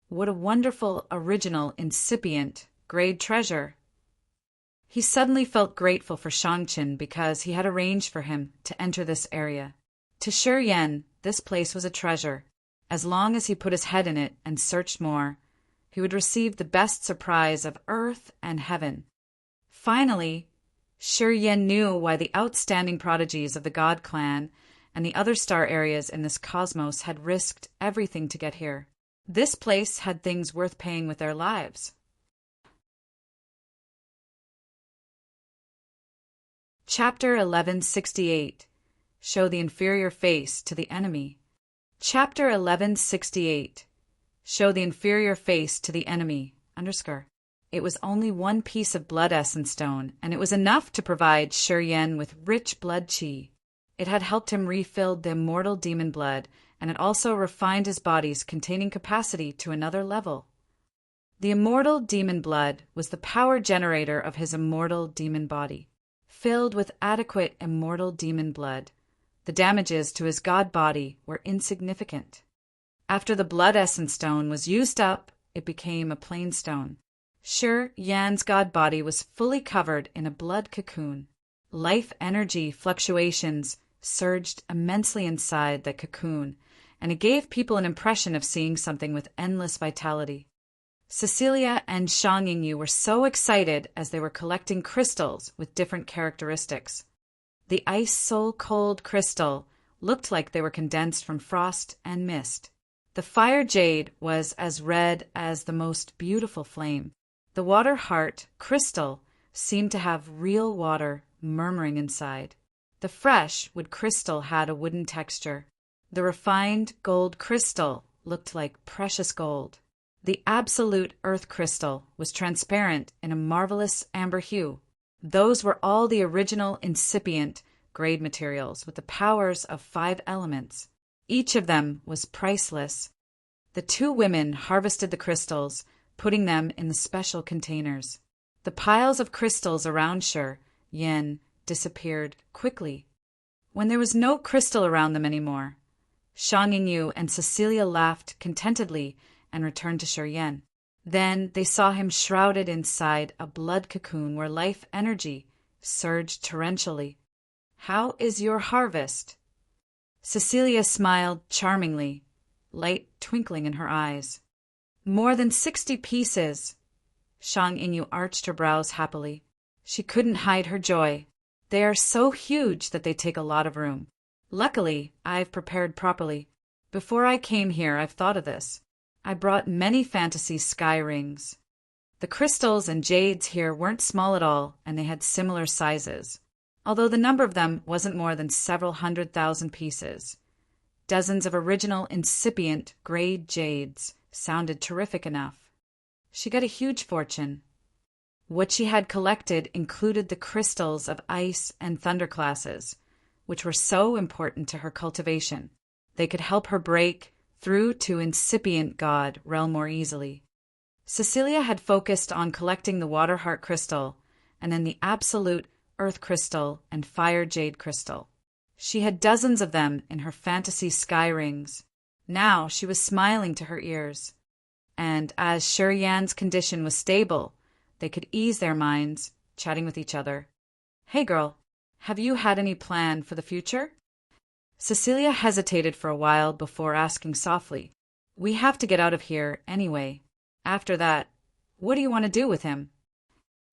What a wonderful, original, incipient, grade treasure! He suddenly felt grateful for Shangqin because he had arranged for him to enter this area. To Shi Yan, this place was a treasure. As long as he put his head in it and searched more, he would receive the best surprise of earth and heaven. Finally, Shi Yan knew why the outstanding prodigies of the God Clan and the other star areas in this cosmos had risked everything to get here. This place had things worth paying with their lives. Chapter 1168. Show the inferior face to the enemy. Chapter 1168. Show the inferior face to the enemy. It was only one piece of blood essence stone, and it was enough to provide Shi Yan with rich blood chi. It had helped him refill the immortal demon blood, and it also refined his body's containing capacity to another level. The immortal demon blood was the power generator of his immortal demon body. Filled with adequate immortal demon blood, the damages to his god body were insignificant. After the blood essence stone was used up, it became a plain stone. Shi Yan's god body was fully covered in a blood cocoon. Life energy fluctuations surged immensely inside the cocoon, and it gave people an impression of seeing something with endless vitality. Cecilia and Shang Yingyu were so excited as they were collecting crystals with different characteristics. The ice soul cold crystal looked like they were condensed from frost and mist. The fire jade was as red as the most beautiful flame. The water heart crystal seemed to have real water murmuring inside. The fresh wood crystal had a wooden texture. The refined gold crystal looked like precious gold. The absolute earth crystal was transparent in a marvelous amber hue. Those were all the original incipient grade materials with the powers of 5 elements. Each of them was priceless. The 2 women harvested the crystals, putting them in the special containers. The piles of crystals around Shi Yan disappeared quickly. When there was no crystal around them anymore, Shang Yingyu and Cecilia laughed contentedly and returned to Shi Yan. Then they saw him shrouded inside a blood cocoon where life energy surged torrentially. "How is your harvest?" Cecilia smiled charmingly, light twinkling in her eyes. More than 60 pieces. Shang Yinyu arched her brows happily. She couldn't hide her joy. They are so huge that they take a lot of room. Luckily, I've prepared properly. Before I came here, I've thought of this. I brought many fantasy sky rings. The crystals and jades here weren't small at all, and they had similar sizes, although the number of them wasn't more than several 100,000 pieces. Dozens of original incipient grade jades sounded terrific enough. She got a huge fortune. What she had collected included the crystals of ice and thunder classes, which were so important to her cultivation. They could help her break through to incipient god realm more easily. Cecilia had focused on collecting the water heart crystal and then the absolute earth crystal and fire jade crystal. She had dozens of them in her fantasy sky rings. Now she was smiling to her ears. And as Shi Yan's condition was stable, they could ease their minds, chatting with each other. "Hey girl, have you had any plan for the future?" Cecilia hesitated for a while before asking softly, "We have to get out of here anyway. After that, what do you want to do with him?"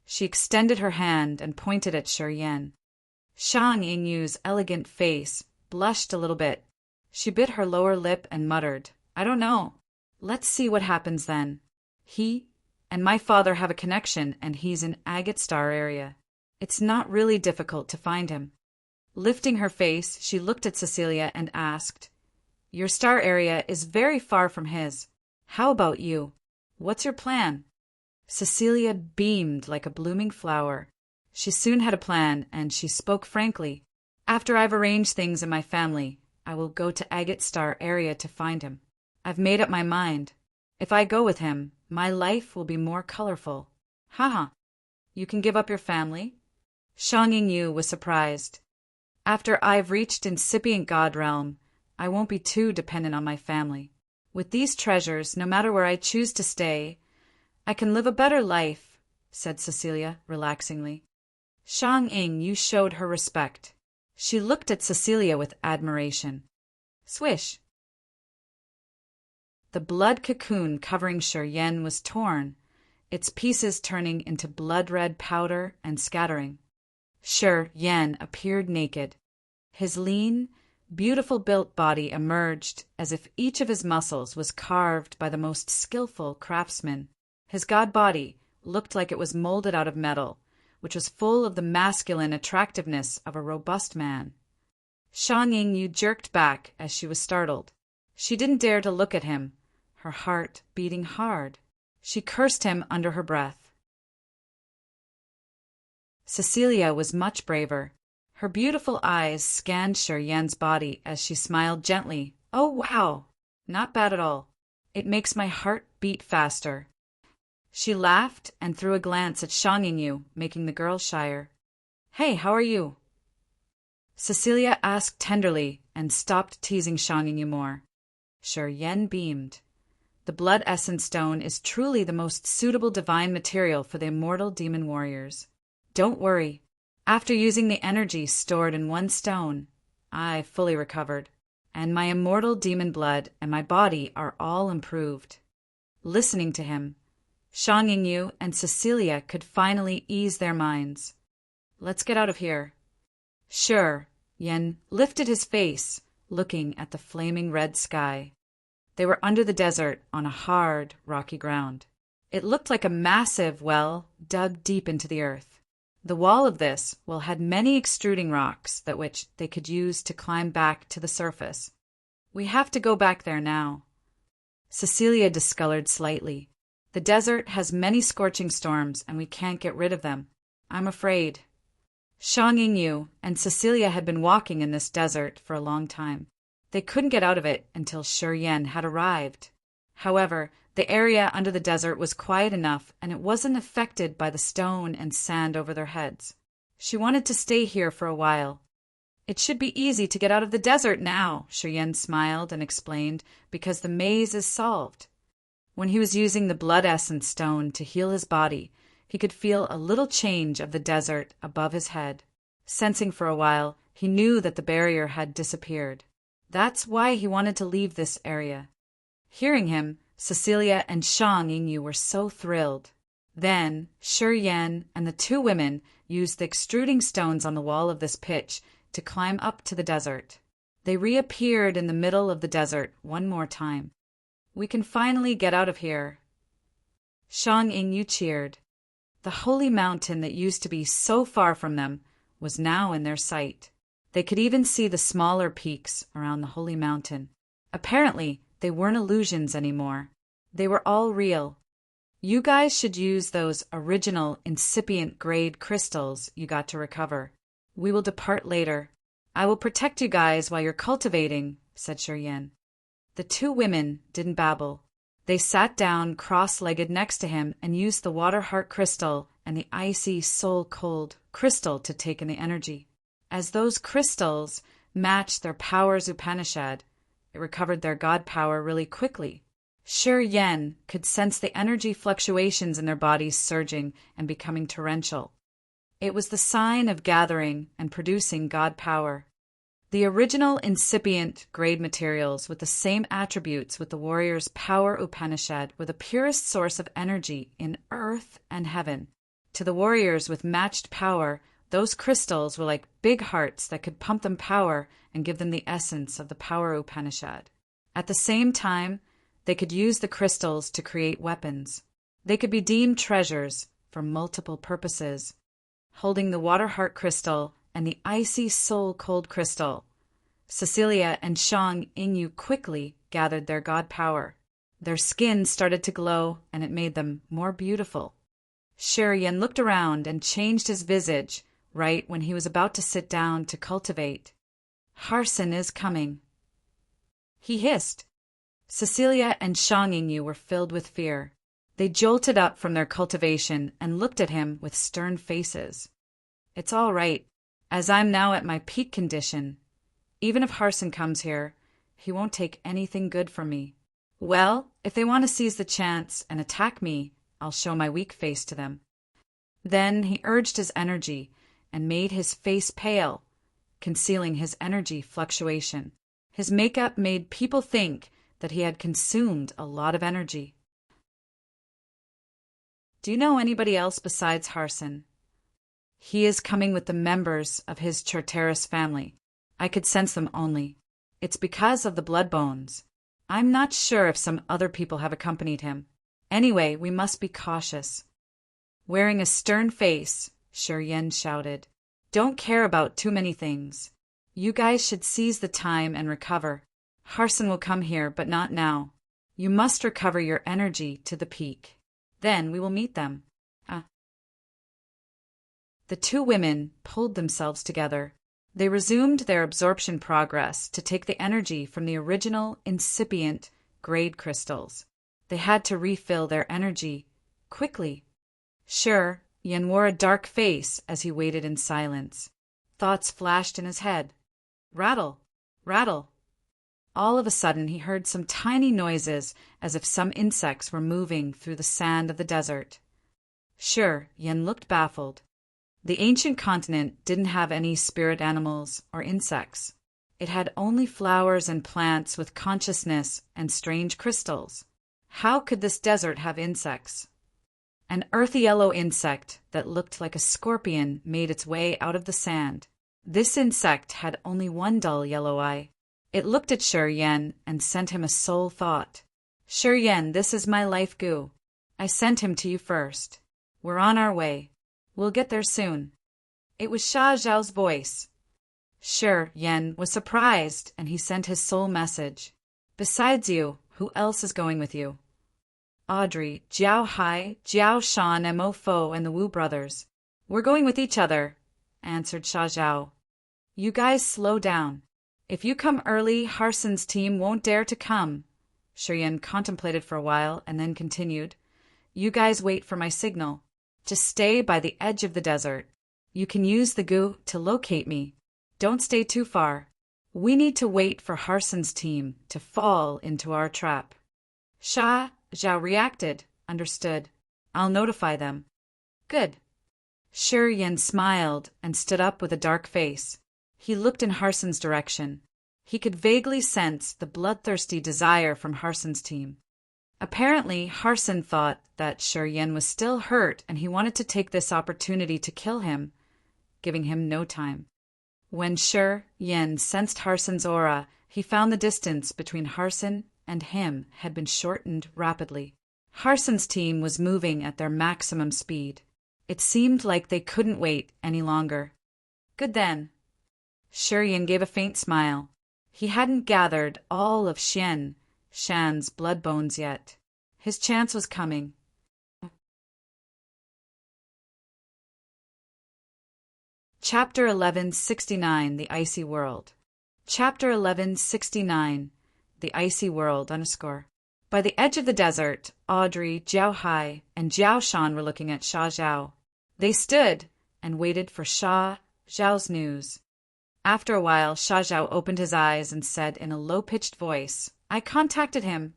She extended her hand and pointed at Shi Yan. Shang Yinyu's elegant face blushed a little bit. She bit her lower lip and muttered, "I don't know. Let's see what happens then. He and my father have a connection, and he's in Agate Star area. It's not really difficult to find him." Lifting her face, she looked at Cecilia and asked, "Your star area is very far from his. How about you? What's your plan?" Cecilia beamed like a blooming flower. She soon had a plan, and she spoke frankly. "After I've arranged things in my family, I will go to Agate Star area to find him. I've made up my mind. If I go with him, my life will be more colorful." "Haha, you can give up your family?" Shang Yinyu was surprised. "After I've reached incipient god realm, I won't be too dependent on my family. With these treasures, no matter where I choose to stay, I can live a better life," said Cecilia relaxingly. Shang Yinyu showed her respect. She looked at Cecilia with admiration. Swish! The blood cocoon covering Shi Yan was torn, its pieces turning into blood-red powder and scattering. Shi Yan appeared naked. His lean, beautiful built body emerged as if each of his muscles was carved by the most skillful craftsman. His god body looked like it was molded out of metal, which was full of the masculine attractiveness of a robust man. Shang Yinyu jerked back as she was startled. She didn't dare to look at him, her heart beating hard. She cursed him under her breath. Cecilia was much braver. Her beautiful eyes scanned Shi Yan's body as she smiled gently. "Oh, wow! Not bad at all. It makes my heart beat faster." She laughed and threw a glance at Shang Yinyu, making the girl shyer. "Hey, how are you?" Cecilia asked tenderly and stopped teasing Shang Yinyu more. Shi Yan beamed. "The blood essence stone is truly the most suitable divine material for the immortal demon warriors. Don't worry. After using the energy stored in one stone, I fully recovered, and my immortal demon blood and my body are all improved." Listening to him, Shang Yinyu and Cecilia could finally ease their minds. "Let's get out of here." Shi Yan lifted his face, looking at the flaming red sky. They were under the desert on a hard, rocky ground. It looked like a massive well dug deep into the earth. The wall of this well had many extruding rocks that which they could use to climb back to the surface. "We have to go back there now." Cecilia discolored slightly. "The desert has many scorching storms, and we can't get rid of them. I'm afraid." Shang Yinyu and Cecilia had been walking in this desert for a long time. They couldn't get out of it until Shi Yan had arrived. However, the area under the desert was quiet enough, and it wasn't affected by the stone and sand over their heads. She wanted to stay here for a while. "It should be easy to get out of the desert now," Shi Yan smiled and explained, "because the maze is solved." When he was using the blood essence stone to heal his body, he could feel a little change of the desert above his head. Sensing for a while, he knew that the barrier had disappeared. That's why he wanted to leave this area. Hearing him, Cecilia and Shang Yingyu were so thrilled. Then, Shi Yan and the two women used the extruding stones on the wall of this pitch to climb up to the desert. They reappeared in the middle of the desert one more time. "We can finally get out of here." Shang Yingyu cheered. The holy mountain that used to be so far from them was now in their sight. They could even see the smaller peaks around the holy mountain. Apparently, they weren't illusions anymore. They were all real. "You guys should use those original incipient grade crystals you got to recover. We will depart later. I will protect you guys while you're cultivating," said Shi Yan. The two women didn't babble. They sat down cross-legged next to him and used the water heart crystal and the icy soul-cold crystal to take in the energy. As those crystals matched their powers Upanishad, it recovered their god power really quickly. Shi Yan could sense the energy fluctuations in their bodies surging and becoming torrential. It was the sign of gathering and producing god power. The original incipient grade materials with the same attributes with the warrior's power Upanishad were the purest source of energy in earth and heaven. To the warriors with matched power, those crystals were like big hearts that could pump them power and give them the essence of the power Upanishad. At the same time, they could use the crystals to create weapons. They could be deemed treasures for multiple purposes. Holding the water heart crystal and the icy soul cold crystal, Cecilia and Shang Yingyu quickly gathered their god power. Their skin started to glow, and it made them more beautiful. Shi Yan looked around and changed his visage right when he was about to sit down to cultivate. "Harson is coming," he hissed. Cecilia and Shang Yingyu were filled with fear. They jolted up from their cultivation and looked at him with stern faces. "It's all right, as I'm now at my peak condition. Even if Harson comes here, he won't take anything good from me. Well, if they want to seize the chance and attack me, I'll show my weak face to them." Then he urged his energy and made his face pale, concealing his energy fluctuation. His makeup made people think that he had consumed a lot of energy. "Do you know anybody else besides Harson? He is coming with the members of his Charteris family. I could sense them only. It's because of the blood bones. I'm not sure if some other people have accompanied him. Anyway, we must be cautious." Wearing a stern face, Shi Yan shouted, "Don't care about too many things. You guys should seize the time and recover. Harson will come here, but not now. You must recover your energy to the peak. Then we will meet them." The two women pulled themselves together. They resumed their absorption progress to take the energy from the original incipient grade crystals. They had to refill their energy quickly. Shi Yan wore a dark face as he waited in silence. Thoughts flashed in his head. Rattle, rattle. All of a sudden he heard some tiny noises as if some insects were moving through the sand of the desert. Shi Yan looked baffled. The ancient continent didn't have any spirit animals or insects. It had only flowers and plants with consciousness and strange crystals. How could this desert have insects? An earthy yellow insect that looked like a scorpion made its way out of the sand. This insect had only one dull yellow eye. It looked at Shi Yan and sent him a soul thought. "Shi Yan, this is my life goo. I sent him to you first. We're on our way. We'll get there soon." It was Sha Zhao's voice. Shi Yan was surprised, and he sent his soul message. "Besides you, who else is going with you?" "Audrey, Jiao Hai, Jiao Shan, Mo Fo, and the Wu brothers. We're going with each other," answered Sha Zhao. "You guys slow down. If you come early, Harson's team won't dare to come." Shi Yan contemplated for a while and then continued, "You guys wait for my signal. Just stay by the edge of the desert. You can use the goo to locate me. Don't stay too far. We need to wait for Harson's team to fall into our trap." Sha Zhao reacted, understood. "I'll notify them." "Good." Shi Yan smiled and stood up with a dark face. He looked in Harson's direction. He could vaguely sense the bloodthirsty desire from Harson's team. Apparently, Harson thought that Shi Yin was still hurt and he wanted to take this opportunity to kill him, giving him no time. When Shi Yin sensed Harson's aura, he found the distance between Harson and him had been shortened rapidly. Harson's team was moving at their maximum speed. It seemed like they couldn't wait any longer. Good then. Shi Yin gave a faint smile. He hadn't gathered all of Shan's blood bones yet. His chance was coming. Chapter 1169, The Icy World. Chapter 1169, The Icy World, _ By the edge of the desert, Audrey, Jiao Hai, and Jiao Shan were looking at Sha Zhao. They stood and waited for Sha Zhao's news. After a while, Sha Zhao opened his eyes and said in a low-pitched voice, "I contacted him."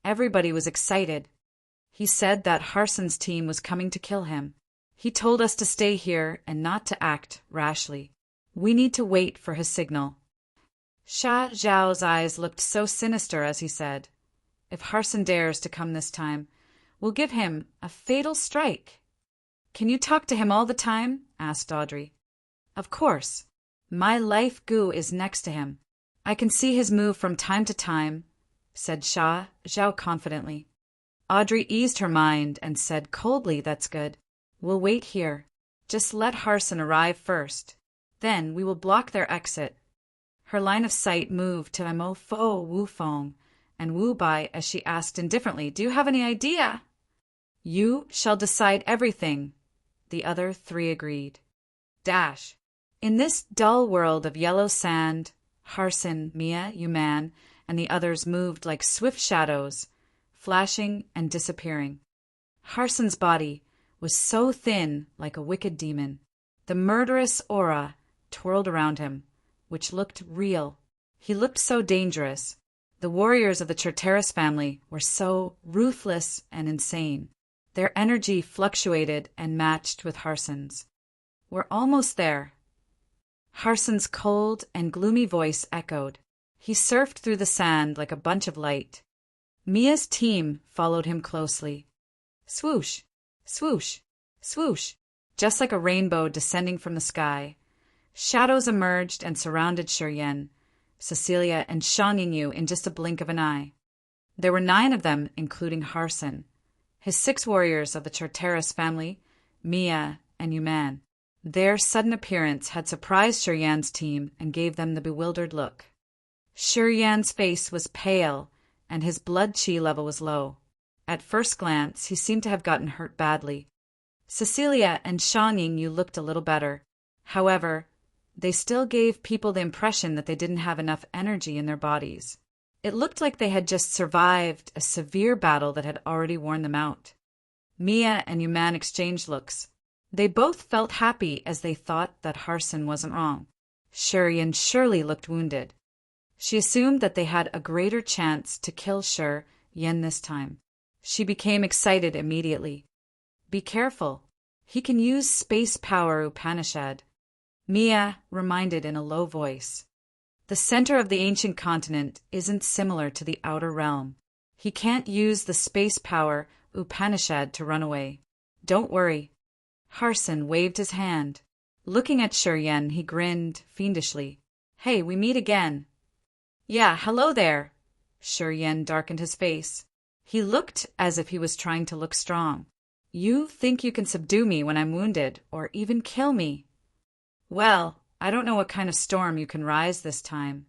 Everybody was excited. He said that Harson's team was coming to kill him. He told us to stay here and not to act rashly. We need to wait for his signal. Sha Zhao's eyes looked so sinister as he said, "If Harson dares to come this time, we'll give him a fatal strike." "Can you talk to him all the time?" asked Audrey. "Of course. My life goo is next to him. I can see his move from time to time," said Sha Zhao confidently. Audrey eased her mind and said coldly, "That's good. We'll wait here. Just let Harson arrive first. Then we will block their exit." Her line of sight moved to Mo Fo Wu Fong and Wu Bai as she asked indifferently, "Do you have any idea?" "You shall decide everything," the other three agreed. Dash. In this dull world of yellow sand, Harson, Mia, Yuman, and the others moved like swift shadows, flashing and disappearing. Harson's body was so thin like a wicked demon. The murderous aura twirled around him, which looked real. He looked so dangerous. The warriors of the Charteris family were so ruthless and insane. Their energy fluctuated and matched with Harson's. "We're almost there." Harson's cold and gloomy voice echoed. He surfed through the sand like a bunch of light. Mia's team followed him closely. Swoosh, swoosh, swoosh, just like a rainbow descending from the sky. Shadows emerged and surrounded Shi Yin, Cecilia, and Shang Yingyu in just a blink of an eye. There were 9 of them, including Harson, his 6 warriors of the Charteris family, Mia, and Yuman. Their sudden appearance had surprised Shi Yan's team and gave them the bewildered look. Shi Yan's face was pale, and his blood qi level was low. At first glance, he seemed to have gotten hurt badly. Cecilia and Shang Yingyu looked a little better. However, they still gave people the impression that they didn't have enough energy in their bodies. It looked like they had just survived a severe battle that had already worn them out. Mia and Yuman exchanged looks. They both felt happy as they thought that Harson wasn't wrong. Shi Yin surely looked wounded. She assumed that they had a greater chance to kill Shi Yin this time. She became excited immediately. "Be careful. He can use space power Upanishad," Mia reminded in a low voice. "The center of the ancient continent isn't similar to the outer realm. He can't use the space power Upanishad to run away. Don't worry." Harson waved his hand. Looking at Shi Yin, he grinned fiendishly. "Hey, we meet again." "Yeah, hello there." Shi Yin darkened his face. He looked as if he was trying to look strong. "You think you can subdue me when I'm wounded, or even kill me? Well, I don't know what kind of storm you can rise this time."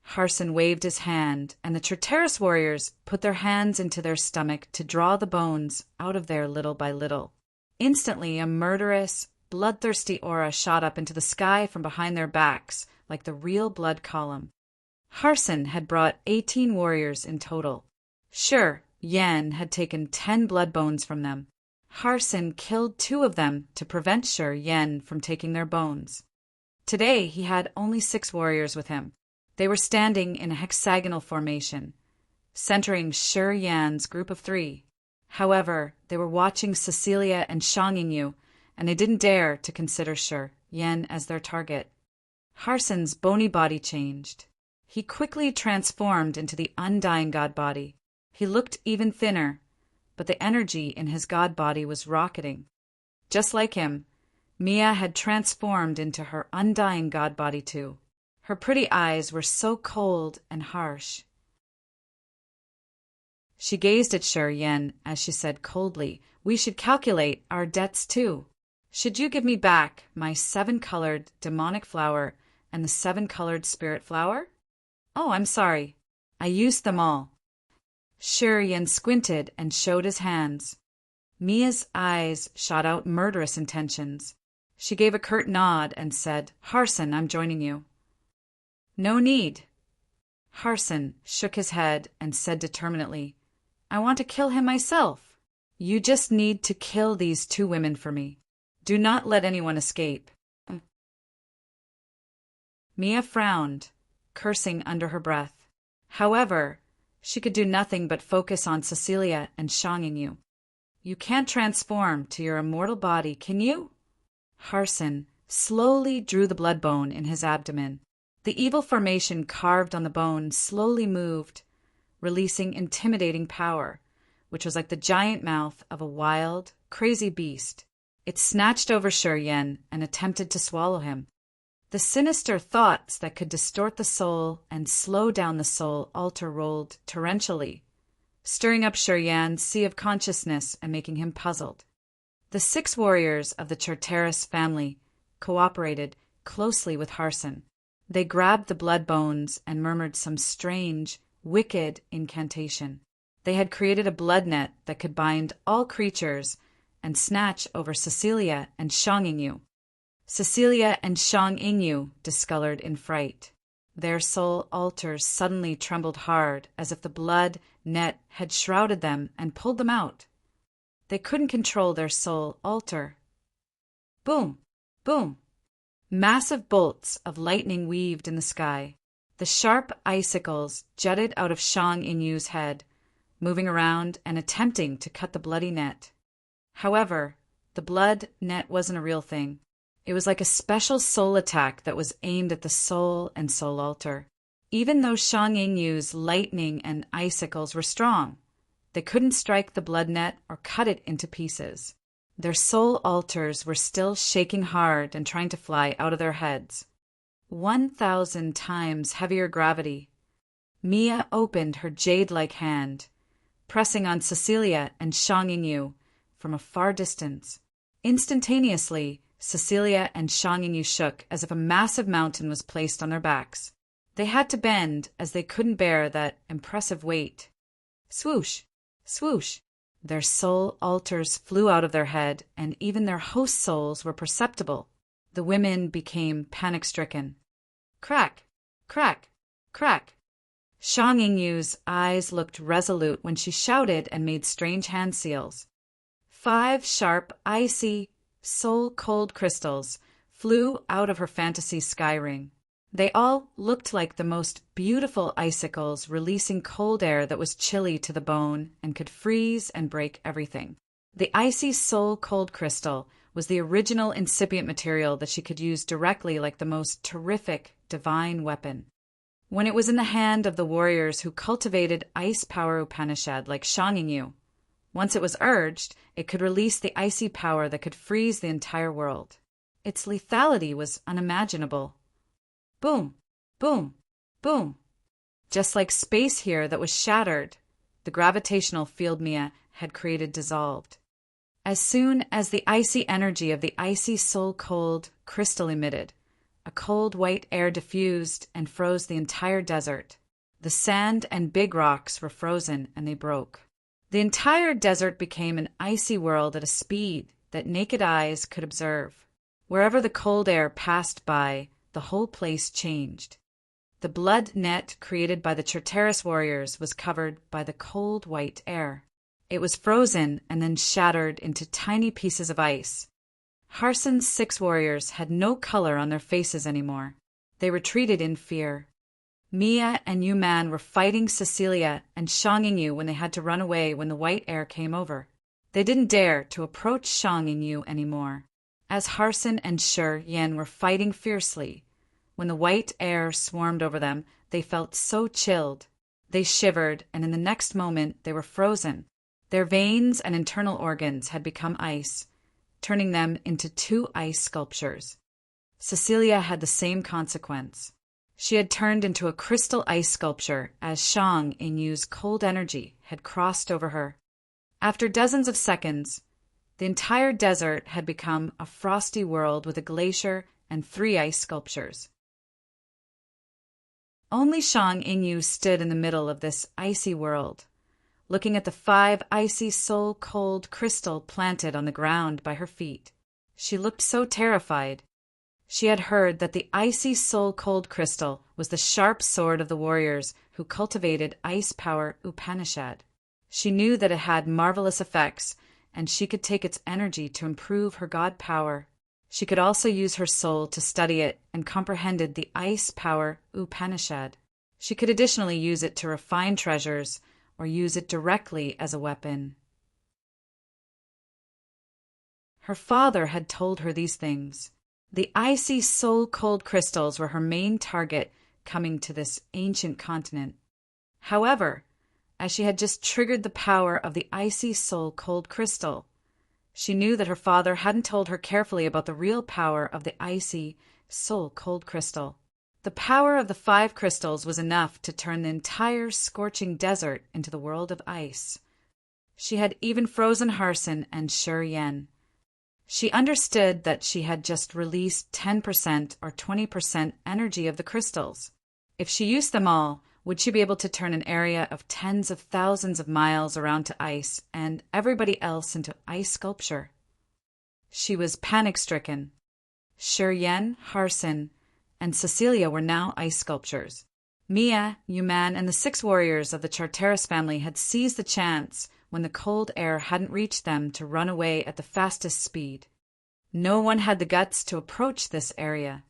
Harson waved his hand, and the Charteris warriors put their hands into their stomach to draw the bones out of there little by little. Instantly, a murderous, bloodthirsty aura shot up into the sky from behind their backs, like the real blood column. Harson had brought 18 warriors in total. Shi Yin had taken 10 blood bones from them. Harson killed 2 of them to prevent Shi Yin from taking their bones. Today, he had only 6 warriors with him. They were standing in a hexagonal formation, centering Shi Yin's group of 3. However, they were watching Cecilia and Shang Yingyu, and they didn't dare to consider Shi Yin as their target. Harson's bony body changed. He quickly transformed into the undying god body. He looked even thinner, but the energy in his god body was rocketing. Just like him, Mia had transformed into her undying god body too. Her pretty eyes were so cold and harsh. She gazed at Shi Yan as she said coldly, "We should calculate our debts too. Should you give me back my 7-colored demonic flower and the 7-colored spirit flower?" "Oh, I'm sorry. I used them all." Shi Yan squinted and showed his hands. Mia's eyes shot out murderous intentions. She gave a curt nod and said, "Harson, I'm joining you." "No need." Harson shook his head and said determinedly, "I want to kill him myself. You just need to kill these 2 women for me. Do not let anyone escape." Mia frowned, cursing under her breath. However, she could do nothing but focus on Cecilia and Shang Yingyu. "You can't transform to your immortal body, can you?" Harson slowly drew the blood bone in his abdomen. The evil formation carved on the bone slowly moved, releasing intimidating power, which was like the giant mouth of a wild, crazy beast. It snatched over Shi Yan and attempted to swallow him. The sinister thoughts that could distort the soul and slow down the soul altar rolled torrentially, stirring up Shi Yan's sea of consciousness and making him puzzled. The 6 warriors of the Charteris family cooperated closely with Harson. They grabbed the blood bones and murmured some strange, wicked incantation. They had created a blood net that could bind all creatures and snatch over Cecilia and Shang Yingyu. Cecilia and Shang Yingyu discolored in fright. Their soul altars suddenly trembled hard, as if the blood net had shrouded them and pulled them out. They couldn't control their soul altar. Boom! Boom! Massive bolts of lightning weaved in the sky. The sharp icicles jutted out of Shang Yingyu's head, moving around and attempting to cut the bloody net. However, the blood net wasn't a real thing. It was like a special soul attack that was aimed at the soul and soul altar. Even though Shang Yingyu's lightning and icicles were strong, they couldn't strike the blood net or cut it into pieces. Their soul altars were still shaking hard and trying to fly out of their heads. 1,000 times heavier gravity. Mia opened her jade-like hand, pressing on Cecilia and Shang Yingyu from a far distance. Instantaneously, Cecilia and Shang Yingyu shook as if a massive mountain was placed on their backs. They had to bend as they couldn't bear that impressive weight. Swoosh! Swoosh! Their soul altars flew out of their head, and even their host souls were perceptible. The women became panic-stricken. Crack! Crack! Crack! Shang Yingyu's eyes looked resolute when she shouted and made strange hand seals. 5 sharp, icy, soul-cold crystals flew out of her fantasy sky ring. They all looked like the most beautiful icicles releasing cold air that was chilly to the bone and could freeze and break everything. The icy soul-cold crystal was the original incipient material that she could use directly like the most terrific divine weapon. When it was in the hand of the warriors who cultivated ice power Upanishad like Shang Yingyu, once it was urged, it could release the icy power that could freeze the entire world. Its lethality was unimaginable. Boom! Boom! Boom! Just like space here that was shattered, the gravitational field Mia had created dissolved. As soon as the icy energy of the icy soul-cold crystal emitted, a cold white air diffused and froze the entire desert. The sand and big rocks were frozen and they broke. The entire desert became an icy world at a speed that naked eyes could observe. Wherever the cold air passed by, the whole place changed. The blood net created by the Charteris warriors was covered by the cold white air. It was frozen and then shattered into tiny pieces of ice. Harson's 6 warriors had no color on their faces anymore. They retreated in fear. Mia and Yu Man were fighting Cecilia and Shang Yingyu when they had to run away when the white air came over. They didn't dare to approach Shang Yingyu anymore. As Harson and Shi Yan were fighting fiercely, when the white air swarmed over them, they felt so chilled. They shivered, and in the next moment they were frozen. Their veins and internal organs had become ice, turning them into two ice sculptures. Cecilia had the same consequence. She had turned into a crystal ice sculpture as Shang Inyu's cold energy had crossed over her. After dozens of seconds, the entire desert had become a frosty world with a glacier and 3 ice sculptures. Only Shang Inyu stood in the middle of this icy world, looking at the 5 icy soul-cold crystal planted on the ground by her feet. She looked so terrified. She had heard that the icy soul-cold crystal was the sharp sword of the warriors who cultivated ice power Upanishad. She knew that it had marvelous effects, and she could take its energy to improve her god power. She could also use her soul to study it and comprehended the ice power Upanishad. She could additionally use it to refine treasures or use it directly as a weapon. Her father had told her these things. The icy soul-cold crystals were her main target coming to this ancient continent. However, as she had just triggered the power of the icy soul-cold crystal, she knew that her father hadn't told her carefully about the real power of the icy soul-cold crystal. The power of the 5 crystals was enough to turn the entire scorching desert into the world of ice. She had even frozen Harson and Shi Yan. She understood that she had just released 10% or 20% energy of the crystals. If she used them all, would she be able to turn an area of tens of thousands of miles around to ice and everybody else into ice sculpture? She was panic-stricken. Shi Yan, Harson, and Cecilia were now ice sculptures. Mia, Yuman, and the 6 warriors of the Charteris family had seized the chance when the cold air hadn't reached them to run away at the fastest speed. No one had the guts to approach this area.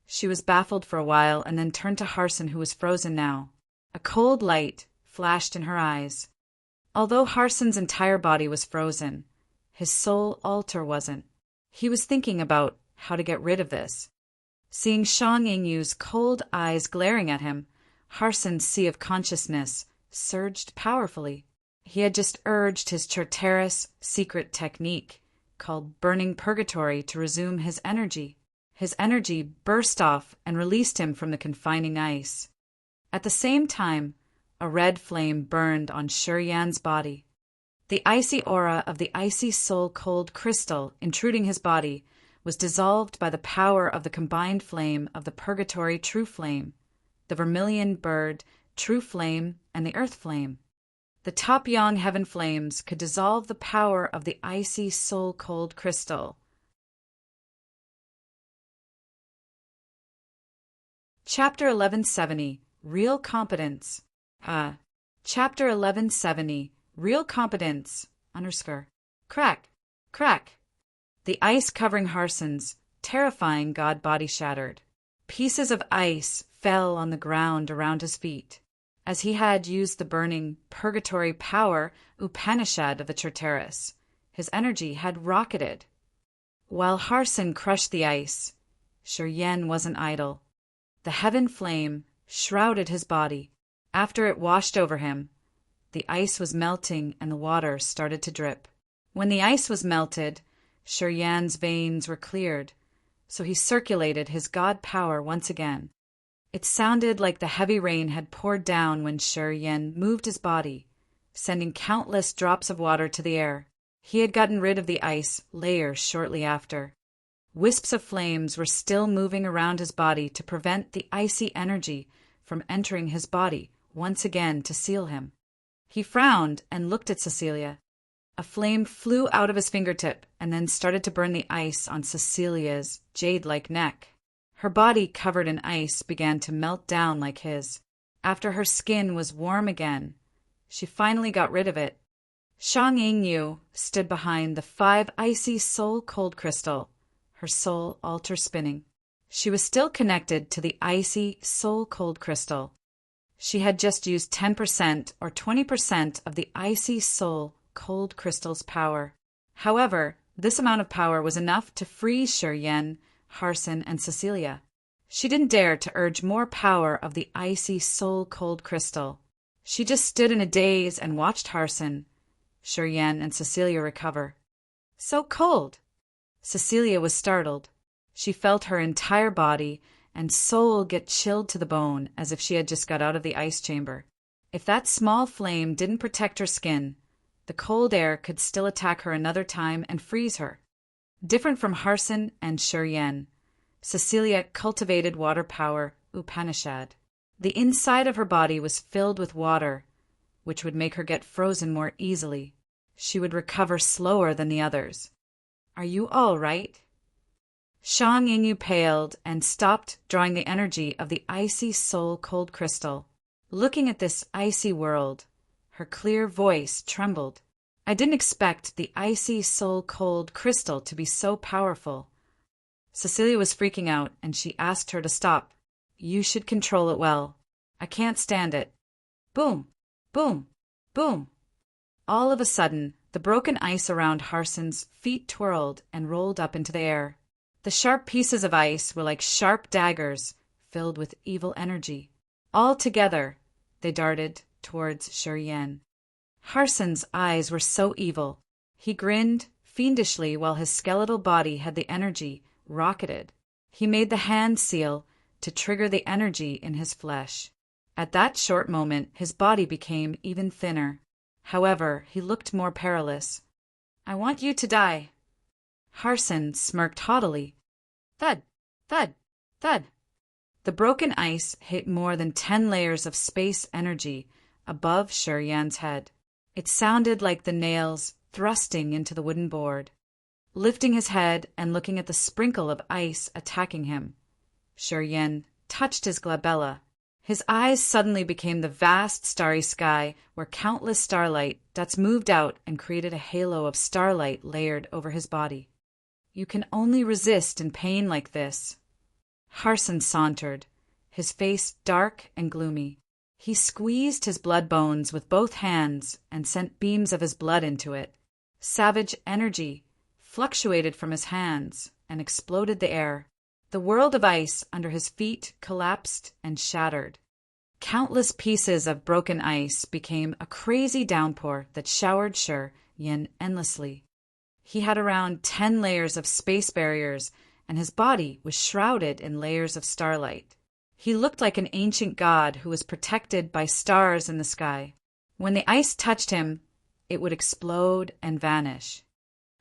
She was baffled for a while and then turned to Harson, who was frozen now. A cold light flashed in her eyes. Although Harson's entire body was frozen, his soul altar wasn't. He was thinking about how to get rid of this. Seeing Shang Inyu's cold eyes glaring at him, Harson's sea of consciousness surged powerfully. He had just urged his Charteris secret technique, called Burning Purgatory, to resume his energy. His energy burst off and released him from the confining ice. At the same time, a red flame burned on Shi Yan's body. The icy aura of the icy soul-cold crystal intruding his body was dissolved by the power of the combined flame of the Purgatory True Flame, the Vermilion Bird True Flame, and the Earth Flame. The top Yang Heaven Flames could dissolve the power of the icy soul-cold crystal. Chapter 1170, Real Competence. Chapter 1170, Real Competence, Crack, crack. The ice covering Harson's terrifying god body shattered. Pieces of ice fell on the ground around his feet. As he had used the burning purgatory power Upanishad of the Charteris, his energy had rocketed. While Harson crushed the ice, Shi Yan wasn't idle. The heaven flame shrouded his body. After it washed over him, the ice was melting and the water started to drip. When the ice was melted, Shi Yan's veins were cleared, so he circulated his god power once again. It sounded like the heavy rain had poured down when Shi Yan moved his body, sending countless drops of water to the air. He had gotten rid of the ice layer shortly after. Wisps of flames were still moving around his body to prevent the icy energy from entering his body once again to seal him. He frowned and looked at Cecilia. A flame flew out of his fingertip and then started to burn the ice on Cecilia's jade-like neck. Her body, covered in ice, began to melt down like his. After her skin was warm again, she finally got rid of it. Shang Yingyu stood behind the 5 icy soul-cold crystal, her soul altar spinning. She was still connected to the icy soul-cold crystal. She had just used 10% or 20% of the icy soul-cold crystal's power. However, this amount of power was enough to free Shi Yan, Harson, and Cecilia. She didn't dare to urge more power of the icy soul-cold crystal. She just stood in a daze and watched Harson, Shiryen, and Cecilia recover. So cold! Cecilia was startled. She felt her entire body and soul get chilled to the bone as if she had just got out of the ice chamber. If that small flame didn't protect her skin, the cold air could still attack her another time and freeze her. Different from Harson and Shiryen, Cecilia cultivated water power Upanishad. The inside of her body was filled with water, which would make her get frozen more easily. She would recover slower than the others. Are you all right? Shang Yinyu paled and stopped drawing the energy of the icy soul-cold crystal. Looking at this icy world, her clear voice trembled. I didn't expect the icy soul-cold crystal to be so powerful. Cecilia was freaking out, and she asked her to stop. You should control it well. I can't stand it. Boom, boom, boom. All of a sudden, the broken ice around Harson's feet twirled and rolled up into the air. The sharp pieces of ice were like sharp daggers, filled with evil energy. All together, they darted towards Shiryen. Harson's eyes were so evil. He grinned fiendishly while his skeletal body had the energy rocketed. He made the hand seal to trigger the energy in his flesh. At that short moment, his body became even thinner. However, he looked more perilous. I want you to die. Harson smirked haughtily. Thud, thud, thud. The broken ice hit more than 10 layers of space energy above Shiryen's head. It sounded like the nails thrusting into the wooden board. Lifting his head and looking at the sprinkle of ice attacking him, Shiryen touched his glabella. His eyes suddenly became the vast starry sky where countless starlight dots moved out and created a halo of starlight layered over his body. You can only resist in pain like this. Harson sauntered, his face dark and gloomy. He squeezed his blood bones with both hands and sent beams of his blood into it. Savage energy fluctuated from his hands and exploded the air. The world of ice under his feet collapsed and shattered. Countless pieces of broken ice became a crazy downpour that showered Shiryen endlessly. He had around 10 layers of space barriers, and his body was shrouded in layers of starlight. He looked like an ancient god who was protected by stars in the sky. When the ice touched him, it would explode and vanish.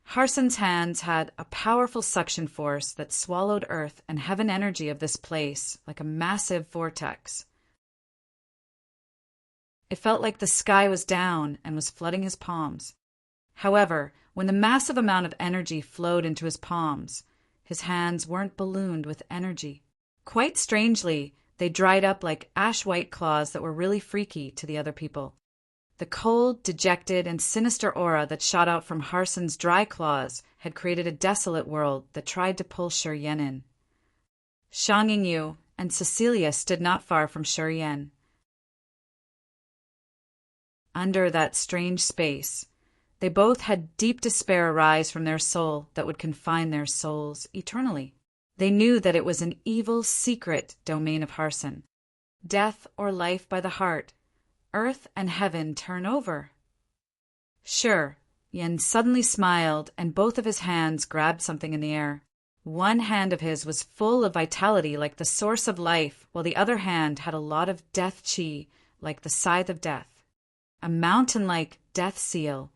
Harson's hands had a powerful suction force that swallowed earth and heaven energy of this place like a massive vortex. It felt like the sky was down and was flooding his palms. However, when the massive amount of energy flowed into his palms, his hands weren't ballooned with energy. Quite strangely, they dried up like ash-white claws that were really freaky to the other people. The cold, dejected, and sinister aura that shot out from Harson's dry claws had created a desolate world that tried to pull Shiryen in. Shang Yinyu and Cecilia stood not far from Shiryen. Under that strange space, they both had deep despair arise from their soul that would confine their souls eternally. They knew that it was an evil, secret domain of Harson. Death or life by the heart, earth and heaven turn over. Sure, Yen suddenly smiled, and both of his hands grabbed something in the air. One hand of his was full of vitality like the source of life, while the other hand had a lot of death chi like the scythe of death. A mountain-like death seal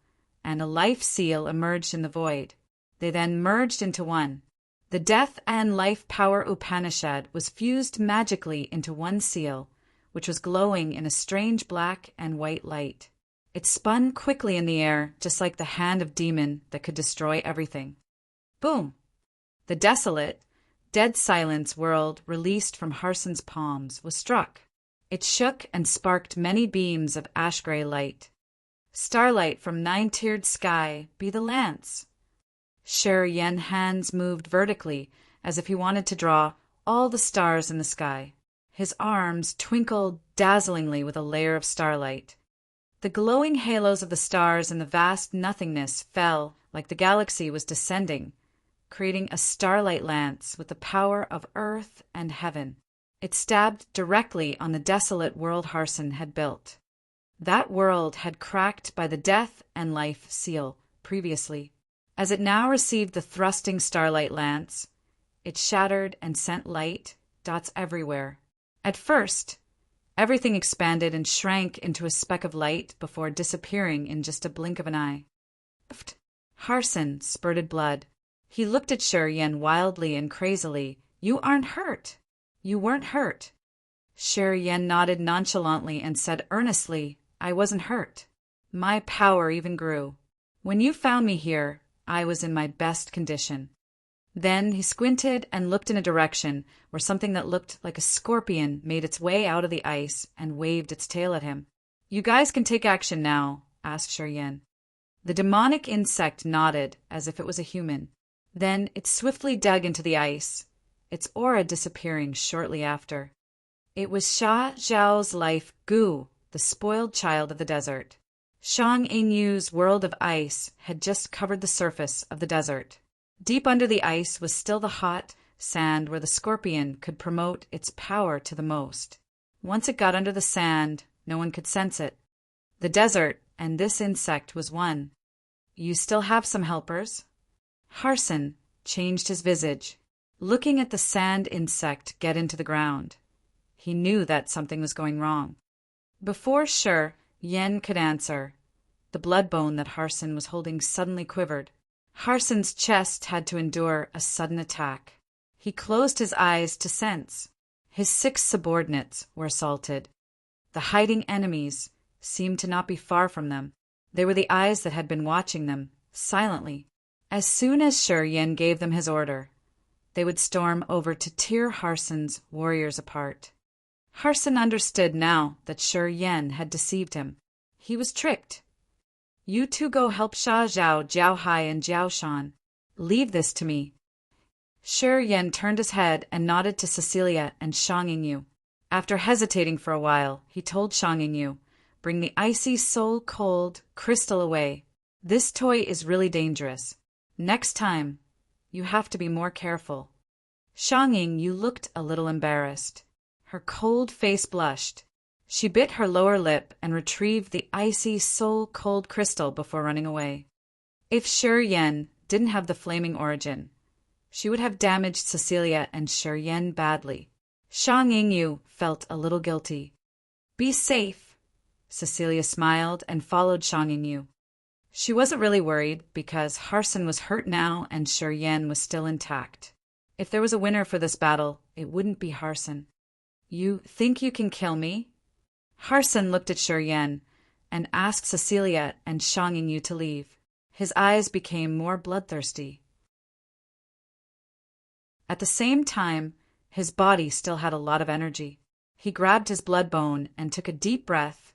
and a life seal emerged in the void. They then merged into one. The death and life power Upanishad was fused magically into one seal, which was glowing in a strange black and white light. It spun quickly in the air, just like the hand of demon that could destroy everything. Boom! The desolate, dead silence world released from Harson's palms was struck. It shook and sparked many beams of ash-gray light. Starlight from 9-tiered sky be the lance. Shiryen's hands moved vertically as if he wanted to draw all the stars in the sky. His arms twinkled dazzlingly with a layer of starlight. The glowing halos of the stars in the vast nothingness fell like the galaxy was descending, creating a starlight lance with the power of earth and heaven. It stabbed directly on the desolate world Harson had built. That world had cracked by the death and life seal previously. As it now received the thrusting starlight lance, it shattered and sent light dots everywhere. At first, everything expanded and shrank into a speck of light before disappearing in just a blink of an eye. Harson spurted blood. He looked at Shi Yan wildly and crazily. "You aren't hurt. You weren't hurt." Shi Yan nodded nonchalantly and said earnestly, "I wasn't hurt. My power even grew. When you found me here, I was in my best condition." Then he squinted and looked in a direction where something that looked like a scorpion made its way out of the ice and waved its tail at him. "You guys can take action now," asked Shi Yan. The demonic insect nodded as if it was a human. Then it swiftly dug into the ice, its aura disappearing shortly after. It was Sha Zhao's life Gu, the spoiled child of the desert. Shang Yinyu's world of ice had just covered the surface of the desert. Deep under the ice was still the hot sand where the scorpion could promote its power to the most. Once it got under the sand, no one could sense it. The desert and this insect was one. "You still have some helpers?" Harson changed his visage, looking at the sand insect get into the ground. He knew that something was going wrong. Before Shi Yan could answer, the blood bone that Harson was holding suddenly quivered. Harson's chest had to endure a sudden attack. He closed his eyes to sense. His 6 subordinates were assaulted. The hiding enemies seemed to not be far from them. They were the eyes that had been watching them, silently. As soon as Shi Yan gave them his order, they would storm over to tear Harson's warriors apart. Harson understood now that Shi Yan had deceived him. He was tricked. "You two go help Sha Zhao, Jiao Hai, and Jiao Shan. Leave this to me." Shi Yan turned his head and nodded to Cecilia and Shang Yingyu. After hesitating for a while, he told Shang Yingyu, "Bring the icy soul-cold crystal away. This toy is really dangerous. Next time, you have to be more careful." Shang Yingyu looked a little embarrassed. Her cold face blushed. She bit her lower lip and retrieved the icy soul-cold crystal before running away. If Shi Yan didn't have the flaming origin, she would have damaged Cecilia and Shi Yan badly. Shang Yingyu felt a little guilty. "Be safe." Cecilia smiled and followed Shang Yingyu. She wasn't really worried because Harson was hurt now and Shi Yan was still intact. If there was a winner for this battle, it wouldn't be Harson. "You think you can kill me?" Harson looked at Shi Yan and asked Cecilia and Shang Yingyu to leave. His eyes became more bloodthirsty. At the same time, his body still had a lot of energy. He grabbed his blood bone and took a deep breath,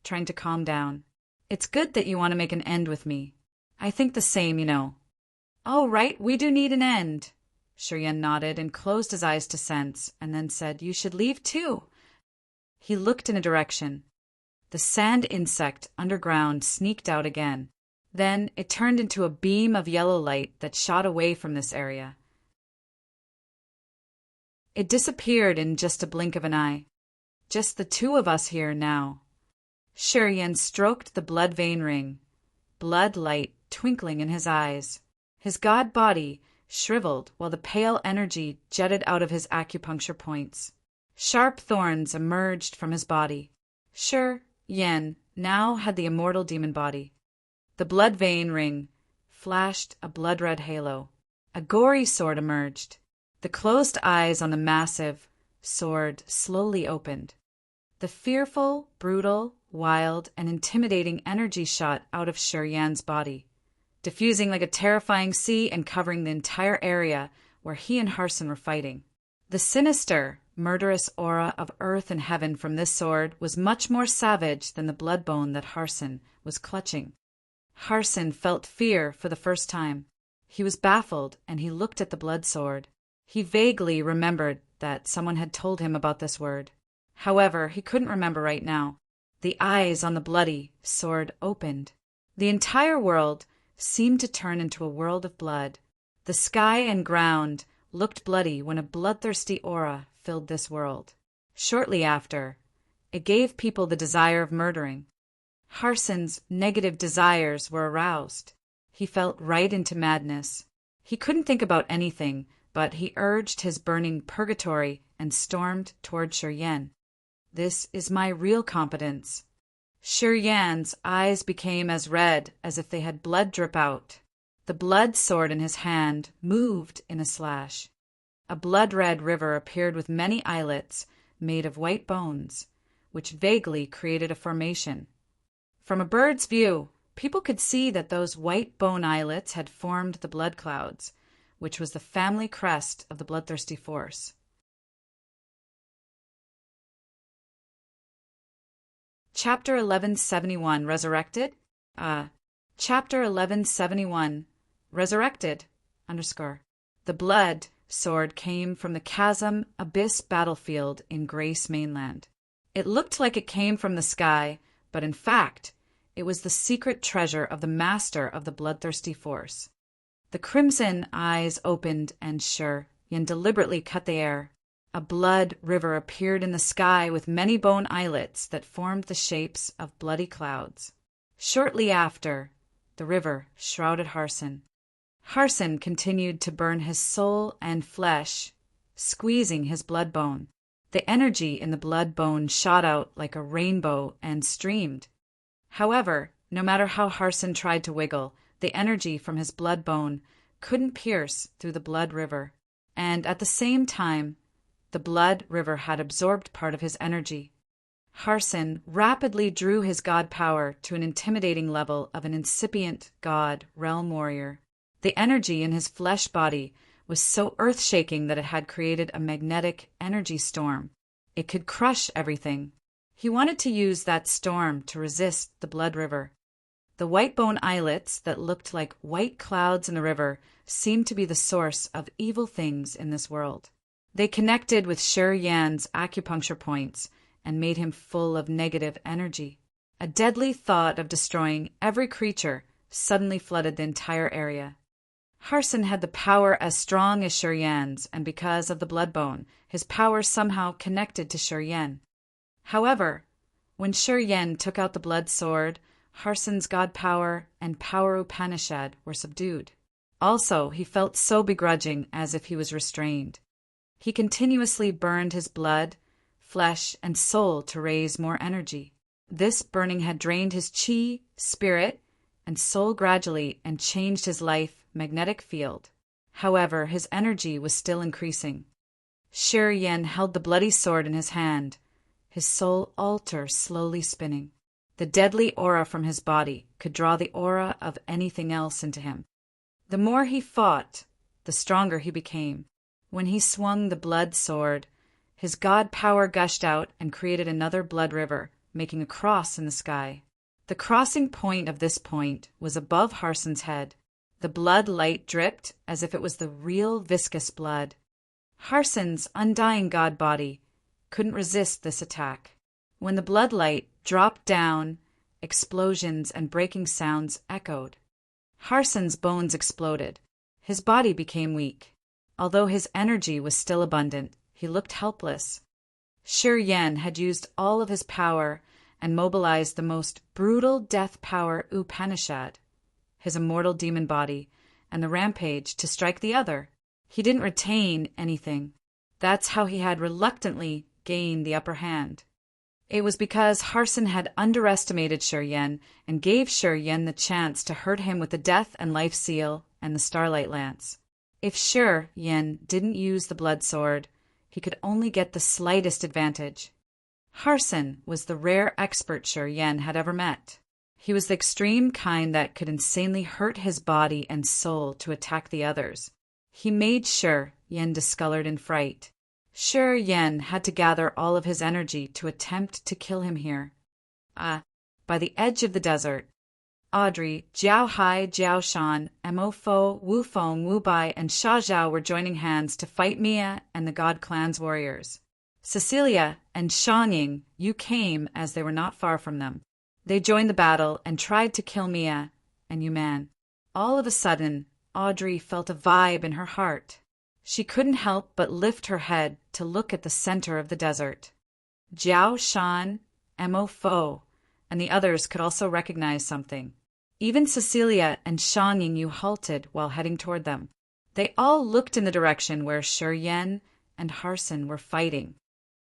trying to calm down. "It's good that you want to make an end with me. I think the same, you know." "Oh, right, we do need an end." Shi Yan nodded and closed his eyes to sense, and then said, "You should leave too." He looked in a direction. The sand insect underground sneaked out again. Then it turned into a beam of yellow light that shot away from this area. It disappeared in just a blink of an eye. "Just the two of us here now." Shi Yan stroked the blood vein ring, blood light twinkling in his eyes. His god body shriveled while the pale energy jetted out of his acupuncture points. Sharp thorns emerged from his body. Shi Yan now had the immortal demon body. The blood vein ring flashed a blood-red halo. A gory sword emerged. The closed eyes on the massive sword slowly opened. The fearful, brutal, wild, and intimidating energy shot out of Shi Yan's body, diffusing like a terrifying sea and covering the entire area where he and Harson were fighting. The sinister, murderous aura of earth and heaven from this sword was much more savage than the blood bone that Harson was clutching. Harson felt fear for the first time. He was baffled, and he looked at the blood sword. He vaguely remembered that someone had told him about this word. However, he couldn't remember right now. The eyes on the bloody sword opened. The entire world seemed to turn into a world of blood. The sky and ground looked bloody when a bloodthirsty aura filled this world. Shortly after, it gave people the desire of murdering. Harson's negative desires were aroused. He felt right into madness. He couldn't think about anything, but he urged his burning purgatory and stormed toward Shiryan. This is my real competence. Shiryan's eyes became as red as if they had blood drip out. The blood sword in his hand moved in a slash. A blood-red river appeared with many islets made of white bones, which vaguely created a formation. From a bird's view, people could see that those white bone islets had formed the blood clouds, which was the family crest of the bloodthirsty force. Chapter 1171 Resurrected? Chapter 1171 Resurrected _ The blood sword came from the Chasm Abyss battlefield in Grace Mainland. It looked like it came from the sky, but in fact, it was the secret treasure of the master of the bloodthirsty force. The crimson eyes opened and Shiryan deliberately cut the air. A blood river appeared in the sky with many bone islets that formed the shapes of bloody clouds. Shortly after, the river shrouded Harson. Harson continued to burn his soul and flesh, squeezing his blood bone. The energy in the blood bone shot out like a rainbow and streamed. However, no matter how Harson tried to wiggle, the energy from his blood bone couldn't pierce through the blood river. And at the same time, the blood river had absorbed part of his energy. Harson rapidly drew his god power to an intimidating level of an incipient god realm warrior. The energy in his flesh body was so earth-shaking that it had created a magnetic energy storm. It could crush everything. He wanted to use that storm to resist the blood river. The white bone islets that looked like white clouds in the river seemed to be the source of evil things in this world. They connected with Shiryan's acupuncture points and made him full of negative energy. A deadly thought of destroying every creature suddenly flooded the entire area. Harson had the power as strong as Shiryan's, and because of the blood bone, his power somehow connected to Shiryan. However, when Shiryan took out the blood sword, Harson's god power and power Upanishad were subdued. Also, he felt so begrudging, as if he was restrained. He continuously burned his blood, flesh, and soul to raise more energy. This burning had drained his chi, spirit, and soul gradually and changed his life magnetic field. However, his energy was still increasing. Shiryan held the bloody sword in his hand, his soul altar slowly spinning. The deadly aura from his body could draw the aura of anything else into him. The more he fought, the stronger he became. When he swung the blood sword, his god power gushed out and created another blood river, making a cross in the sky. The crossing point of this point was above Harson's head. The blood light dripped as if it was the real viscous blood. Harson's undying god body couldn't resist this attack. When the blood light dropped down, explosions and breaking sounds echoed. Harson's bones exploded. His body became weak. Although his energy was still abundant, he looked helpless. Shiryan had used all of his power and mobilized the most brutal death power Upanishad, his immortal demon body, and the rampage to strike the other. He didn't retain anything. That's how he had reluctantly gained the upper hand. It was because Harson had underestimated Shiryan and gave Shiryan the chance to hurt him with the Death and Life Seal and the Starlight Lance. If Shiryan didn't use the blood sword, he could only get the slightest advantage. Harson was the rare expert Shiryan had ever met. He was the extreme kind that could insanely hurt his body and soul to attack the others. He made Shiryan discolored in fright. Shiryan had to gather all of his energy to attempt to kill him here. By the edge of the desert, Audrey, Jiao Hai, Jiao Shan, Mo Fo, Wu Feng, Wu Bai, and Sha Zhao were joining hands to fight Mia and the God Clan's warriors. Cecilia and Shang Yu came as they were not far from them. They joined the battle and tried to kill Mia and Yuman. All of a sudden, Audrey felt a vibe in her heart. She couldn't help but lift her head to look at the center of the desert. Jiao Shan, Mo Fo, and the others could also recognize something. Even Cecilia and Shang Yingyu halted while heading toward them. They all looked in the direction where Shi Yan and Harsin were fighting.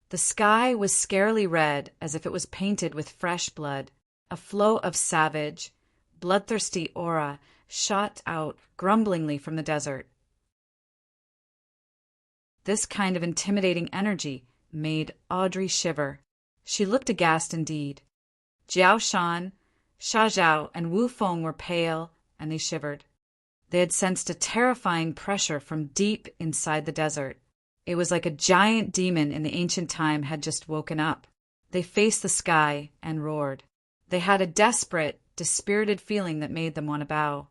The sky was scarily red, as if it was painted with fresh blood. A flow of savage, bloodthirsty aura shot out grumblingly from the desert. This kind of intimidating energy made Audrey shiver. She looked aghast indeed. Jiao Shan, Sha Zhao, and Wu Feng were pale, and they shivered. They had sensed a terrifying pressure from deep inside the desert. It was like a giant demon in the ancient time had just woken up. They faced the sky and roared. They had a desperate, dispirited feeling that made them want to bow.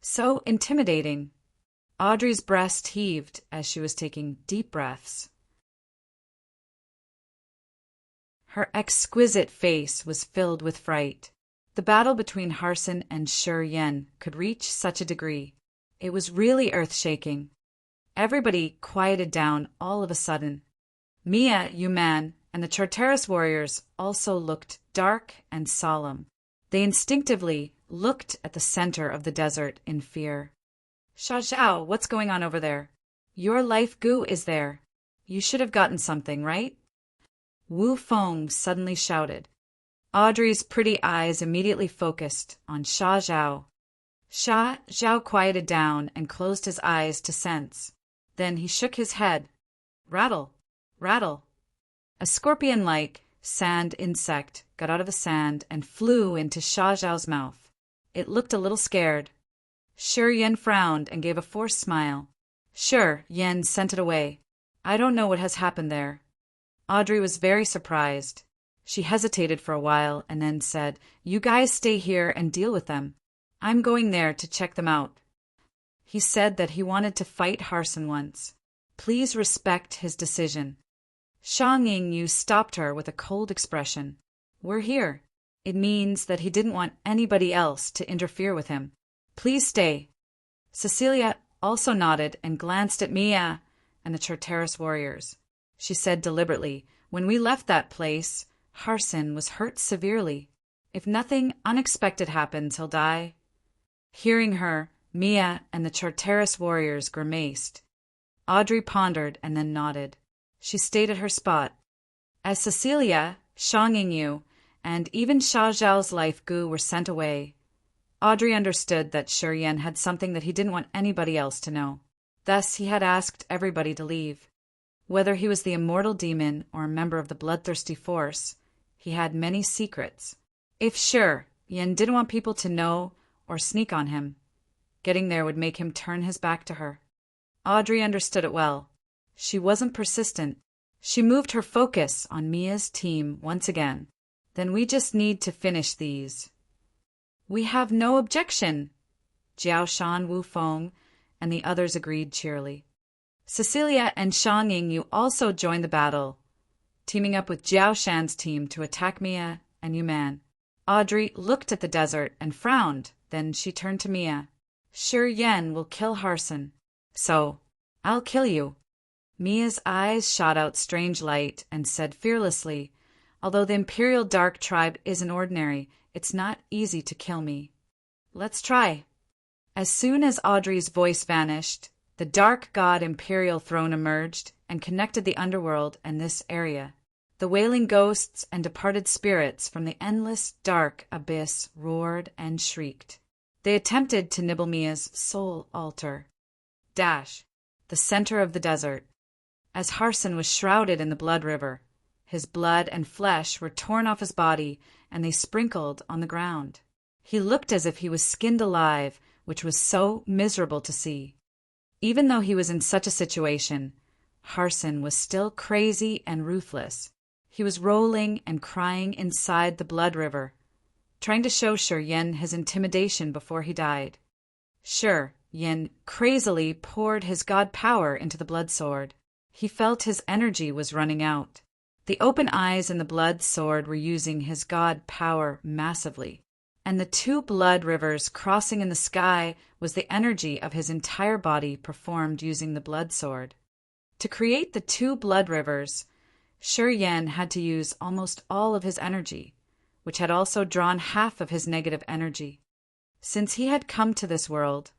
So intimidating. Audrey's breast heaved as she was taking deep breaths. Her exquisite face was filled with fright. The battle between Harsin and Shi Yan could reach such a degree. It was really earth-shaking. Everybody quieted down all of a sudden. Mia, Yuman, and the Charteris warriors also looked dark and solemn. They instinctively looked at the center of the desert in fear. Sha Zhao, what's going on over there? Your life goo is there. You should have gotten something, right? Wu Feng suddenly shouted. Audrey's pretty eyes immediately focused on Sha Zhao. Sha Zhao quieted down and closed his eyes to sense. Then he shook his head. Rattle, rattle. A scorpion-like sand insect got out of the sand and flew into Sha Zhao's mouth. It looked a little scared. Shi Yan frowned and gave a forced smile. Shi Yan sent it away. I don't know what has happened there. Audrey was very surprised. She hesitated for a while and then said, You guys stay here and deal with them. I'm going there to check them out. He said that he wanted to fight Harsin once. Please respect his decision. Shang Yingyu stopped her with a cold expression. We're here. It means that he didn't want anybody else to interfere with him. Please stay. Cecilia also nodded and glanced at Mia and the Charteris warriors. She said deliberately, When we left that place, Harsin was hurt severely. If nothing unexpected happens, he'll die. Hearing her, Mia and the Charteris warriors grimaced. Audrey pondered and then nodded. She stayed at her spot. As Cecilia, Shang Yingyu, and even Sha Zhao's life goo were sent away, Audrey understood that Shi Yan had something that he didn't want anybody else to know. Thus he had asked everybody to leave. Whether he was the immortal demon or a member of the bloodthirsty force, he had many secrets. If Shi Yan didn't want people to know or sneak on him, getting there would make him turn his back to her. Audrey understood it well. She wasn't persistent. She moved her focus on Mia's team once again. Then we just need to finish these. We have no objection. Jiao Shan, Wu Feng, and the others agreed cheerily. Cecilia and Shang Yingyu also joined the battle, teaming up with Jiao Shan's team to attack Mia and Yuman. Audrey looked at the desert and frowned. Then she turned to Mia. Shi Yan will kill Harsin. So, I'll kill you. Mia's eyes shot out strange light and said fearlessly, Although the Imperial Dark Tribe isn't ordinary, it's not easy to kill me. Let's try. As soon as Audrey's voice vanished, the Dark God Imperial Throne emerged and connected the underworld and this area. The wailing ghosts and departed spirits from the endless dark abyss roared and shrieked. They attempted to nibble Mia's soul altar. The center of the desert. As Harsin was shrouded in the blood river, his blood and flesh were torn off his body and they sprinkled on the ground. He looked as if he was skinned alive, which was so miserable to see. Even though he was in such a situation, Harsin was still crazy and ruthless. He was rolling and crying inside the blood river, trying to show Shi Yan his intimidation before he died. Shi Yan crazily poured his god power into the blood sword. He felt his energy was running out. The open eyes in the blood sword were using his god power massively, and the two blood rivers crossing in the sky was the energy of his entire body performed using the blood sword. To create the two blood rivers, Shi Yan had to use almost all of his energy, which had also drawn half of his negative energy. Since he had come to this world,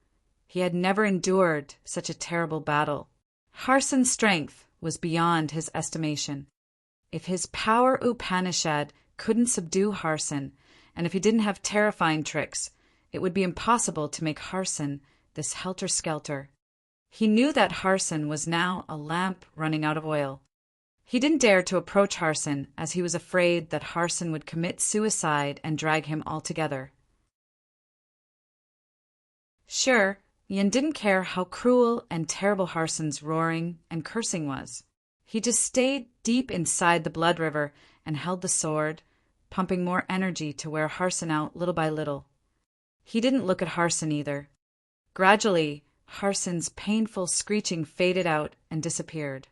he had never endured such a terrible battle. Harsan's strength was beyond his estimation. If his power Upanishad couldn't subdue Harsan, and if he didn't have terrifying tricks, it would be impossible to make Harsan this helter-skelter. He knew that Harsan was now a lamp running out of oil. He didn't dare to approach Harsan, as he was afraid that Harsan would commit suicide and drag him altogether. Sure, Yin didn't care how cruel and terrible Harsan's roaring and cursing was. He just stayed deep inside the blood river and held the sword, pumping more energy to wear Harsan out little by little. He didn't look at Harsan either. Gradually, Harsan's painful screeching faded out and disappeared.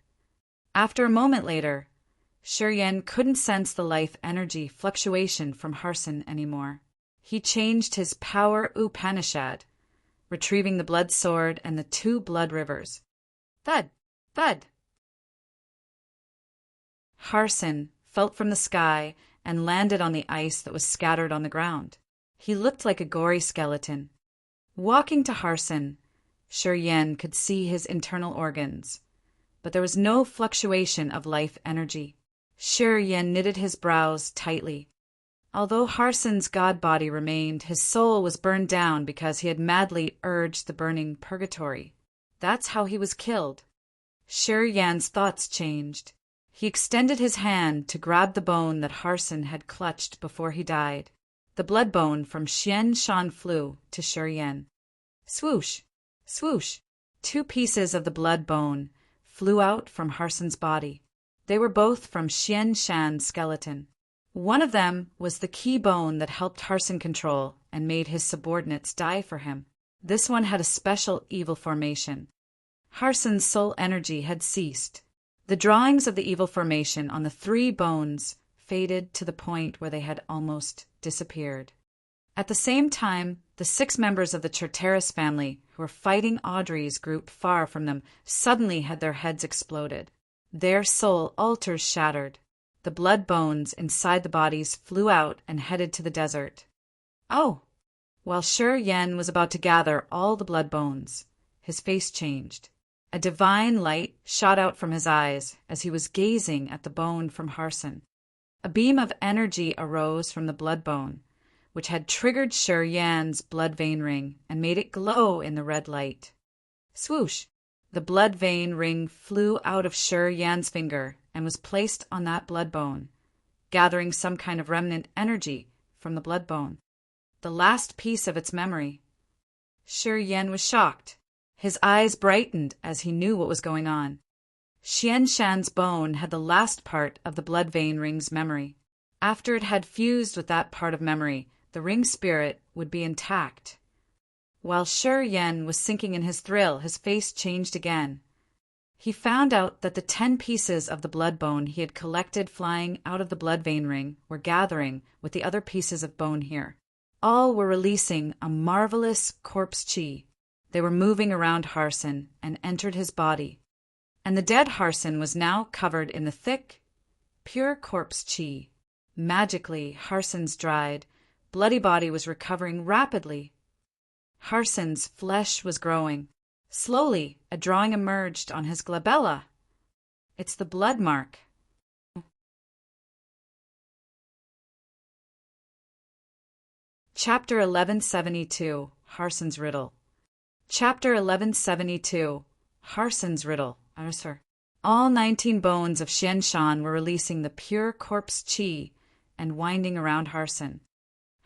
After a moment later, Shiryen couldn't sense the life energy fluctuation from Harsan anymore. He changed his power Upanishad, retrieving the blood sword and the 2 blood rivers. Thud! Thud! Harsan fell from the sky and landed on the ice that was scattered on the ground. He looked like a gory skeleton. Walking to Harsan, Shiryen could see his internal organs, but there was no fluctuation of life energy. Shiryen knitted his brows tightly. Although Harsan's god body remained, his soul was burned down because he had madly urged the burning purgatory. That's how he was killed. Shiryen's thoughts changed. He extended his hand to grab the bone that Harsan had clutched before he died. The blood bone from Xian Shan flew to Shiryen. Swoosh! Swoosh! 2 pieces of the blood bone flew out from Harsan's body. They were both from Xian Shan's skeleton. One of them was the key bone that helped Harsan control and made his subordinates die for him. This one had a special evil formation. Harsan's soul energy had ceased. The drawings of the evil formation on the 3 bones faded to the point where they had almost disappeared. At the same time, the 6 members of the Charteris family who were fighting Audrey's group far from them suddenly had their heads exploded. Their soul altars shattered. The blood bones inside the bodies flew out and headed to the desert. Oh! While Shiryen was about to gather all the blood bones, his face changed. A divine light shot out from his eyes as he was gazing at the bone from Harsan. A beam of energy arose from the blood bone, which had triggered Shiryen's blood vein ring and made it glow in the red light. Swoosh! The blood vein ring flew out of Shiryen's finger and was placed on that blood bone, gathering some kind of remnant energy from the blood bone, the last piece of its memory. Shiryen was shocked. His eyes brightened as he knew what was going on. Xian Shan's bone had the last part of the blood vein ring's memory. After it had fused with that part of memory, the ring spirit would be intact. While Shiryen was sinking in his thrill, his face changed again. He found out that the 10 pieces of the blood bone he had collected flying out of the blood vein ring were gathering with the other pieces of bone here. All were releasing a marvelous corpse chi. They were moving around Harsan and entered his body. And the dead Harsan was now covered in the thick, pure corpse chi. Magically, Harsan's dried, bloody body was recovering rapidly. Harsan's flesh was growing. Slowly, a drawing emerged on his glabella. It's the blood mark. Chapter 1172, Harsan's Riddle. Chapter 1172, Harsan's Riddle. All 19 bones of Xian Shan were releasing the pure corpse chi and winding around Harsan.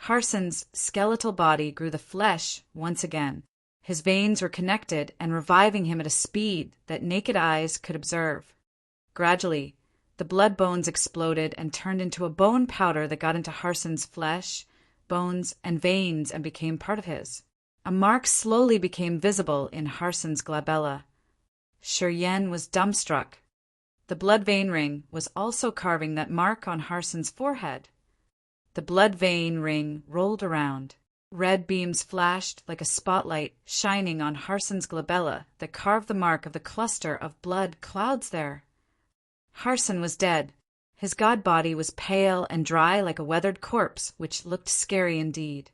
Harsan's skeletal body grew the flesh once again. His veins were connected and reviving him at a speed that naked eyes could observe. Gradually, the blood bones exploded and turned into a bone powder that got into Harsan's flesh, bones, and veins and became part of his. A mark slowly became visible in Harsan's glabella. Shiryen was dumbstruck. The blood vein ring was also carving that mark on Harsan's forehead. The blood vein ring rolled around. Red beams flashed like a spotlight shining on Harsan's glabella that carved the mark of the cluster of blood clouds there. Harsan was dead. His god body was pale and dry like a weathered corpse, which looked scary indeed.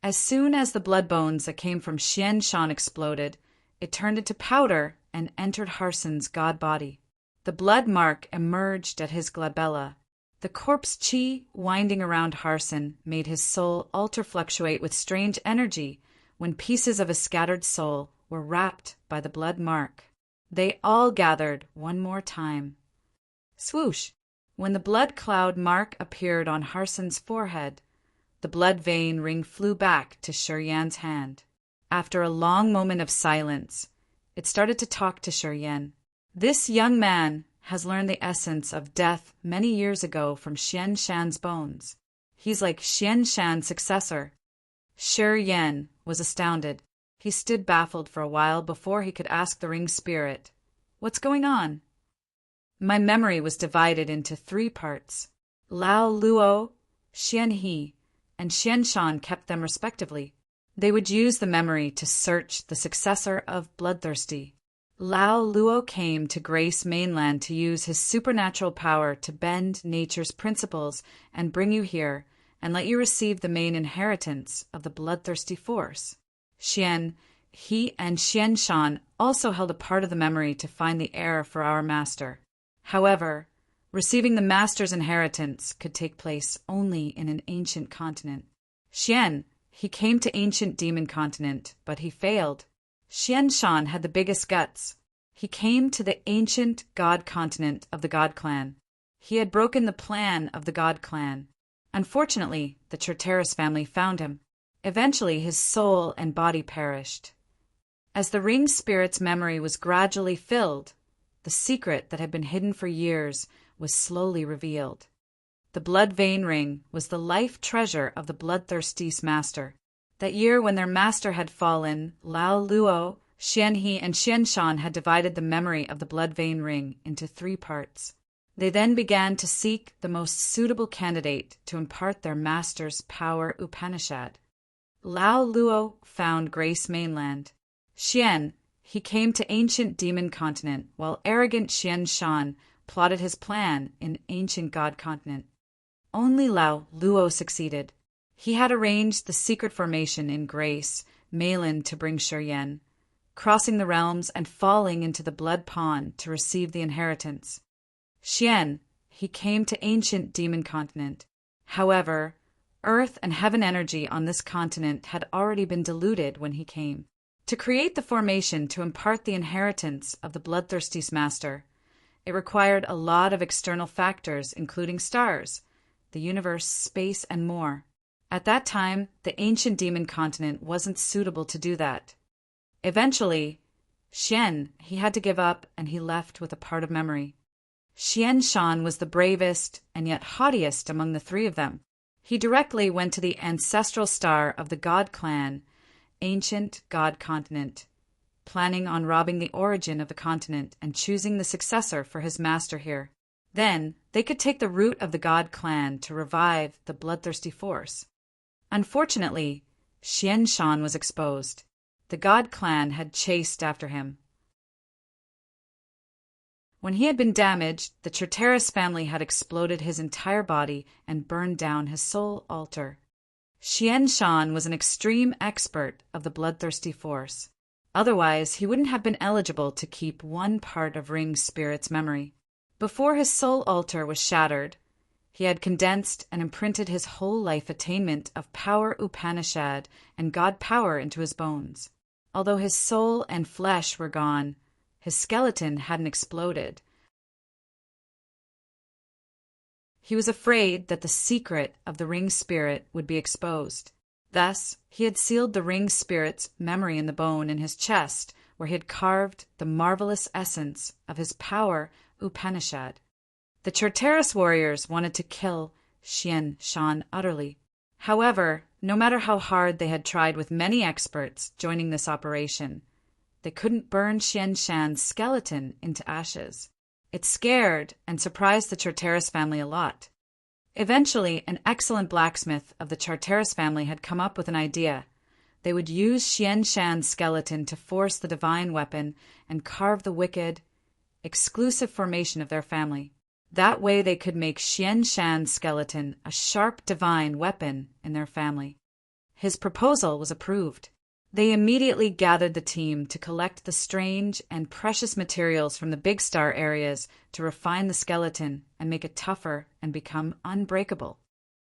As soon as the blood bones that came from Xian Shan exploded, it turned into powder and entered Harsen's god body. The blood mark emerged at his glabella. The corpse chi winding around Harsen made his soul alter fluctuate with strange energy when pieces of his scattered soul were wrapped by the blood mark. They all gathered one more time. Swoosh! When the blood cloud mark appeared on Harsen's forehead, the blood vein ring flew back to Shuryan's hand. After a long moment of silence, it started to talk to Shuryan. This young man has learned the essence of death many years ago from Xian Shan's bones. He's like Xian Shan's successor. Shuryan was astounded. He stood baffled for a while before he could ask the ring spirit, "What's going on?" My memory was divided into 3 parts. Lao Luo, Xian He, and Xian Shan kept them respectively. They would use the memory to search the successor of Bloodthirsty. Lao Luo came to Grace Mainland to use his supernatural power to bend nature's principles and bring you here and let you receive the main inheritance of the bloodthirsty force. Xian He and Xian Shan also held a part of the memory to find the heir for our master. However, receiving the master's inheritance could take place only in an ancient continent. Xian He came to ancient demon continent, but he failed. Xian Shan had the biggest guts. He came to the ancient god continent of the God Clan. He had broken the plan of the God Clan. Unfortunately, the Charteris family found him. Eventually, his soul and body perished. As the ring spirit's memory was gradually filled, the secret that had been hidden for years was slowly revealed. The blood vein ring was the life treasure of the bloodthirsty's master. That year when their master had fallen, Lao Luo, Xian He, and Xian Shan had divided the memory of the blood vein ring into 3 parts. They then began to seek the most suitable candidate to impart their master's power Upanishad. Lao Luo found Grace Mainland. Xian He came to ancient demon continent, while arrogant Xian Shan plotted his plan in ancient god continent. Only Lao Luo succeeded. He had arranged the secret formation in Grace Mainland to bring Shuryan, crossing the realms and falling into the blood pond to receive the inheritance. Xian He came to ancient demon continent. However, earth and heaven energy on this continent had already been diluted when he came. To create the formation to impart the inheritance of the bloodthisty's master, it required a lot of external factors, including stars, the universe, space, and more. At that time, the ancient demon continent wasn't suitable to do that. Eventually, Xian He had to give up, and he left with a part of memory. Xian Shan was the bravest and yet haughtiest among the 3 of them. He directly went to the ancestral star of the God Clan, ancient God continent, planning on robbing the origin of the continent and choosing the successor for his master here. Then they could take the root of the God Clan to revive the bloodthirsty force. Unfortunately, Xian Shan was exposed. The God Clan had chased after him. When he had been damaged, the Charteris family had exploded his entire body and burned down his soul altar. Xian Shan was an extreme expert of the bloodthirsty force. Otherwise, he wouldn't have been eligible to keep one part of Ring Spirit's memory. Before his soul altar was shattered, he had condensed and imprinted his whole life attainment of power Upanishad and God power into his bones. Although his soul and flesh were gone, his skeleton hadn't exploded. He was afraid that the secret of the ring spirit would be exposed. Thus, he had sealed the ring spirit's memory in the bone in his chest, where he had carved the marvelous essence of his power Upanishad. The Charteris warriors wanted to kill Xian Shan utterly. However, no matter how hard they had tried with many experts joining this operation, they couldn't burn Xian Shan's skeleton into ashes. It scared and surprised the Charteris family a lot. Eventually, an excellent blacksmith of the Charteris family had come up with an idea. They would use Xian Shan's skeleton to force the divine weapon and carve the wicked, exclusive formation of their family. That way they could make Xian Shan's skeleton a sharp divine weapon in their family. His proposal was approved. They immediately gathered the team to collect the strange and precious materials from the big star areas to refine the skeleton and make it tougher and become unbreakable.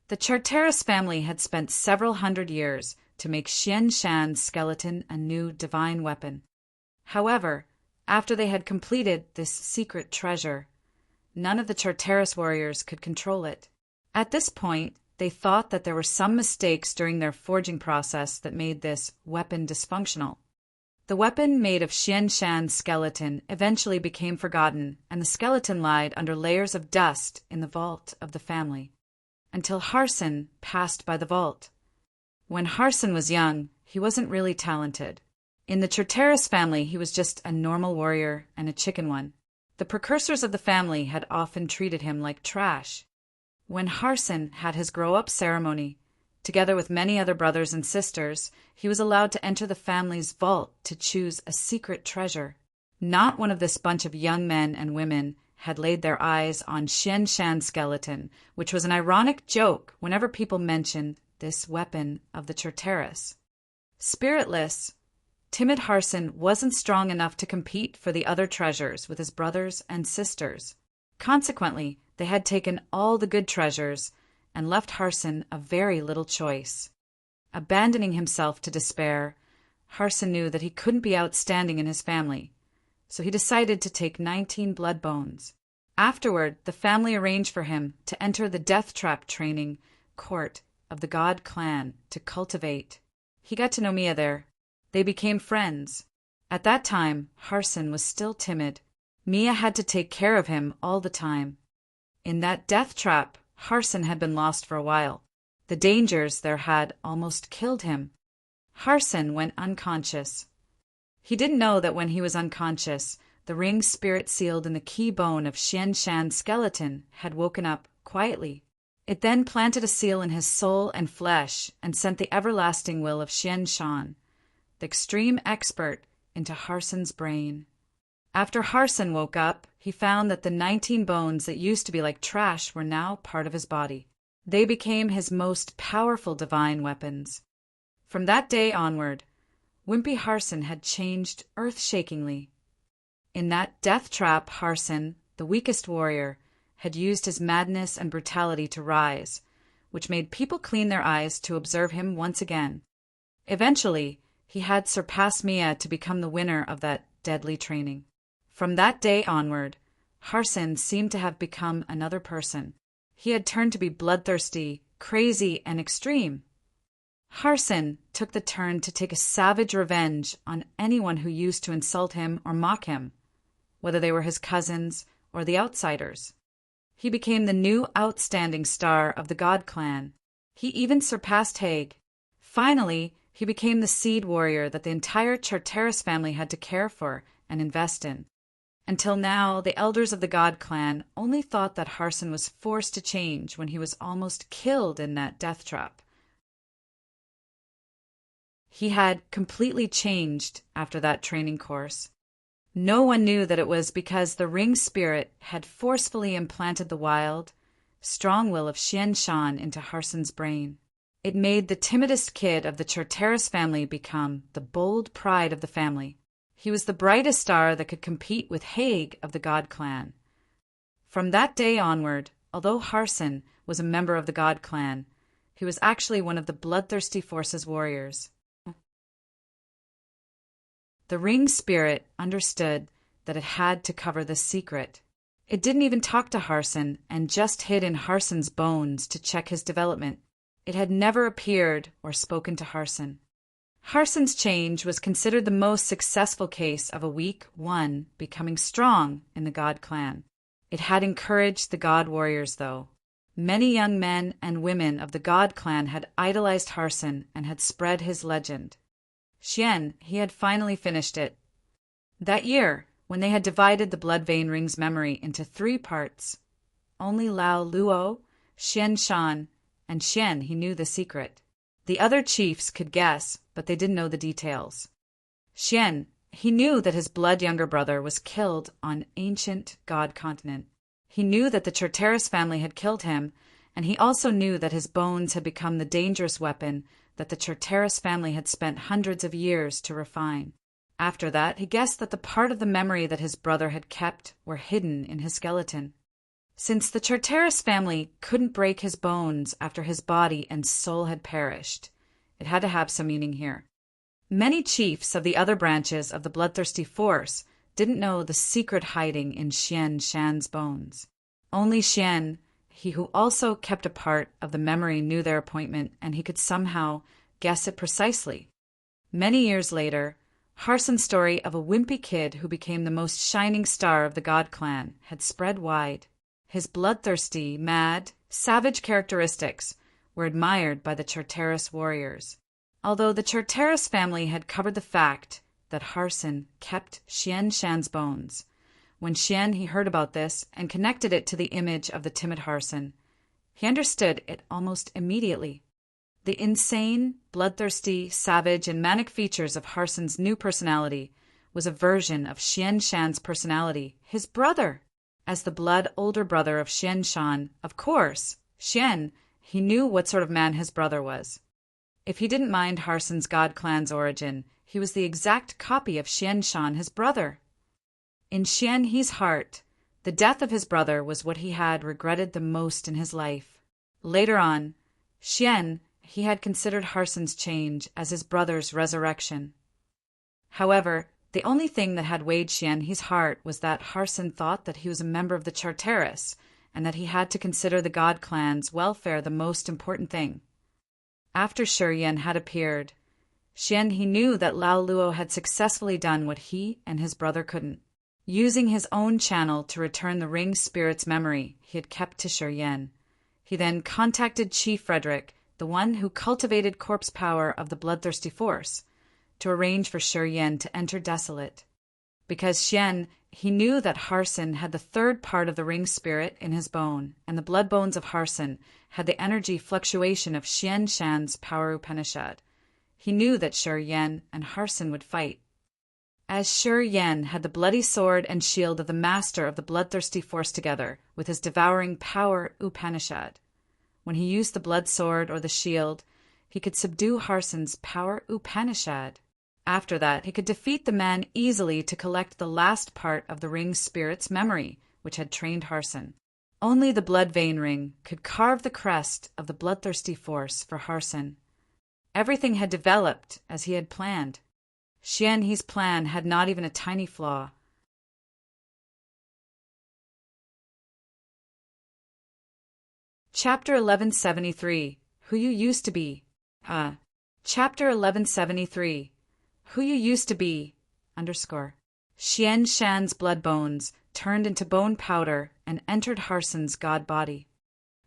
The Charteris family had spent several hundred years to make Xian Shan's skeleton a new divine weapon. However, after they had completed this secret treasure, none of the Charteris warriors could control it. At this point, they thought that there were some mistakes during their forging process that made this weapon dysfunctional. The weapon made of Xian Shan's skeleton eventually became forgotten, and the skeleton lied under layers of dust in the vault of the family, until Harson passed by the vault. When Harson was young, he wasn't really talented. In the Charteris family, he was just a normal warrior and a chicken one. The precursors of the family had often treated him like trash. When Harson had his grow-up ceremony, together with many other brothers and sisters, he was allowed to enter the family's vault to choose a secret treasure. Not one of this bunch of young men and women had laid their eyes on Xian Shan's skeleton, which was an ironic joke whenever people mentioned this weapon of the Charteris. Spiritless, timid Harson wasn't strong enough to compete for the other treasures with his brothers and sisters. Consequently, they had taken all the good treasures and left Harson a very little choice. Abandoning himself to despair, Harson knew that he couldn't be outstanding in his family, so he decided to take 19 blood bones. Afterward, the family arranged for him to enter the death trap training court of the God clan to cultivate. He got to know Mia there. They became friends. At that time, Harson was still timid. Mia had to take care of him all the time. In that death trap, Harson had been lost for a while. The dangers there had almost killed him. Harson went unconscious. He didn't know that when he was unconscious, the ring spirit sealed in the key bone of Xian Shan's skeleton had woken up quietly. It then planted a seal in his soul and flesh and sent the everlasting will of Xian Shan, the extreme expert, into Harson's brain. After Harson woke up, he found that the 19 bones that used to be like trash were now part of his body. They became his most powerful divine weapons. From that day onward, Wimpy Harson had changed earth-shakingly. In that death trap, Harson, the weakest warrior, had used his madness and brutality to rise, which made people clean their eyes to observe him once again. Eventually, he had surpassed Mia to become the winner of that deadly training. From that day onward, Harson seemed to have become another person. He had turned to be bloodthirsty, crazy, and extreme. Harson took the turn to take a savage revenge on anyone who used to insult him or mock him, whether they were his cousins or the outsiders. He became the new outstanding star of the God clan. He even surpassed Haig. Finally, he became the seed warrior that the entire Charteris family had to care for and invest in. Until now, the elders of the God clan only thought that Harson was forced to change when he was almost killed in that death trap. He had completely changed after that training course. No one knew that it was because the ring spirit had forcefully implanted the wild, strong will of Xian Shan into Harson's brain. It made the timidest kid of the Charteris family become the bold pride of the family. He was the brightest star that could compete with Haig of the God clan. From that day onward, although Harson was a member of the God clan, he was actually one of the bloodthirsty forces warriors. The ring spirit understood that it had to cover this secret. It didn't even talk to Harson and just hid in Harson's bones to check his development. It had never appeared or spoken to Harson. Harson's change was considered the most successful case of a weak one becoming strong in the God clan. It had encouraged the God warriors, though. Many young men and women of the God clan had idolized Harson and had spread his legend. Xian, he had finally finished it. That year, when they had divided the blood vein ring's memory into 3 parts, only Lao Luo, Xian Shan, and Xian he knew the secret. The other chiefs could guess, but they didn't know the details. Xian, he knew that his blood younger brother was killed on ancient God continent. He knew that the Charteris family had killed him, and he also knew that his bones had become the dangerous weapon that the Charteris family had spent hundreds of years to refine. After that, he guessed that the part of the memory that his brother had kept were hidden in his skeleton. Since the Charteris family couldn't break his bones after his body and soul had perished, it had to have some meaning here. Many chiefs of the other branches of the bloodthirsty force didn't know the secret hiding in Xian Shan's bones. Only Xian, he who also kept a part of the memory, knew their appointment, and he could somehow guess it precisely. Many years later, Harson's story of a wimpy kid who became the most shining star of the God clan had spread wide. His bloodthirsty, mad, savage characteristics were admired by the Charteris warriors. Although the Charteris family had covered the fact that Harson kept Xian Shan's bones, when Xian he heard about this and connected it to the image of the timid Harson, he understood it almost immediately. The insane, bloodthirsty, savage, and manic features of Harson's new personality was a version of Xian Shan's personality, his brother. As the blood older brother of Xian Shan, of course, Xian, he knew what sort of man his brother was. If he didn't mind Harson's God clan's origin, he was the exact copy of Xian Shan, his brother. In Xian He's heart, the death of his brother was what he had regretted the most in his life. Later on, Xian, he had considered Harson's change as his brother's resurrection. However, the only thing that had weighed Xian He's heart was that Harson thought that he was a member of the Charteris, and that he had to consider the God clan's welfare the most important thing. After Shi Yan had appeared, Xian he knew that Lao Luo had successfully done what he and his brother couldn't. Using his own channel to return the ring spirit's memory he had kept to Shi Yan, he then contacted Chief Frederick, the one who cultivated corpse power of the bloodthirsty force, to arrange for Shi Yan to enter Desolate. Because Xian, he knew that Harson had the third part of the ring spirit in his bone, and the blood bones of Harson had the energy fluctuation of Xian Shan's power Upanishad. He knew that Shi Yan and Harson would fight. As Shi Yan had the bloody sword and shield of the master of the bloodthirsty force together with his devouring power Upanishad, when he used the blood sword or the shield, he could subdue Harson's power Upanishad. After that, he could defeat the man easily to collect the last part of the ring spirit's memory, which had trained Harson. Only the blood vein ring could carve the crest of the bloodthirsty force for Harson. Everything had developed as he had planned. Xian He's plan had not even a tiny flaw. Chapter 1173. Who You Used to Be. Chapter 1173. Who You Used to Be, _ Xian Shan's blood bones turned into bone powder and entered Harson's god body.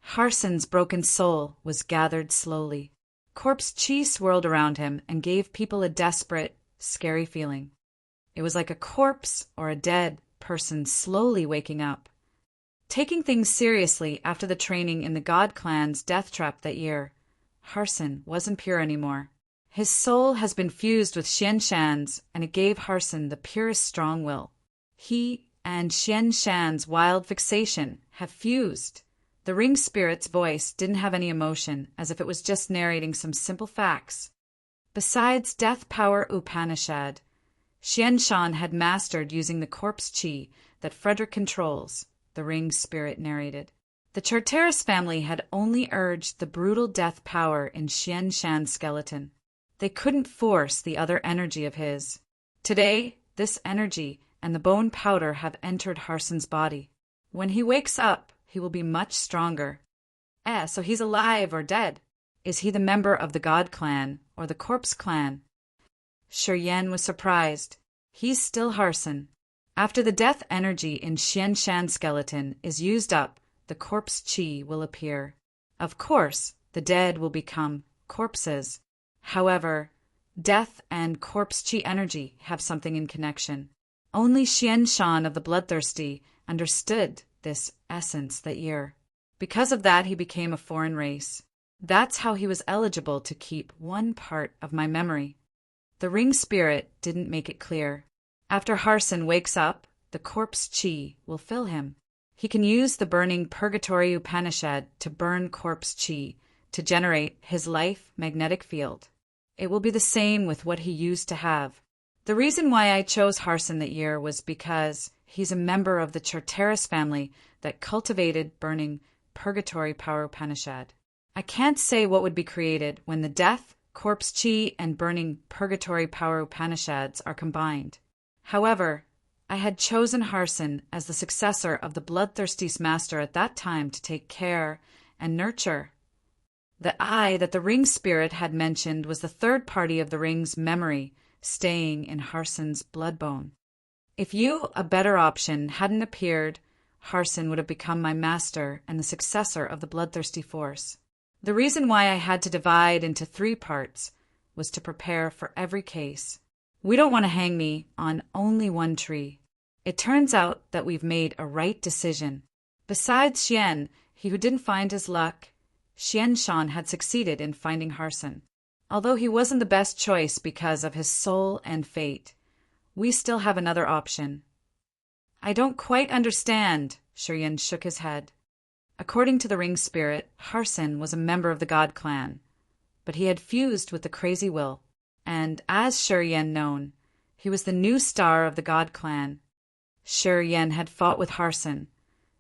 Harson's broken soul was gathered slowly. Corpse chi swirled around him and gave people a desperate, scary feeling. It was like a corpse or a dead person slowly waking up. Taking things seriously after the training in the God clan's death trap that year, Harson wasn't pure anymore. His soul has been fused with Xian Shan's, and it gave Harson the purest strong will. He and Xian Shan's wild fixation have fused. The ring spirit's voice didn't have any emotion, as if it was just narrating some simple facts. Besides death power Upanishad, Xian Shan had mastered using the corpse chi that Frederick controls, the ring spirit narrated. The Charteris family had only urged the brutal death power in Xian Shan's skeleton. They couldn't force the other energy of his. Today, this energy and the bone powder have entered Harson's body. When he wakes up, he will be much stronger. So he's alive or dead? Is he the member of the God clan or the corpse clan? Shi Yan was surprised. He's still Harson. After the death energy in Xian Shan's skeleton is used up, the corpse chi will appear. Of course, the dead will become corpses. However, death and corpse chi energy have something in connection. Only Xian Shan of the bloodthirsty understood this essence that year. Because of that, he became a foreign race. That's how he was eligible to keep one part of my memory. The ring spirit didn't make it clear. After Harson wakes up, the corpse chi will fill him. He can use the burning Purgatory Upanishad to burn corpse chi, to generate his life magnetic field. It will be the same with what he used to have. The reason why I chose Harson that year was because he's a member of the Charteris family that cultivated burning Purgatory Power Upanishad. I can't say what would be created when the death, corpse chi, and burning Purgatory Power Upanishads are combined. However, I had chosen Harson as the successor of the bloodthirsty master at that time to take care and nurture. The I that the ring spirit had mentioned was the third party of the ring's memory, staying in Harson's bloodbone. If a better option, hadn't appeared, Harson would have become my master and the successor of the bloodthirsty force. The reason why I had to divide into 3 parts was to prepare for every case. We don't want to hang me on only one tree. It turns out that we've made a right decision. Besides Xian, he who didn't find his luck, Xian Shan had succeeded in finding Harson. Although he wasn't the best choice because of his soul and fate, we still have another option. I don't quite understand, Shiryan shook his head. According to the ring spirit, Harson was a member of the God clan, but he had fused with the crazy will, and as Shiryan known, he was the new star of the God clan. Shiryan had fought with Harson,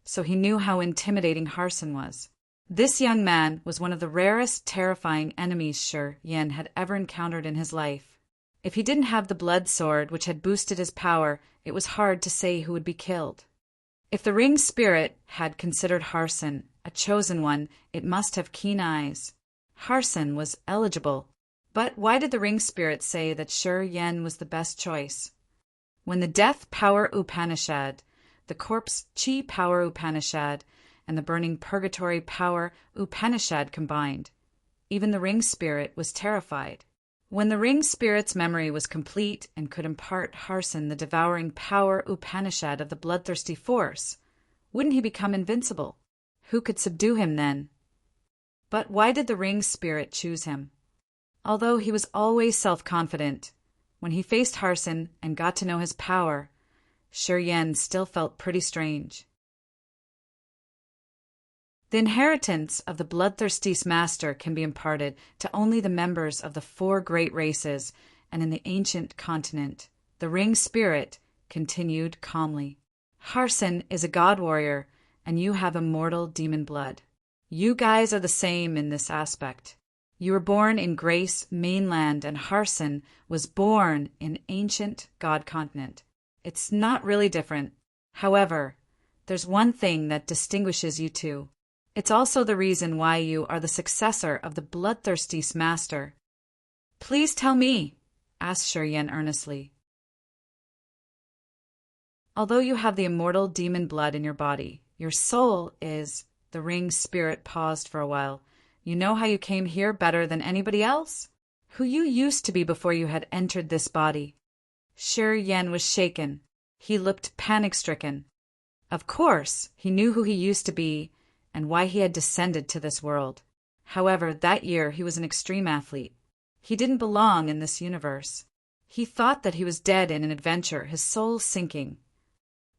so he knew how intimidating Harson was. This young man was one of the rarest, terrifying enemies Shiryan had ever encountered in his life. If he didn't have the blood sword which had boosted his power, it was hard to say who would be killed. If the ring spirit had considered Harson a chosen one, it must have keen eyes. Harson was eligible. But why did the ring spirit say that Shiryan was the best choice? When the Death Power Upanishad, the Corpse Chi Power Upanishad, and the Burning Purgatory Power Upanishad combined, even the ring spirit was terrified. When the ring spirit's memory was complete and could impart Harson the devouring power Upanishad of the bloodthirsty force, wouldn't he become invincible? Who could subdue him then? But why did the ring spirit choose him? Although he was always self-confident, when he faced Harson and got to know his power, Shiryan still felt pretty strange. The inheritance of the bloodthirsty master can be imparted to only the members of the 4 great races, and in the ancient continent, the ring spirit continued calmly. Harson is a god warrior, and you have immortal demon blood. You guys are the same in this aspect. You were born in Grace mainland, and Harson was born in ancient god continent. It's not really different. However, there's one thing that distinguishes you two. It's also the reason why you are the successor of the bloodthirsty master. Please tell me, asked Shiryan earnestly. Although you have the immortal demon blood in your body, your soul is, the ring spirit paused for a while. You know how you came here better than anybody else? Who you used to be before you had entered this body. Shiryan was shaken. He looked panic-stricken. Of course, he knew who he used to be and why he had descended to this world. However, that year he was an extreme athlete. He didn't belong in this universe. He thought that he was dead in an adventure, his soul sinking.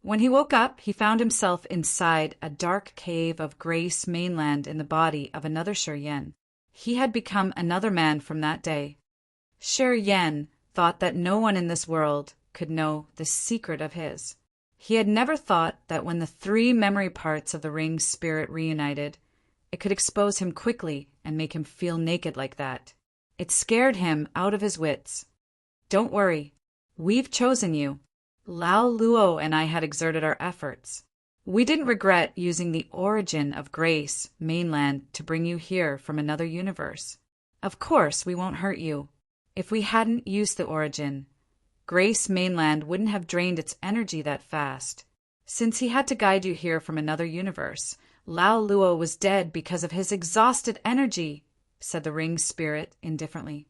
When he woke up, he found himself inside a dark cave of Grace mainland in the body of another Shiryan. He had become another man from that day. Shiryan thought that no one in this world could know this secret of his. He had never thought that when the 3 memory parts of the ring spirit reunited, it could expose him quickly and make him feel naked like that. It scared him out of his wits. Don't worry, we've chosen you. Lao Luo and I had exerted our efforts. We didn't regret using the origin of Grace mainland to bring you here from another universe. Of course, we won't hurt you. If we hadn't used the origin, Grace mainland wouldn't have drained its energy that fast. Since he had to guide you here from another universe, Lao Luo was dead because of his exhausted energy, said the ring spirit indifferently.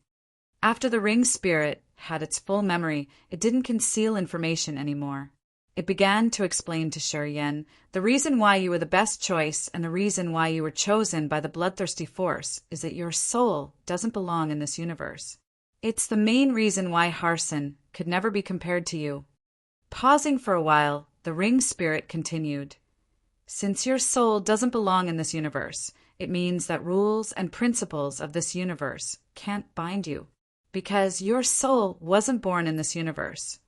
After the ring spirit had its full memory, it didn't conceal information anymore. It began to explain to Shiryan the reason why you were the best choice and the reason why you were chosen by the bloodthirsty force is that your soul doesn't belong in this universe. It's the main reason why Harson could never be compared to you. Pausing for a while, the ring spirit continued. Since your soul doesn't belong in this universe, it means that rules and principles of this universe can't bind you. Because your soul wasn't born in this universe,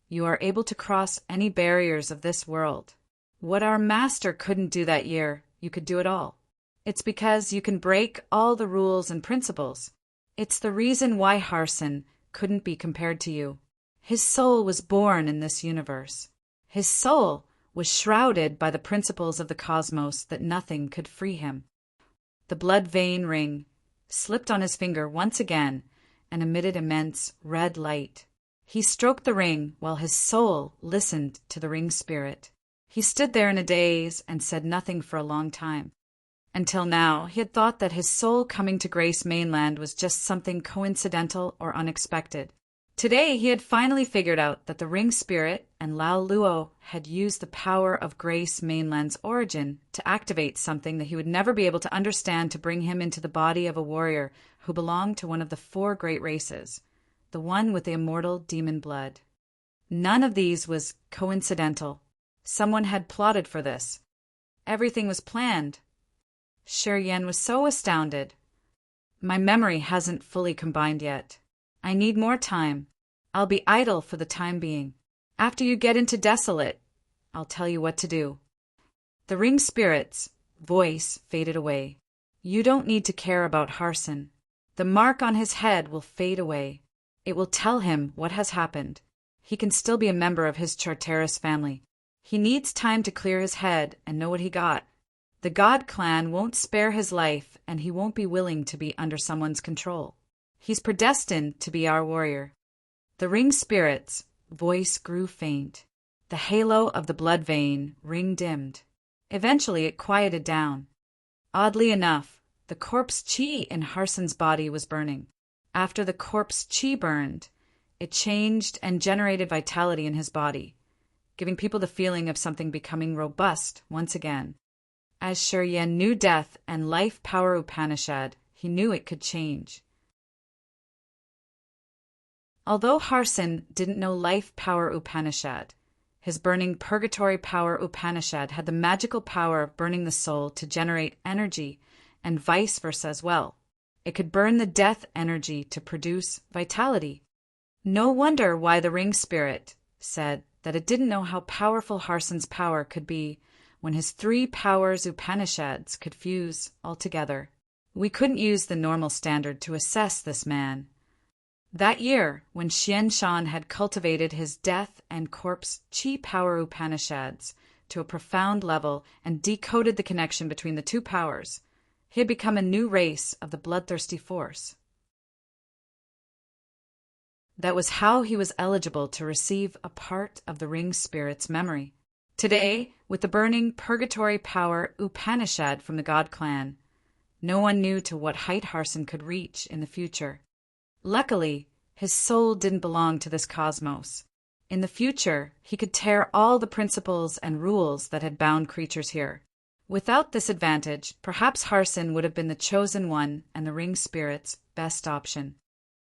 you are able to cross any barriers of this world. What our master couldn't do that year, you could do it all. It's because you can break all the rules and principles. It's the reason why Harson couldn't be compared to you. His soul was born in this universe. His soul was shrouded by the principles of the cosmos that nothing could free him. The blood vein ring slipped on his finger once again and emitted immense red light. He stroked the ring while his soul listened to the ring spirit. He stood there in a daze and said nothing for a long time. Until now, he had thought that his soul coming to Grace Mainland was just something coincidental or unexpected. Today, he had finally figured out that the ring spirit and Lao Luo had used the power of Grace Mainland's origin to activate something that he would never be able to understand to bring him into the body of a warrior who belonged to one of the 4 great races, the one with the immortal demon blood. None of these was coincidental. Someone had plotted for this. Everything was planned. Shi Yan was so astounded. My memory hasn't fully combined yet. I need more time. I'll be idle for the time being. After you get into Desolate, I'll tell you what to do. The ring spirit's voice faded away. You don't need to care about Harson. The mark on his head will fade away. It will tell him what has happened. He can still be a member of his Charteris family. He needs time to clear his head and know what he got. The God clan won't spare his life, and he won't be willing to be under someone's control. He's predestined to be our warrior. The ring spirit's voice grew faint. The halo of the blood vein ring dimmed. Eventually it quieted down. Oddly enough, the corpse chi in Harson's body was burning. After the corpse chi burned, it changed and generated vitality in his body, giving people the feeling of something becoming robust once again. As Shi Yan knew death and life power Upanishad, he knew it could change. Although Harson didn't know life power Upanishad, his burning purgatory power Upanishad had the magical power of burning the soul to generate energy, and vice versa as well. It could burn the death energy to produce vitality. No wonder why the ring spirit said that it didn't know how powerful Harson's power could be when his 3 powers Upanishads could fuse altogether. We couldn't use the normal standard to assess this man. That year, when Xian Shan had cultivated his death and corpse chi power Upanishads to a profound level and decoded the connection between the 2 powers, he had become a new race of the bloodthirsty force. That was how he was eligible to receive a part of the ring spirit's memory. Today, with the burning purgatory power Upanishad from the God clan, no one knew to what height Harson could reach in the future. Luckily, his soul didn't belong to this cosmos. In the future, he could tear all the principles and rules that had bound creatures here. Without this advantage, perhaps Harson would have been the chosen one and the ring spirit's best option.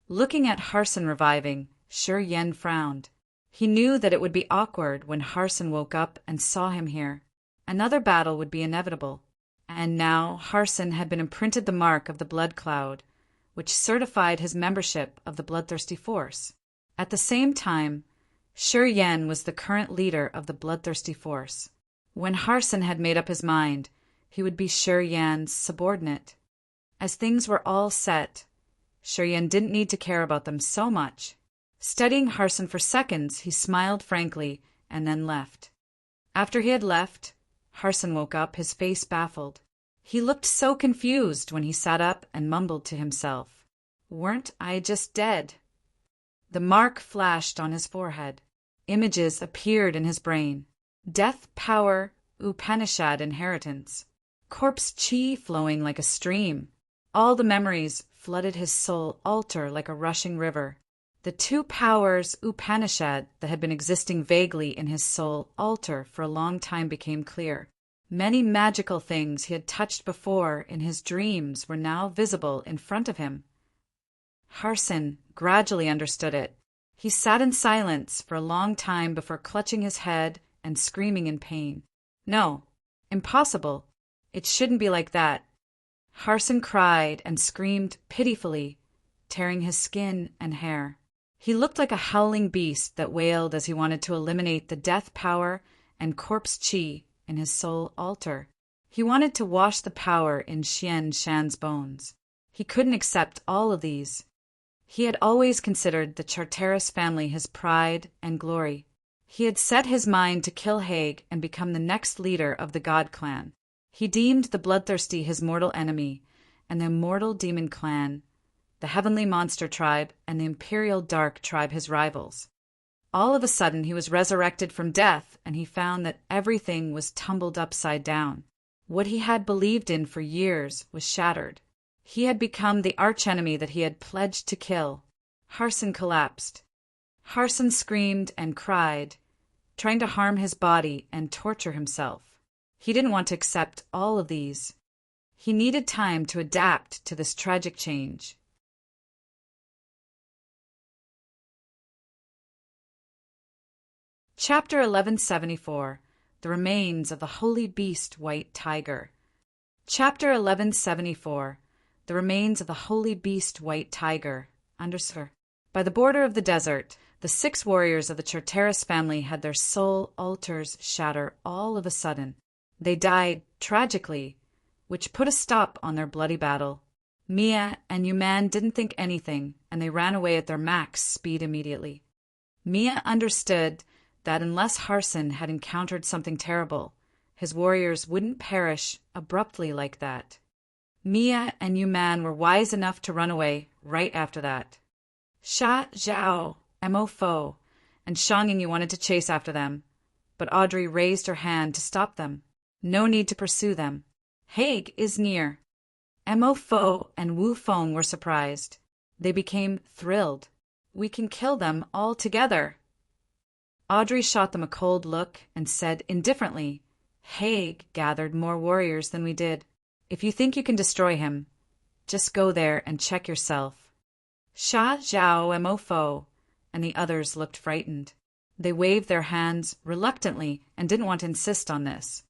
Looking at Harson reviving, Shi Yan frowned. He knew that it would be awkward when Harson woke up and saw him here. Another battle would be inevitable. And now Harson had been imprinted the mark of the blood cloud, which certified his membership of the bloodthirsty force. At the same time, Shi Yan was the current leader of the bloodthirsty force. When Harson had made up his mind, he would be Shi Yan's subordinate. As things were all set, Shi Yan didn't need to care about them so much. Studying Harson for seconds, he smiled frankly and then left. After he had left, Harson woke up, his face baffled. He looked so confused when he sat up and mumbled to himself, "Weren't I just dead?" The mark flashed on his forehead. Images appeared in his brain. Death power, Upanishad inheritance. Corpse chi flowing like a stream. All the memories flooded his soul altar like a rushing river. The 2 powers Upanishad that had been existing vaguely in his soul altar for a long time became clear. Many magical things he had touched before in his dreams were now visible in front of him. Harson gradually understood it. He sat in silence for a long time before clutching his head and screaming in pain. No, Impossible. It shouldn't be like that. Harson cried and screamed pitifully, tearing his skin and hair. He looked like a howling beast that wailed as he wanted to eliminate the death power and corpse chi in his soul altar. He wanted to wash the power in Xian Shan's bones. He couldn't accept all of these. He had always considered the Charteris family his pride and glory. He had set his mind to kill Haig and become the next leader of the God clan. He deemed the bloodthirsty his mortal enemy, and the immortal demon clan, the heavenly monster tribe, and the imperial dark tribe his rivals. All of a sudden he was resurrected from death, and he found that everything was tumbled upside down. What he had believed in for years was shattered. He had become the archenemy that he had pledged to kill. Harson collapsed. Harson screamed and cried, trying to harm his body and torture himself. He didn't want to accept all of these. He needed time to adapt to this tragic change. Chapter 1174. The Remains of the Holy Beast White Tiger. Chapter 1174. The Remains of the Holy Beast White Tiger. By the border of the desert, the 6 warriors of the Charteris family had their soul altars shatter all of a sudden. They died tragically, which put a stop on their bloody battle. Mia and Yuman didn't think anything, and they ran away at their max speed immediately. Mia understood that unless Harson had encountered something terrible, his warriors wouldn't perish abruptly like that. Mia and Yuman were wise enough to run away right after that. Sha Zhao, Mo Fo, and Shang Ying wanted to chase after them, but Audrey raised her hand to stop them. No need to pursue them. Haig is near. Mo Fo and Wu Feng were surprised. They became thrilled. We can kill them all together. Audrey shot them a cold look and said indifferently, Haig gathered more warriors than we did. If you think you can destroy him, just go there and check yourself. Sha Zhao Mo Fo and the others looked frightened. They waved their hands reluctantly and didn't want to insist on this.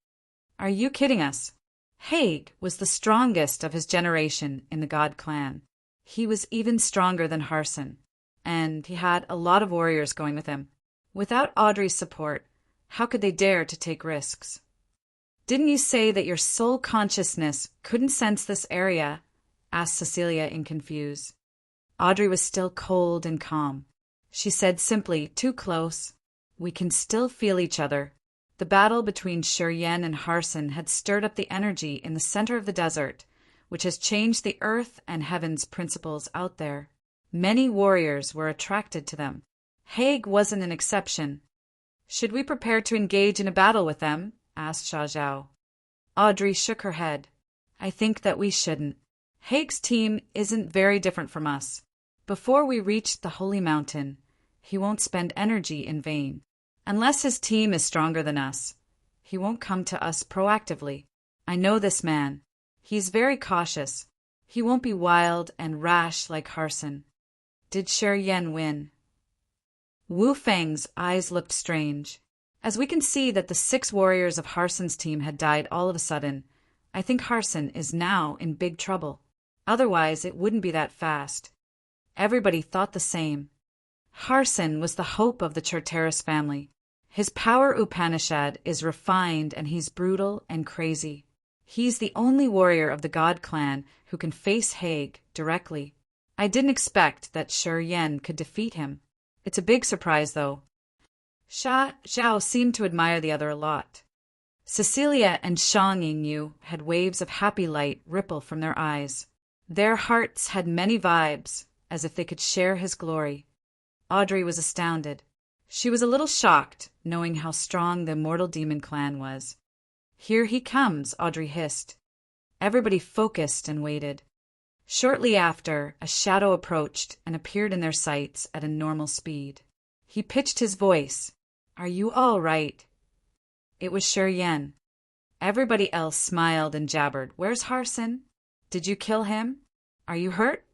Are you kidding us? Haig was the strongest of his generation in the God clan. He was even stronger than Harson, and he had a lot of warriors going with him. Without Audrey's support, how could they dare to take risks? Didn't you say that your soul consciousness couldn't sense this area? Asked Cecilia in confusion. Audrey was still cold and calm. She said simply, too close. We can still feel each other. The battle between Shiryen and Harson had stirred up the energy in the center of the desert, which has changed the earth and heaven's principles out there. Many warriors were attracted to them. Haig wasn't an exception. Should we prepare to engage in a battle with them? Asked Sha Zhao. Audrey shook her head. I think that we shouldn't. Haig's team isn't very different from us. Before we reach the Holy Mountain, he won't spend energy in vain. Unless his team is stronger than us, he won't come to us proactively. I know this man. He's very cautious. He won't be wild and rash like Harson. Did Shiryen win? Wu Feng's eyes looked strange. As we can see that the 6 warriors of Harson's team had died all of a sudden, I think Harson is now in big trouble. Otherwise, it wouldn't be that fast. Everybody thought the same. Harson was the hope of the Charteris family. His power Upanishad is refined and he's brutal and crazy. He's the only warrior of the God clan who can face Haig directly. I didn't expect that Shiryen could defeat him. It's a big surprise, though. Sha Zhao seemed to admire the other a lot. Cecilia and Shang Ying had waves of happy light ripple from their eyes. Their hearts had many vibes, as if they could share his glory. Audrey was astounded. She was a little shocked, knowing how strong the immortal demon clan was. Here he comes, Audrey hissed. Everybody focused and waited. Shortly after, a shadow approached and appeared in their sights at a normal speed. He pitched his voice. Are you all right? It was Shiryen. Everybody else smiled and jabbered. Where's Harson? Did you kill him? Are you hurt?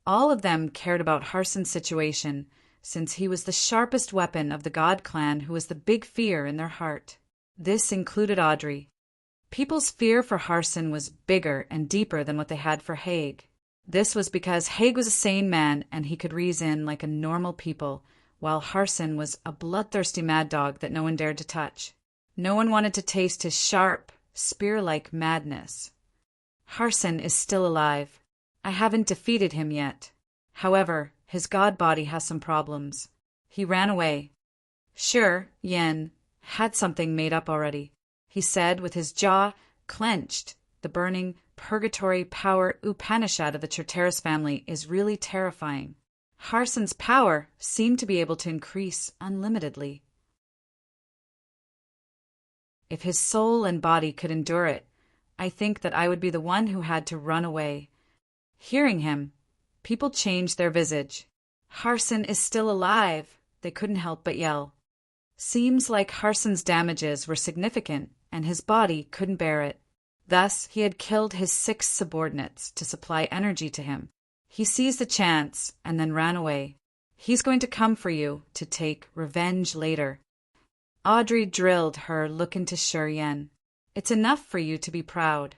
All of them cared about Harson's situation, since he was the sharpest weapon of the God clan who was the big fear in their heart. This included Audrey. People's fear for Harson was bigger and deeper than what they had for Haig. This was because Haig was a sane man and he could reason like a normal people, while Harson was a bloodthirsty mad dog that no one dared to touch. No one wanted to taste his sharp, spear-like madness. Harson is still alive. I haven't defeated him yet. However, his god body has some problems. He ran away. Sure, Yen had something made up already, he said with his jaw clenched. The burning purgatory power Upanishad of the Charteris family is really terrifying. Harson's power seemed to be able to increase unlimitedly. If his soul and body could endure it, I think that I would be the one who had to run away. Hearing him, people changed their visage. Harson is still alive, they couldn't help but yell. Seems like Harson's damages were significant, and his body couldn't bear it. Thus, he had killed his 6 subordinates to supply energy to him. He seized the chance and then ran away. He's going to come for you to take revenge later. Audrey drilled her look into Shi Yen. It's enough for you to be proud.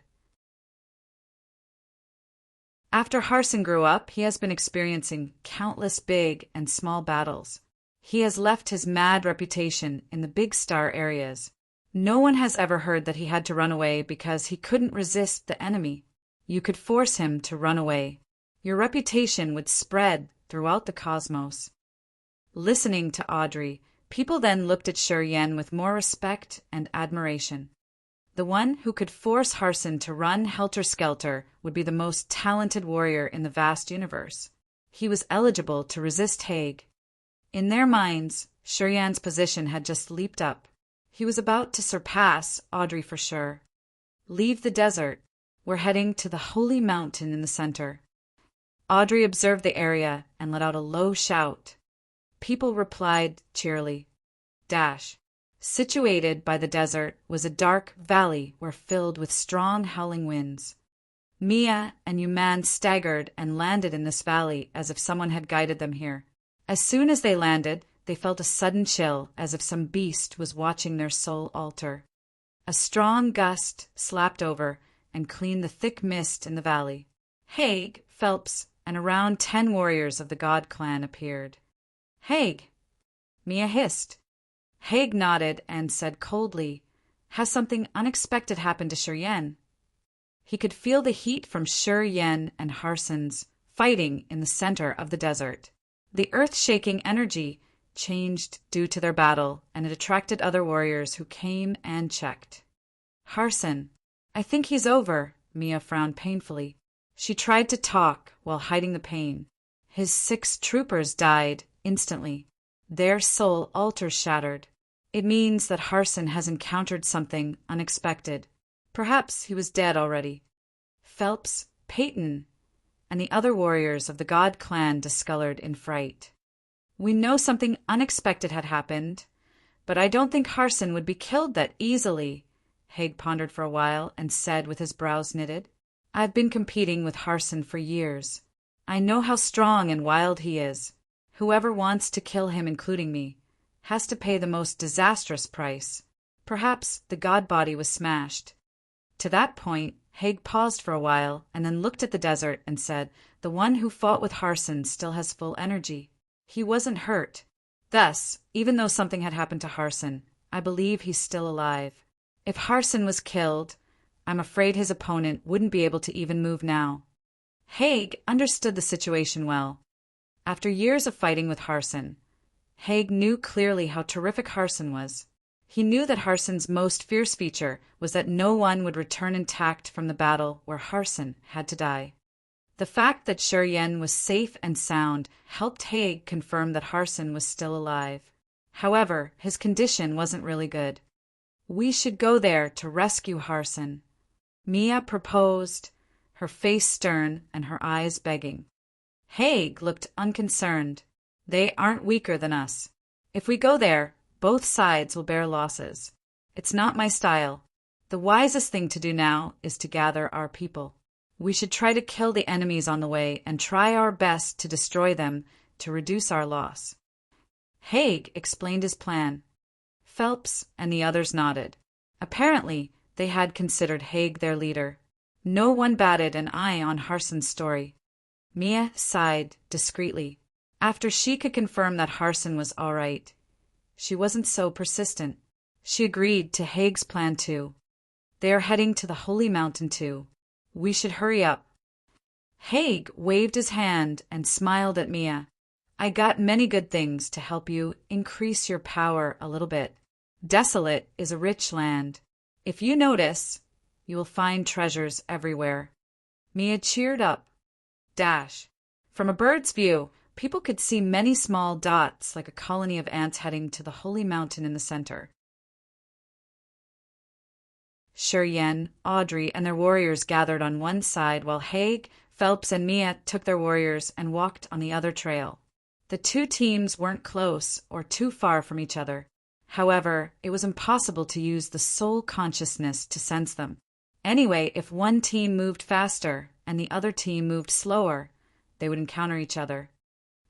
After Harson grew up, he has been experiencing countless big and small battles. He has left his mad reputation in the big star areas. No one has ever heard that he had to run away because he couldn't resist the enemy. You could force him to run away. Your reputation would spread throughout the cosmos. Listening to Audrey, people then looked at Shi Yen with more respect and admiration. The one who could force Harson to run helter-skelter would be the most talented warrior in the vast universe. He was eligible to resist Haig. In their minds, Shi Yen's position had just leaped up. He was about to surpass Audrey for sure. Leave the desert. We're heading to the holy mountain in the center. Audrey observed the area and let out a low shout. People replied cheerily. Situated by the desert was a dark valley filled with strong howling winds. Mia and Yuman staggered and landed in this valley as if someone had guided them here. As soon as they landed, they felt a sudden chill as if some beast was watching their soul alter. A strong gust slapped over and cleaned the thick mist in the valley. Haig, Phelps, and around 10 warriors of the God clan appeared. Haig, Mia hissed. Haig nodded and said coldly, Has something unexpected happened to Shi Yen? He could feel the heat from Shi Yen and Harson's fighting in the center of the desert. The earth-shaking energy changed due to their battle, and it attracted other warriors who came and checked. Harson, I think he's over, Mia frowned painfully. She tried to talk while hiding the pain. His 6 troopers died instantly. Their soul altars shattered. It means that Harson has encountered something unexpected. Perhaps he was dead already. Phelps, Peyton, and the other warriors of the God clan discolored in fright. We know something unexpected had happened, but I don't think Harson would be killed that easily. Haig pondered for a while and said with his brows knitted, I've been competing with Harson for years. I know how strong and wild he is. Whoever wants to kill him, including me, has to pay the most disastrous price. Perhaps the god body was smashed. To that point, Haig paused for a while and then looked at the desert and said, The one who fought with Harson still has full energy. He wasn't hurt. Thus, even though something had happened to Harson, I believe he's still alive. If Harson was killed, I'm afraid his opponent wouldn't be able to even move now. Haig understood the situation well. After years of fighting with Harson, Haig knew clearly how terrific Harson was. He knew that Harson's most fierce feature was that no one would return intact from the battle where Harson had to die. The fact that Shi Yen was safe and sound helped Haig confirm that Harson was still alive. However, his condition wasn't really good. We should go there to rescue Harson. Mia proposed, her face stern and her eyes begging. Haig looked unconcerned. They aren't weaker than us. If we go there, both sides will bear losses. It's not my style. The wisest thing to do now is to gather our people. We should try to kill the enemies on the way and try our best to destroy them to reduce our loss. Haig explained his plan. Phelps and the others nodded. Apparently, they had considered Haig their leader. No one batted an eye on Harson's story. Mia sighed discreetly. After she could confirm that Harson was all right, she wasn't so persistent. She agreed to Haig's plan too. They are heading to the Holy Mountain too. We should hurry up. Haig waved his hand and smiled at Mia. I got many good things to help you increase your power a little bit. Desolate is a rich land. If you notice, you will find treasures everywhere. Mia cheered up. Dash. From a bird's view, people could see many small dots like a colony of ants heading to the Holy Mountain in the center. Yen, Audrey, and their warriors gathered on one side while Haig, Phelps, and Mia took their warriors and walked on the other trail. The two teams weren't close or too far from each other. However, it was impossible to use the soul consciousness to sense them. Anyway, if one team moved faster and the other team moved slower, they would encounter each other.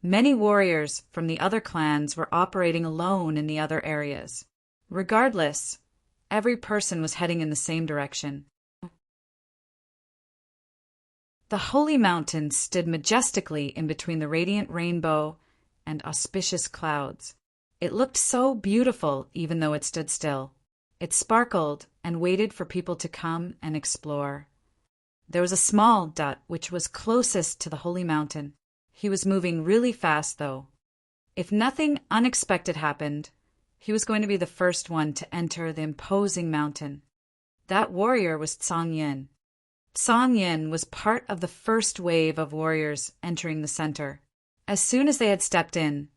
Many warriors from the other clans were operating alone in the other areas. Regardless, every person was heading in the same direction. The Holy Mountain stood majestically in between the radiant rainbow and auspicious clouds. It looked so beautiful even though it stood still. It sparkled and waited for people to come and explore. There was a small Dut which was closest to the Holy Mountain. He was moving really fast though. If nothing unexpected happened, he was going to be the first one to enter the imposing mountain. That warrior was Tsang Yin. Tsang Yin was part of the first wave of warriors entering the center. As soon as they had stepped in,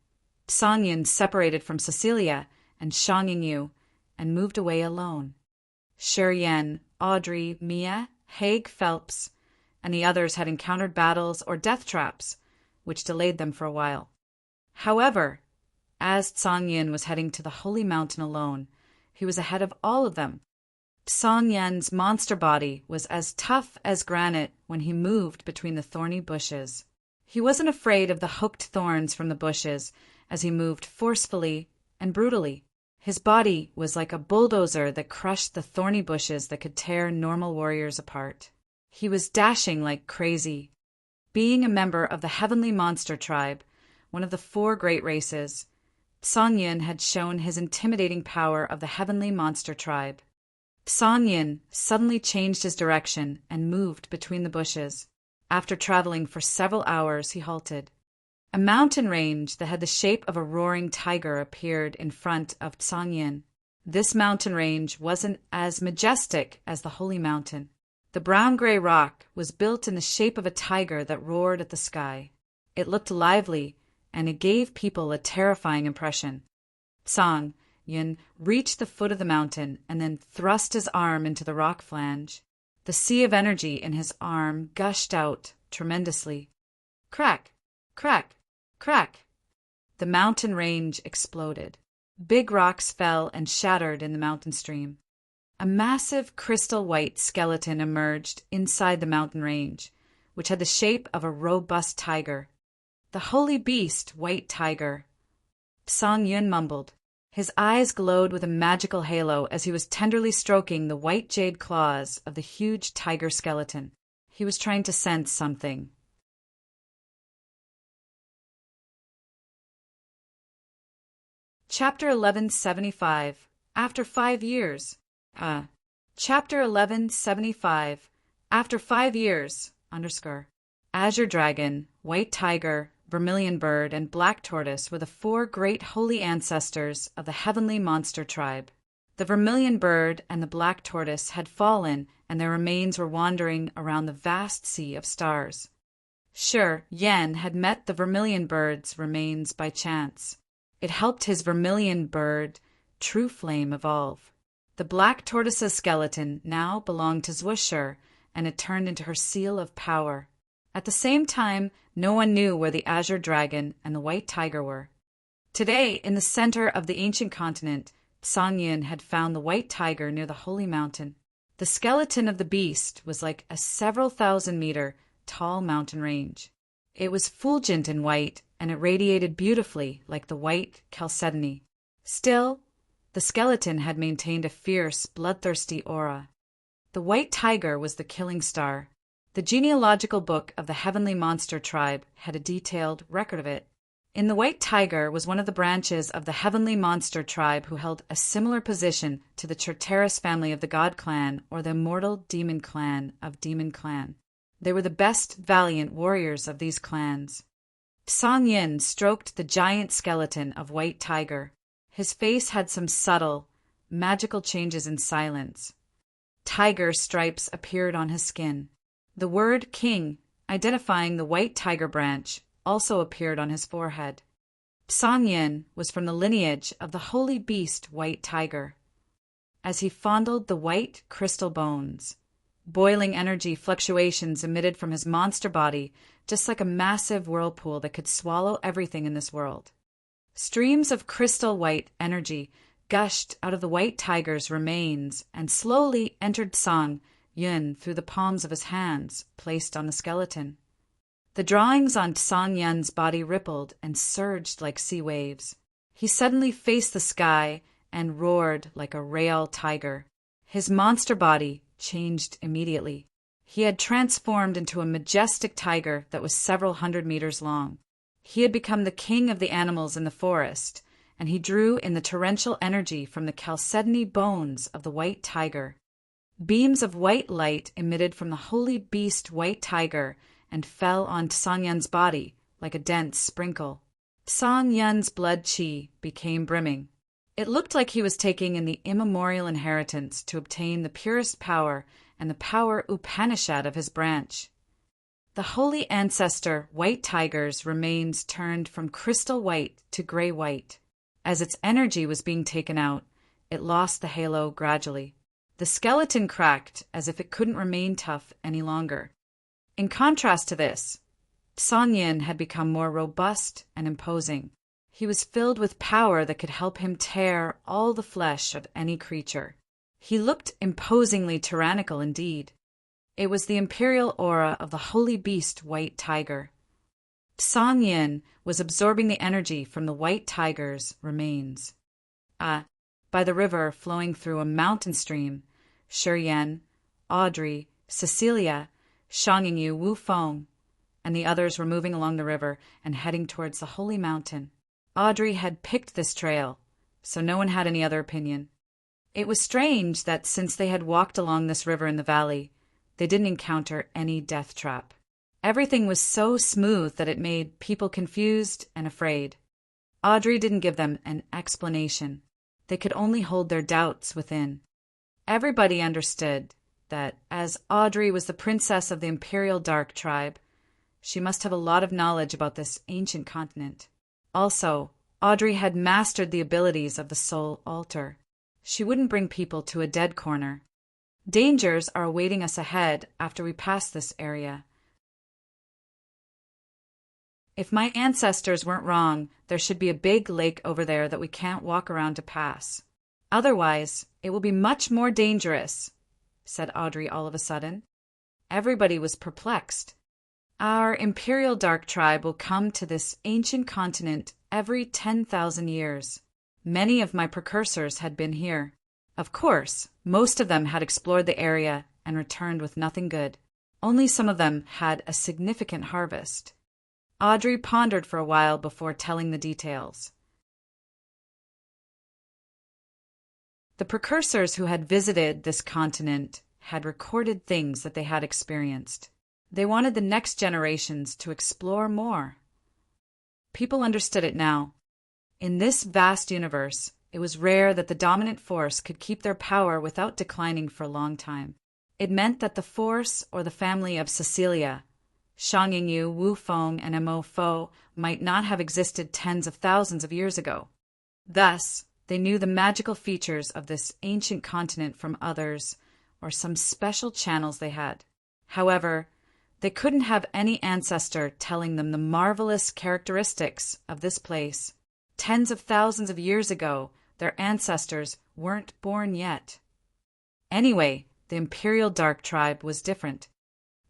Tsang Yin separated from Cecilia and Shang Yingyu and moved away alone. Yen, Audrey, Mia, Haig, Phelps, and the others had encountered battles or death traps, which delayed them for a while. However, as Tsang Yin was heading to the Holy Mountain alone, he was ahead of all of them. Tsang Yin's monster body was as tough as granite when he moved between the thorny bushes. He wasn't afraid of the hooked thorns from the bushes as he moved forcefully and brutally. His body was like a bulldozer that crushed the thorny bushes that could tear normal warriors apart. He was dashing like crazy. Being a member of the Heavenly Monster Tribe, one of the 4 great races, Tsang Yin had shown his intimidating power of the Heavenly Monster Tribe. Tsang Yin suddenly changed his direction and moved between the bushes. After traveling for several hours, he halted. A mountain range that had the shape of a roaring tiger appeared in front of Tsang Yin. This mountain range wasn't as majestic as the Holy Mountain. The brown-gray rock was built in the shape of a tiger that roared at the sky. It looked lively, and it gave people a terrifying impression. Tsang Yin reached the foot of the mountain and then thrust his arm into the rock flange. The sea of energy in his arm gushed out tremendously. Crack! Crack! Crack! The mountain range exploded. Big rocks fell and shattered in the mountain stream. A massive crystal-white skeleton emerged inside the mountain range, which had the shape of a robust tiger. The holy beast, White Tiger. Tsang Yin mumbled. His eyes glowed with a magical halo as he was tenderly stroking the white jade claws of the huge tiger skeleton. He was trying to sense something. Chapter 1175. After 5 years. Chapter 1175. After 5 years. Azure Dragon, White Tiger, Vermilion Bird, and Black Tortoise were the 4 great holy ancestors of the Heavenly Monster Tribe. The Vermilion Bird and the Black Tortoise had fallen, and their remains were wandering around the vast sea of stars. Yen had met the Vermilion Bird's remains by chance. It helped his Vermilion Bird True Flame evolve. The Black Tortoise's skeleton now belonged to Zwishur, and it turned into her seal of power. At the same time, no one knew where the Azure Dragon and the White Tiger were. Today, in the center of the ancient continent, Tsang Yin had found the White Tiger near the Holy Mountain. The skeleton of the beast was like a several thousand-meter tall mountain range. It was fulgent in white, and it radiated beautifully like the white chalcedony. Still, the skeleton had maintained a fierce, bloodthirsty aura. The white tiger was the killing star. The genealogical book of the heavenly monster tribe had a detailed record of it. In the white tiger was one of the branches of the heavenly monster tribe who held a similar position to the Charteris family of the god clan or the immortal demon clan of demon clan. They were the best valiant warriors of these clans. Song Yin stroked the giant skeleton of white tiger. His face had some subtle, magical changes in silence. Tiger stripes appeared on his skin. The word king, identifying the white tiger branch, also appeared on his forehead. Song Yin was from the lineage of the holy beast white tiger. As he fondled the white crystal bones, boiling energy fluctuations emitted from his monster body, just like a massive whirlpool that could swallow everything in this world. Streams of crystal white energy gushed out of the white tiger's remains and slowly entered Song Yin through the palms of his hands, placed on the skeleton. The drawings on Song Yin's body rippled and surged like sea waves. He suddenly faced the sky and roared like a real tiger. His monster body changed immediately. He had transformed into a majestic tiger that was several hundred meters long. He had become the king of the animals in the forest, and he drew in the torrential energy from the chalcedony bones of the white tiger. Beams of white light emitted from the holy beast white tiger and fell on Song Yin's body like a dense sprinkle. Song Yin's blood qi became brimming. It looked like he was taking in the immemorial inheritance to obtain the purest power and the power Upanishad of his branch. The holy ancestor white tiger's remains turned from crystal white to gray white. As its energy was being taken out, it lost the halo gradually. The skeleton cracked as if it couldn't remain tough any longer. In contrast to this, Song Yin had become more robust and imposing. He was filled with power that could help him tear all the flesh of any creature. He looked imposingly tyrannical indeed. It was the imperial aura of the holy beast white tiger. Song Yin was absorbing the energy from the white tiger's remains. By the river flowing through a mountain stream, Shiyan, Audrey, Cecilia, Shangyu, Wu Feng, and the others were moving along the river and heading towards the holy mountain. Audrey had picked this trail, so no one had any other opinion. It was strange that since they had walked along this river in the valley, they didn't encounter any death trap. Everything was so smooth that it made people confused and afraid. Audrey didn't give them an explanation. They could only hold their doubts within. Everybody understood that, as Audrey was the princess of the Imperial Dark Tribe, she must have a lot of knowledge about this ancient continent. Also, Audrey had mastered the abilities of the soul altar. She wouldn't bring people to a dead corner. Dangers are awaiting us ahead after we pass this area. If my ancestors weren't wrong, there should be a big lake over there that we can't walk around to pass. Otherwise, it will be much more dangerous, said Audrey all of a sudden. Everybody was perplexed. Our Imperial Dark Tribe will come to this ancient continent every 10,000 years. Many of my precursors had been here. Of course, most of them had explored the area and returned with nothing good. Only some of them had a significant harvest. Audrey pondered for a while before telling the details. The precursors who had visited this continent had recorded things that they had experienced. They wanted the next generations to explore more. People understood it now. In this vast universe, it was rare that the dominant force could keep their power without declining for a long time. It meant that the force or the family of Cecilia, Shang Yingyu, Wu Feng, and Mo Fo might not have existed tens of thousands of years ago. Thus, they knew the magical features of this ancient continent from others, or some special channels they had. However, they couldn't have any ancestor telling them the marvelous characteristics of this place. Tens of thousands of years ago, their ancestors weren't born yet. Anyway, the Imperial Dark Tribe was different.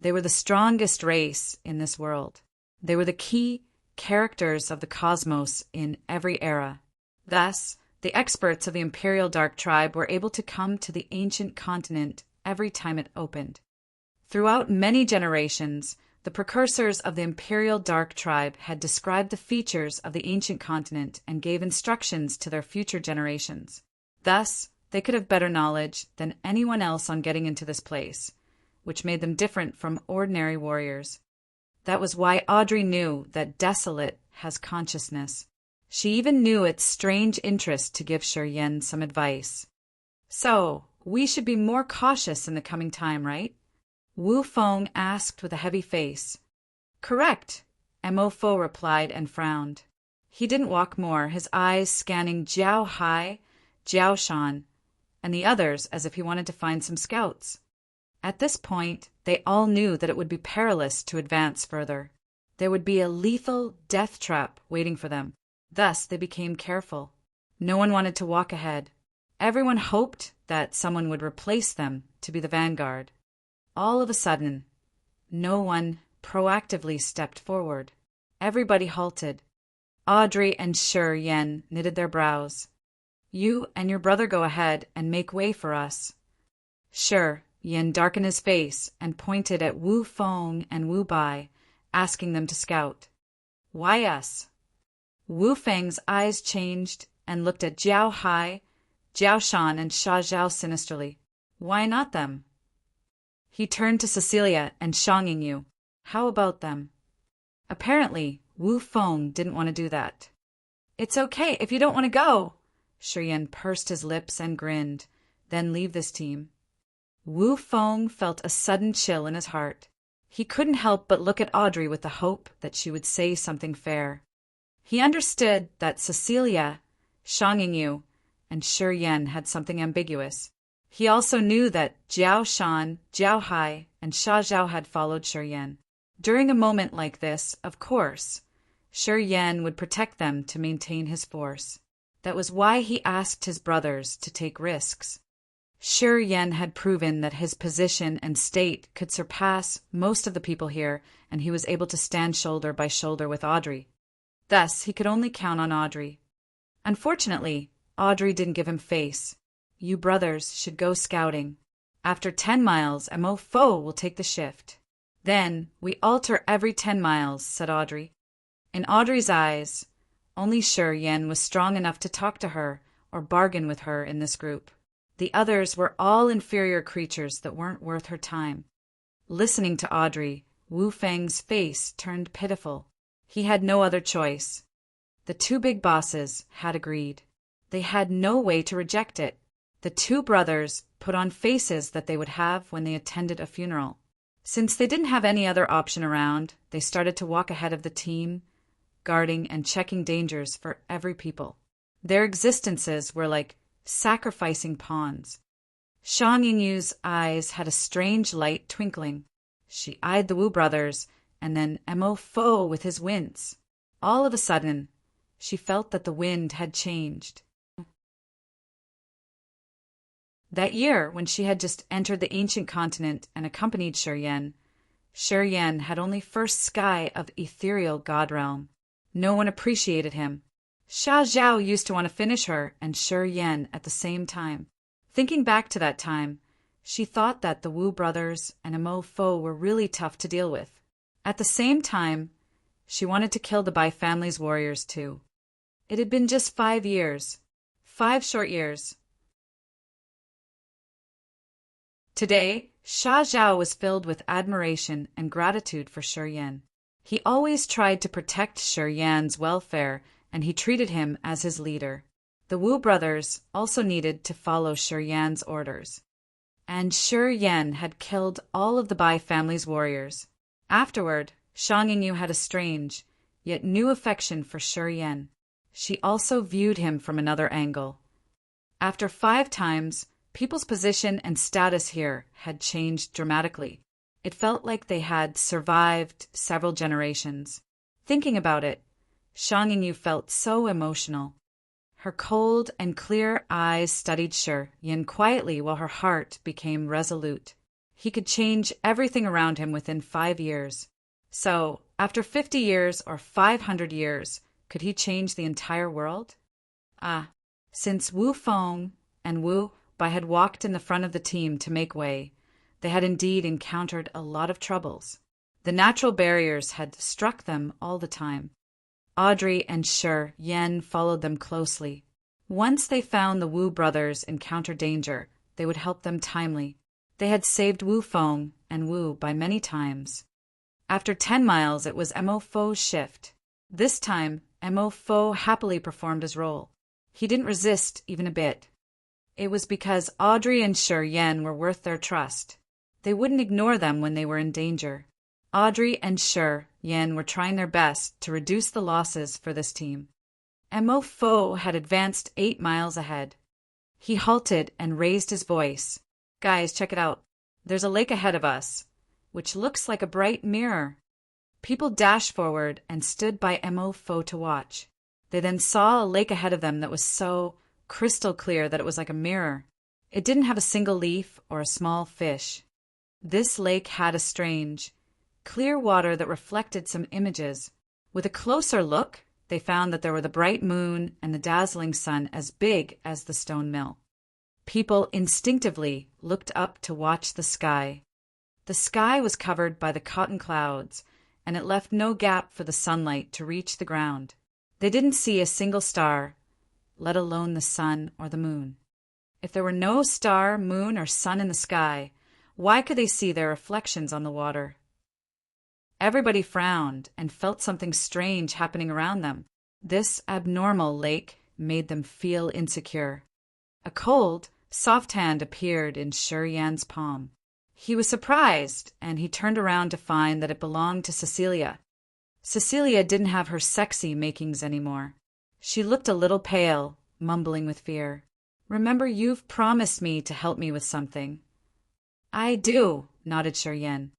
They were the strongest race in this world. They were the key characters of the cosmos in every era. Thus, the experts of the Imperial Dark Tribe were able to come to the ancient continent every time it opened. Throughout many generations, the precursors of the Imperial Dark Tribe had described the features of the ancient continent and gave instructions to their future generations. Thus, they could have better knowledge than anyone else on getting into this place, which made them different from ordinary warriors. That was why Audrey knew that Desolate has consciousness. She even knew its strange interest to give Shi Yan some advice. So, we should be more cautious in the coming time, right? Wu Feng asked with a heavy face. Correct, Mo Fo replied and frowned. He didn't walk more, his eyes scanning Jiao Hai, Jiao Shan, and the others as if he wanted to find some scouts. At this point, they all knew that it would be perilous to advance further. There would be a lethal death trap waiting for them. Thus, they became careful. No one wanted to walk ahead. Everyone hoped that someone would replace them to be the vanguard. All of a sudden, no one proactively stepped forward. Everybody halted. Audrey and Shi Yan knitted their brows. You and your brother go ahead and make way for us. Shi Yan darkened his face and pointed at Wu Feng and Wu Bai, asking them to scout. Why us? Wu Feng's eyes changed and looked at Jiao Hai, Jiao Shan, and Sha Zhao sinisterly. Why not them? He turned to Cecilia and Shang Yingyu. How about them? Apparently, Wu Feng didn't want to do that. It's okay if you don't want to go. Shi Yan pursed his lips and grinned. Then leave this team. Wu Feng felt a sudden chill in his heart. He couldn't help but look at Audrey with the hope that she would say something fair. He understood that Cecilia, Shang Yingyu, and Shi Yan had something ambiguous. He also knew that Jiao Shan, Jiao Hai, and Sha Zhao had followed Shi Yan. During a moment like this, of course, Shi Yan would protect them to maintain his force. That was why he asked his brothers to take risks. Shi Yan had proven that his position and state could surpass most of the people here, and he was able to stand shoulder by shoulder with Audrey. Thus, he could only count on Audrey. Unfortunately, Audrey didn't give him face. You brothers should go scouting. After 10 miles, Mo Fo will take the shift. Then, we alter every 10 miles, said Audrey. In Audrey's eyes, only Shi Yan was strong enough to talk to her or bargain with her in this group. The others were all inferior creatures that weren't worth her time. Listening to Audrey, Wu Feng's face turned pitiful. He had no other choice. The two big bosses had agreed. They had no way to reject it. The two brothers put on faces that they would have when they attended a funeral. Since they didn't have any other option around, they started to walk ahead of the team, guarding and checking dangers for every people. Their existences were like sacrificing pawns. Shang Yingyu's eyes had a strange light twinkling. She eyed the Wu brothers, and then Mo Fo with his wince. All of a sudden, she felt that the wind had changed. That year, when she had just entered the ancient continent and accompanied Shi Yan had only first sky of ethereal god realm. No one appreciated him. Sha Zhao used to want to finish her and Shi Yan at the same time. Thinking back to that time, she thought that the Wu brothers and Mo Fo were really tough to deal with. At the same time, she wanted to kill the Bai family's warriors too. It had been just 5 years. 5 short years. Today, Sha Zhao was filled with admiration and gratitude for Shi Yan. He always tried to protect Shi Yan's welfare, and he treated him as his leader. The Wu brothers also needed to follow Shi Yan's orders. And Shi Yan had killed all of the Bai family's warriors. Afterward, Shang Yingyu had a strange, yet new affection for Shi Yan. She also viewed him from another angle. After 5 times, people's position and status here had changed dramatically. It felt like they had survived several generations. Thinking about it, Shang Yingyu felt so emotional. Her cold and clear eyes studied Shi Yan quietly while her heart became resolute. He could change everything around him within 5 years. So, after 50 years or 500 years, could he change the entire world? Since Wu Feng and Wu but had walked in the front of the team to make way. They had indeed encountered a lot of troubles. The natural barriers had struck them all the time. Audrey and Shi Yan followed them closely. Once they found the Wu brothers encounter danger, they would help them timely. They had saved Wu Feng and Wu by many times. After 10 miles, it was Mo Fo's shift. This time, Mo Fo happily performed his role. He didn't resist even a bit. It was because Audrey and Shi Yan were worth their trust. They wouldn't ignore them when they were in danger. Audrey and Shi Yan were trying their best to reduce the losses for this team. Mo Fo had advanced 8 miles ahead. He halted and raised his voice. "Guys, check it out. There's a lake ahead of us, which looks like a bright mirror." People dashed forward and stood by Mo Fo to watch. They then saw a lake ahead of them that was so crystal clear that it was like a mirror. It didn't have a single leaf or a small fish. This lake had a strange, clear water that reflected some images. With a closer look, they found that there were the bright moon and the dazzling sun as big as the stone mill. People instinctively looked up to watch the sky. The sky was covered by the cotton clouds, and it left no gap for the sunlight to reach the ground. They didn't see a single star, let alone the sun or the moon. If there were no star, moon, or sun in the sky, why could they see their reflections on the water? Everybody frowned and felt something strange happening around them. This abnormal lake made them feel insecure. A cold, soft hand appeared in Shi Yan's palm. He was surprised, and he turned around to find that it belonged to Cecilia. Cecilia didn't have her sexy makings anymore. She looked a little pale, mumbling with fear. "Remember, you've promised me to help me with something." "I do," nodded Shi Yan.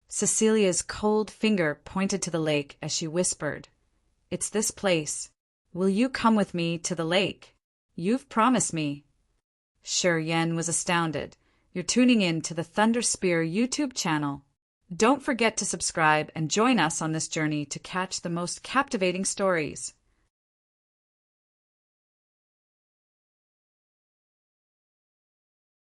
Cecilia's cold finger pointed to the lake as she whispered, "It's this place. Will you come with me to the lake? You've promised me." Shi Yan was astounded. "You're tuning in to the Thunder Spear YouTube channel. Don't forget to subscribe and join us on this journey to catch the most captivating stories."